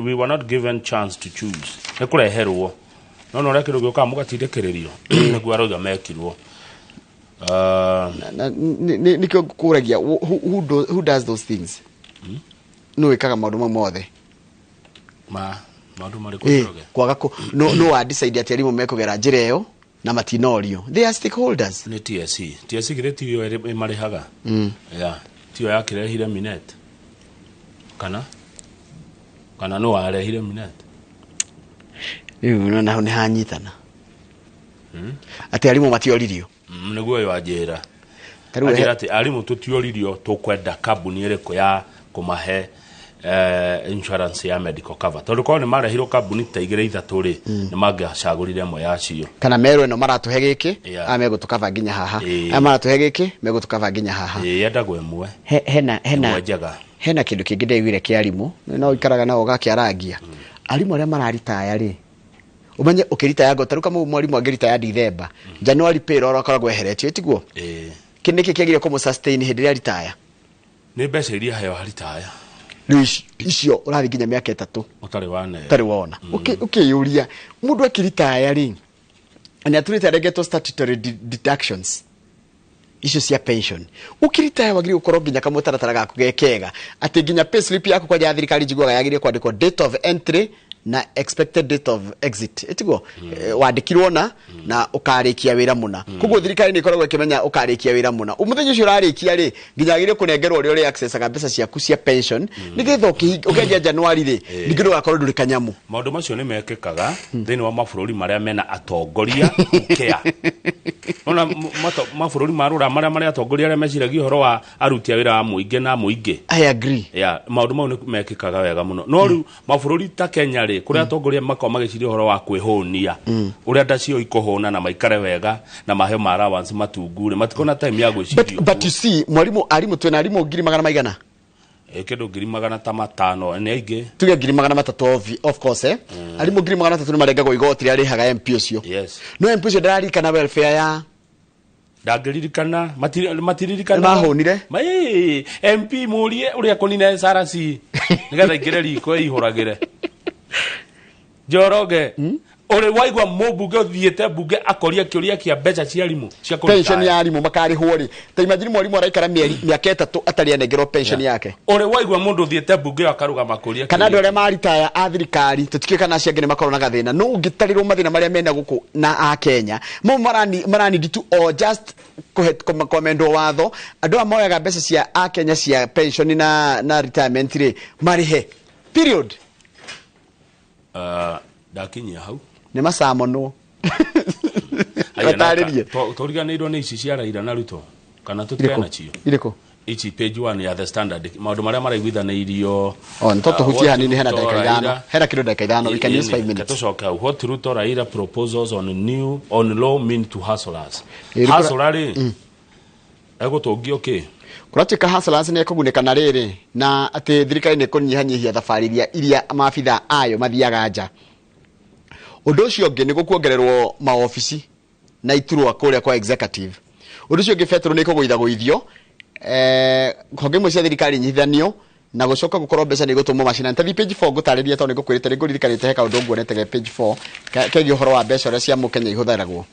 we were not given chance to choose ni kureherwo no rekiru gioka mugatindikiririo niguo aroiga mekirwo nikyo kuragia who does those things no ikaga maundu mothe maundu mari kuroge kwaga no wa decide ati arimu mekugera njira iyo na matinorio they are stakeholders ni TSC giretiyo marihaga tiyo yakirehire Minet kana no arehire Minet no na hanyitana ati arimu matioririo niguo yo ajira ati arimu tutioririo tukwenda kambuni iriko ya kumahe insurance ya medical cover tondu ko ni marehiro kambuni taigire ithatu ri ni mangacagurire mo yacio kana mero eno maratuhe giki amegutukava nginya haha maratuhe giki megutukava nginya haha yendagwo emwe hena kindu kingi ndegwire kiarimu no ikaraga nao gakiarangia arimu aria mararitaya ri umenye ukirita ya gotaru kama mwalimu agirita ya December January pay roro akoragwo eheretio tiguo kiniki kiagire ko sustain hindi ya retire ni mbeca iria hayo haritaya icio urathi nginya miaka 3 utari wona ukiyuria mundu akiritaya ri ani aturite regeto statutory deductions icio cia pension ukiritaya wagiri ukorwo nginya kamutaratara gaku gekega ati nginya pay slip yaku kwa ya thirikari jiguaga yagire kwandikwo date of entry na expected date of exit etiguo wandikirwo na ukarikia wira muna kugo thirikari ni ikoragwo ikimenya ukarikia wira muna umuthenya ucio urarikia ri nginya agire kunengerwo uri accessaga mbeca ciaku cia pension nigetha ukendia January ri ndigiro gakorwo nduri kanyamu maundu macio ni mekekaga thini wa mabũrũri maria mena atongoria ukea ona mabũrũri marura maria atongoria aria meciragia horo wa aruti wira wa muingi na muingi I agree maundu mau ni mekekaga wega muno no riu mabũrũri ta Kenya ri kuria atongoria makao magiciria horo wa kwihunia uria ndacio ikohona na maikare wega na maheo mara once matungure matikona time ya gwiciria but you see mwalimu arimu twena arimu ngiri magana maigana kendo ngiri magana ta 5 ni aingi tuge ngiri magana 3 of course arimu ngiri magana 3 ni marengagwo igoti ria rihaga MP ucio no MP ucio ndararikana welfare ya ndagiririkana matiririkana mahonire MP murie uria konine SRC nigetha ingire riko ihuragire Joroge ore waigwa mubunge uthiete bunge akoria kiuria kia mbeca cia arimu cia pension ya arimu makari hori ta imagine mwalimu araikara miaka 3 atari anengero pension yake ore waigwa mundu uthiete bunge akaruga makoria kana andu aria maritaya a thirikari tutikika na ciangene makorwo na gathina no ungitarirwo mathina maria mena guku na a Kenya mo marani ditu or just komendo watho andu amoyaga mbeca cia a Kenya cia pension na retirement ri marihe period dakinya hau ni masamono ataririe toriganirwo ni ici cia Raila na Ruto kana tutikana cio iriko ici page 1 ya the standard maundu maria maraiguithanirio ntoto hutia hanini hena dakika 5 hera kilo dakika 5 we can use 5 minutes tucoka what Ruto Raila proposals on law mean to hustlers hustlers egutungio ki kuratika hustlers ne kuguneka na riri na ati thirikari ne kunyihanyihia thafarĩria iria maabitha ayo mathiaga nja undu ucio ngi ni gukuongererwo maofici na iturwa kuria kwa executive undu ucio ngi Petro ni kuguithagũithio honge mwe cia thirikari nyithanio na gucoka gukorwo mbeca ni gutumwo macina ntathi page 4 gutariria to ni gukwirite ringo thirikari teheka undu nguonete page 4 kegi uhoro wa mbeca uria cia mukenya ihutharagwo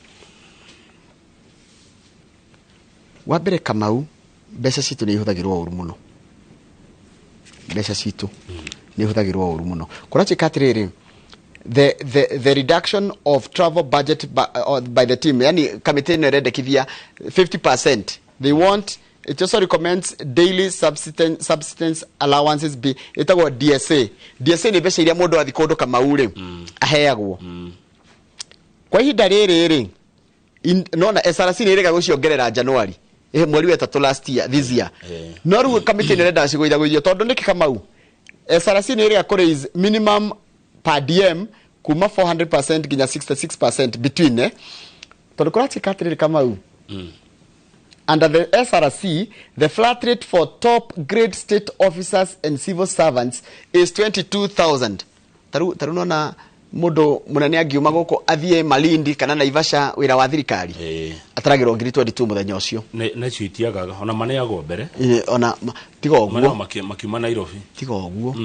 wa mbere Kamau mbeca citu ni ihuthagirwo uru muno mbeca citu ni ihuthagirwo uru muno kurachika atiriri the reduction of travel budget by the team yani committee ne redekithia 50% they want it also recommends daily subsistence allowances be itagwo DSA ni mbeca iria mundu athi kundu Kamau ri aheagwo kwa ihinda riri nona SRC ni rega guciongerera January mweri wa 3 last year this year no ru committee ne reda ciguithagũithio tondu niki Kamau SRC ni rega ku raise minimum per diem kuma 400% nginya 66% between tondu kuratika atiriri Kamau under the SRC the flat rate for top grade state officers and civil servants is 22,000 taru nona mundu munene angiuma guku athie Malindi kana Naivasha wira wa thirikari ataragirwo ngiri 22 muthenya ucio ne citiagaga ona maneagwo mbere ona tiga oguo makiuma Nairobi tiga oguo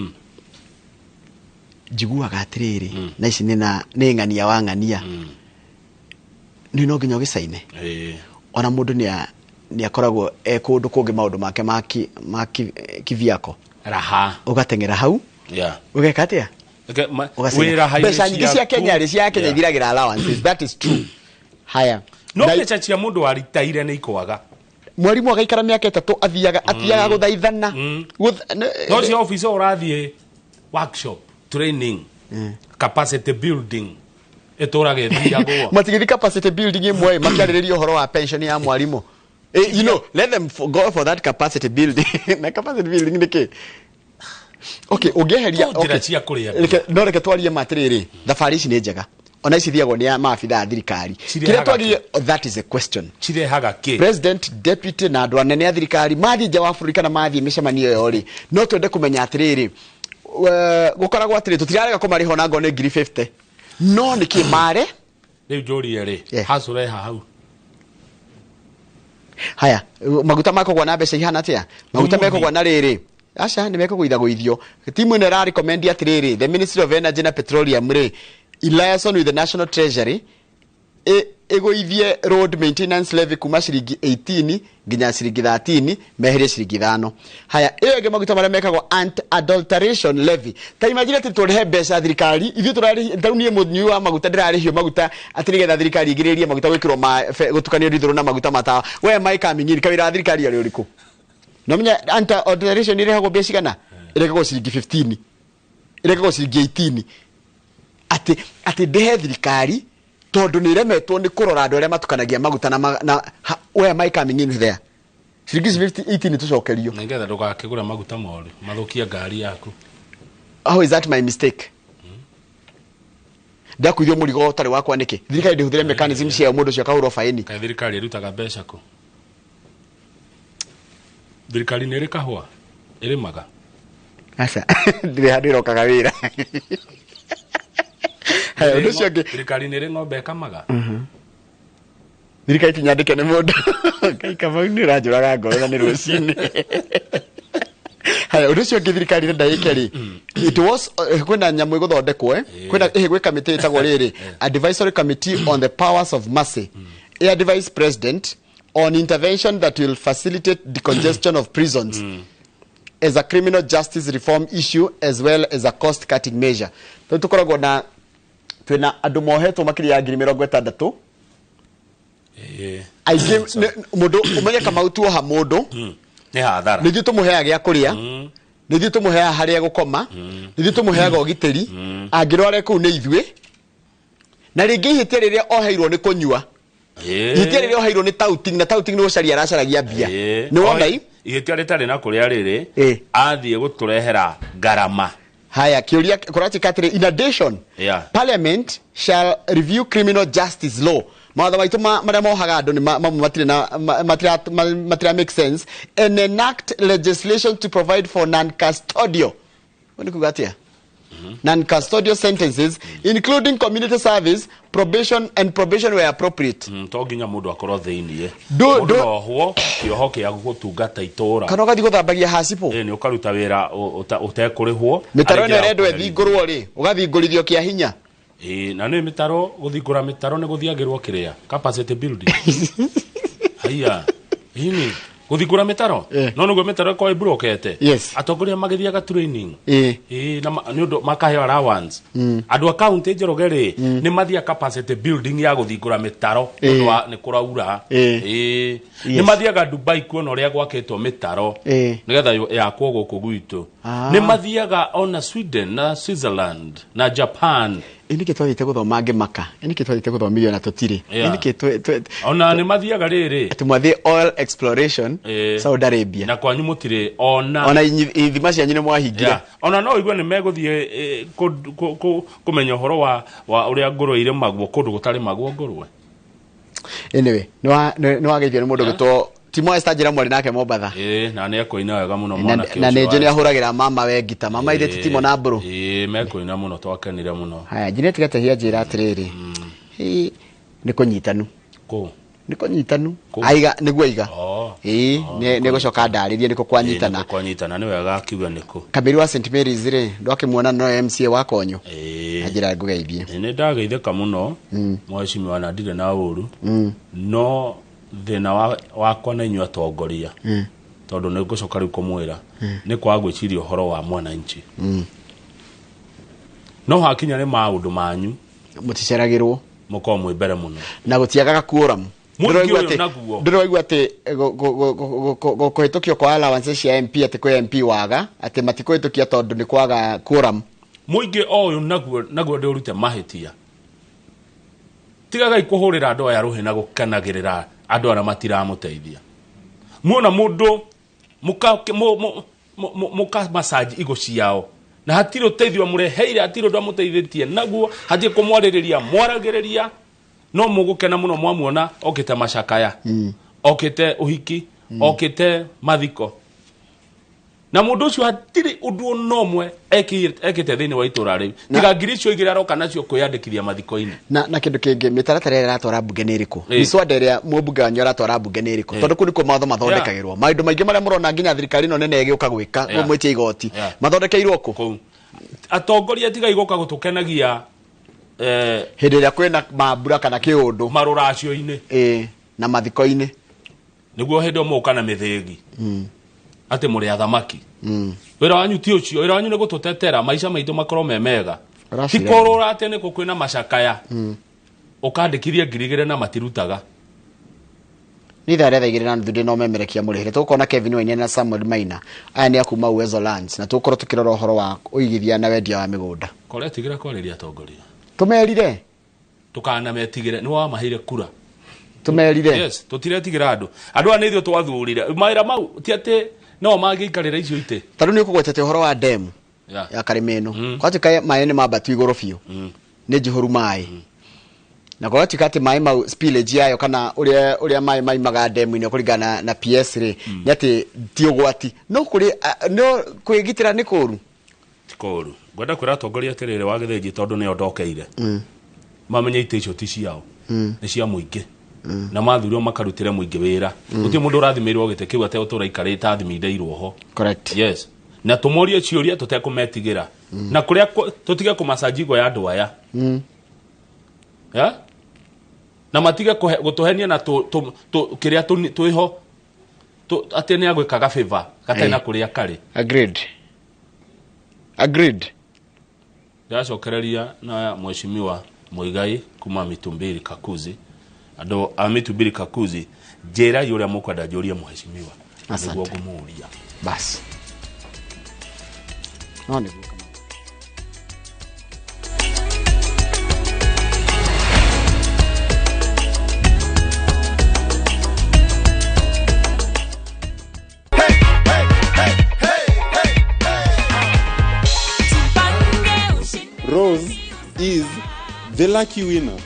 jiguaga atiriri na ici ni ngania wa ngania ni no nginya gicaine ona mundu ni akoragwo kundu kungi maundu make maki kiviako raha ugatengera hau ugeka atia wira haisi nyingi cia Kenya ri cia Kenya ithiragira allowances that is true haya no mbeca cia mundu wa ritaire ni ikwaga mwarimu agaikara miaka 3 athiaga guthaithana no cia office urathie workshop training capacity building etorage thiagwo matigithi capacity building imwe makiariririo horo wa pension ya mwarimu you know let them go for that capacity building na capacity building niki okay ugeheria no reke twarie matiriri thabari ici ni njega ona ici thiagwo ni maabitha thirikari kire twagie that is a question cirehaga ki president deputy na andu anene a thirikari mathi nja wa Afrika na mathi micemanio yo ri no twende kumenya atiriri gukoragwo atiri tutirarega kumariho na ngone ngiri 50 no niki mare riu njuri ri hasure hau haya maguta makogwa na mbeca ihana atia maguta mekogwa na riri acha ni mekogwitha gwithio timu ino ra recommend atiriri the Ministry of Energy na Petroleum ri in liaison with the National Treasury egoithie road maintenance levy kuma ciringi 18 nginya ciringi 13 meherie ciringi 5 haya iyo ege maguta maria mekagwo anti adulteration levy ta imagine ati turihe mbeca thirikari ithu turari ndaunie munyu wa maguta ndirarihio maguta ati nigetha thirikari igiririe maguta gwikirwo gutukanio rithuru na maguta matawa we mai kamingiri kawira thirikari ari uriku no menya anti adulteration irehagwo mbeca kana irekagwo ciringi 15 irekagwo ciringi 18 ati ndehe thirikari tondu ni remetwo ni kurora andu aria matukanagia maguta na we mai coming in there ciringi 18 tucokerio ngetha ndugakigura maguta moru mathukia ngari yaku. How is that my mistake? Ndakuithio murigo utari wakwa niki thirikari ndihuthire mechanism cia mundu cio kahuro faini ka thirikari irutaga mbeca ku thirikari ni rikahwa irimaga asa ndire hadirokaga wira thirikari nä rä ng'ombe kamaga thirikari tinyandike nä må ndå kai kamau nä å ranjå raga ngoro na nä rå cinä haya å ndå å cio å ngä thirikari renda ä ke rä kwä na nyamå ä gå thondekwo gwä kamitä ä tagwo rä rä advisory committee on the powers of mercy advice president on intervention that will facilitate decongestion of prisons as a criminal justice reform issue as well as a cost cutting measure tå koragwo na twina andu mohetwo makiri ya 60,000 aige mundu umenye kama utuoha mundu ni hathara nithu tumuheaga gya kuria nithu tumuheaga haria gukoma nithu tumuheaga ogiteri angirore ku ni ithue na ringi ihite riria oheirwo ni kunyua ihite riria oheirwo ni touting na touting ni gucaria aracaragia mbia ni wona ihite ritari na kuria riri athie guturehera garama. Haya kiuria kurati katire in addition parliament shall review criminal justice law mawatho maitu maria mohaga andu ni matire na matire make sense and enact legislation to provide for non-custodial wani kugatia non-custodial sentences including community service probation where appropriate to ginya mundu akorwo thiini mundu ohwo kioho kia gutungata itura kana gathi guthambagia hasipo ni ukaruta wira utekurihwo mitaro ne rendwo ethingurwo ri ugathingurithio kia hinya na ni mitaro guthingura mitaro ni guthiagirwo kiria capacity building haya ini guthingura mitaro no nugo mitaro ko ibrokete atongoria magithiaga training na ni undu makahe allowance andu account njorogeri ni mathia capacity building ya guthingura mitaro undu ni kuraura ni mathiaga Dubai kuona uria gwaketwo mitaro nigetha yakwo guku gwitu ni mathiaga ona Sweden na Switzerland na Japan inike twite guthoma ngimaka inike twite guthomithio na tutire inike ona ni mathiaga riri tumwathie oil exploration Saudi Arabia na kwanyu mutire ona ithima cia nyine mwahingira ona no igwe ni meguthie kumenya horo wa uria ngoro ire magwo kundu gutari magwo ngorwe anyway no wageithio ni mundu gitwo Timo estajira mwari nake Mobatha na ne koina wega muno mwana kio na neje ni ahuragira mama we gita mama ire Timo na bro me koina muno twakenire muno haya jine tigatehia njira atiriri ni kunyitanu ni kunyitanu aiga niguo aiga ni gucoka ndaririe niko kwanyitana ni wega akiuga niko Kabiri wa St Mary's ri ndwakimuona no MCA wa Konyo ajira ngugeithie ni ndageitheka muno mwashimi wana ndire na uru no thina wakwa na inyua tongoria tondu ni gucoka riu kumwira ni kwa gwiciria uhoro wa mwananchi no hakinya ni maundu manyu muticeragirwo muko mwibere muno na gutiagaga kuoramu ndiraigua ati kuhitukio kwa allowance cia MP ati kwa MP waga ati matikuhitukia tondu ni kwaga kuoramu muingi oyu naguo ndirute mahitia tigaga ikuhurira andu aya ruhi na gukanagirira andu ara matiramuteithia muona mundu muka massage igo ciao na hatiro teithio mureheire hatiro ndamuteithitie naguo hatie kumwaririria mwaragiriria no mugukena muno mwamuona okite macakaya okite uhiki okite mathiko na mundu ucio hatiri undu nomwe ekite thini wa itura riu tiga ngiri cio igira roka nacio kwiyandikithia mathiko-ini na kindu kingi mitaratara ira atwara bunge ni iriku miswada ira mubunge wanyu atwara bunge ni iriku tondu kuniko matho mathondekagirwo maundu maingi maria murona nginya thirikari no nene igiuka gwika umwitie igoti mathondekeirwo ku atongoria tiga igoka gutukenagia hindi ria kwina mambura kana kiundu maruracio-ini na mathiko-ini niguo hindi muka na mithingi ate muri athamaki wira wanyu ti ucio wira wanyu ni gututetera maisha maitu makorwo memega tikorora ate ni kukwina macakaya ukandikithia ngirigire na matirutaga ni thare thaigire na ndude no memerekia murihire tukona Kevin Waine na Samuel Maina aya ni akuma Uwezo Lands na tukorwo tukirora uhoro wa uigithia na wendia wa migunda kore tigira kwariria atongoria tumerire tukana metigire ni wa mahire kura tumerire yes tutiretigira andu ani ithio twathurire maira mau ti ati no magiikarira icio ite taru ni kugwetete uhoro wa demu ya Karimeno kwatika mai ni mabatu igoro biu ni jihoru mai na kwatika ati mai mau spillage yayo kana uria mai maga demu ni kuringana na PS3 ni ati ti ugwati no kuri no kwigitira ni kuru tikoru gwenda kwira atongoria atirire wa githenji tondu ni ondokeire mamenye ite icio ti ciao ni cia muingi na mathurio makarutire muingi wira uti mundu urathimirwo gite kiu ate utura ikarite athimindeirwo ho correct yes na tumorie ciuria tutekumetigira na kuria tutige kumasajigo ya andu aya ya na matige gutuhenia na kiria tuiho ate ni agwikaga favor katena kuria kari agreed ndacokereria na mheshimiwa Muigai kuma Mitumbiri Kakuzi ando Mitumbiri Kakuzi jera yuria mukwenda juria mheshimiwa niguo ngumuria basi no niguo Rose is the lucky winner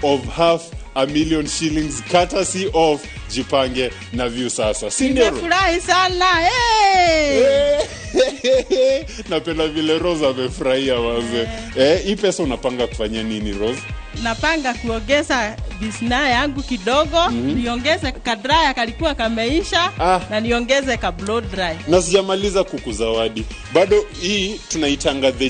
of $500,000 shillings courtesy of Jipange na View Sasa. Nimefurahi sana. Napenda vile Rose amefurahia waze. Hii pesa unapanga kufanya nini Rose? Napanga kuongeza bisna yangu kidogo, niongeze kadraya kalikuwa kameisha na niongeze ka blow dry. Na sijamaliza kukuzawadi. Bado hii tunaitanga the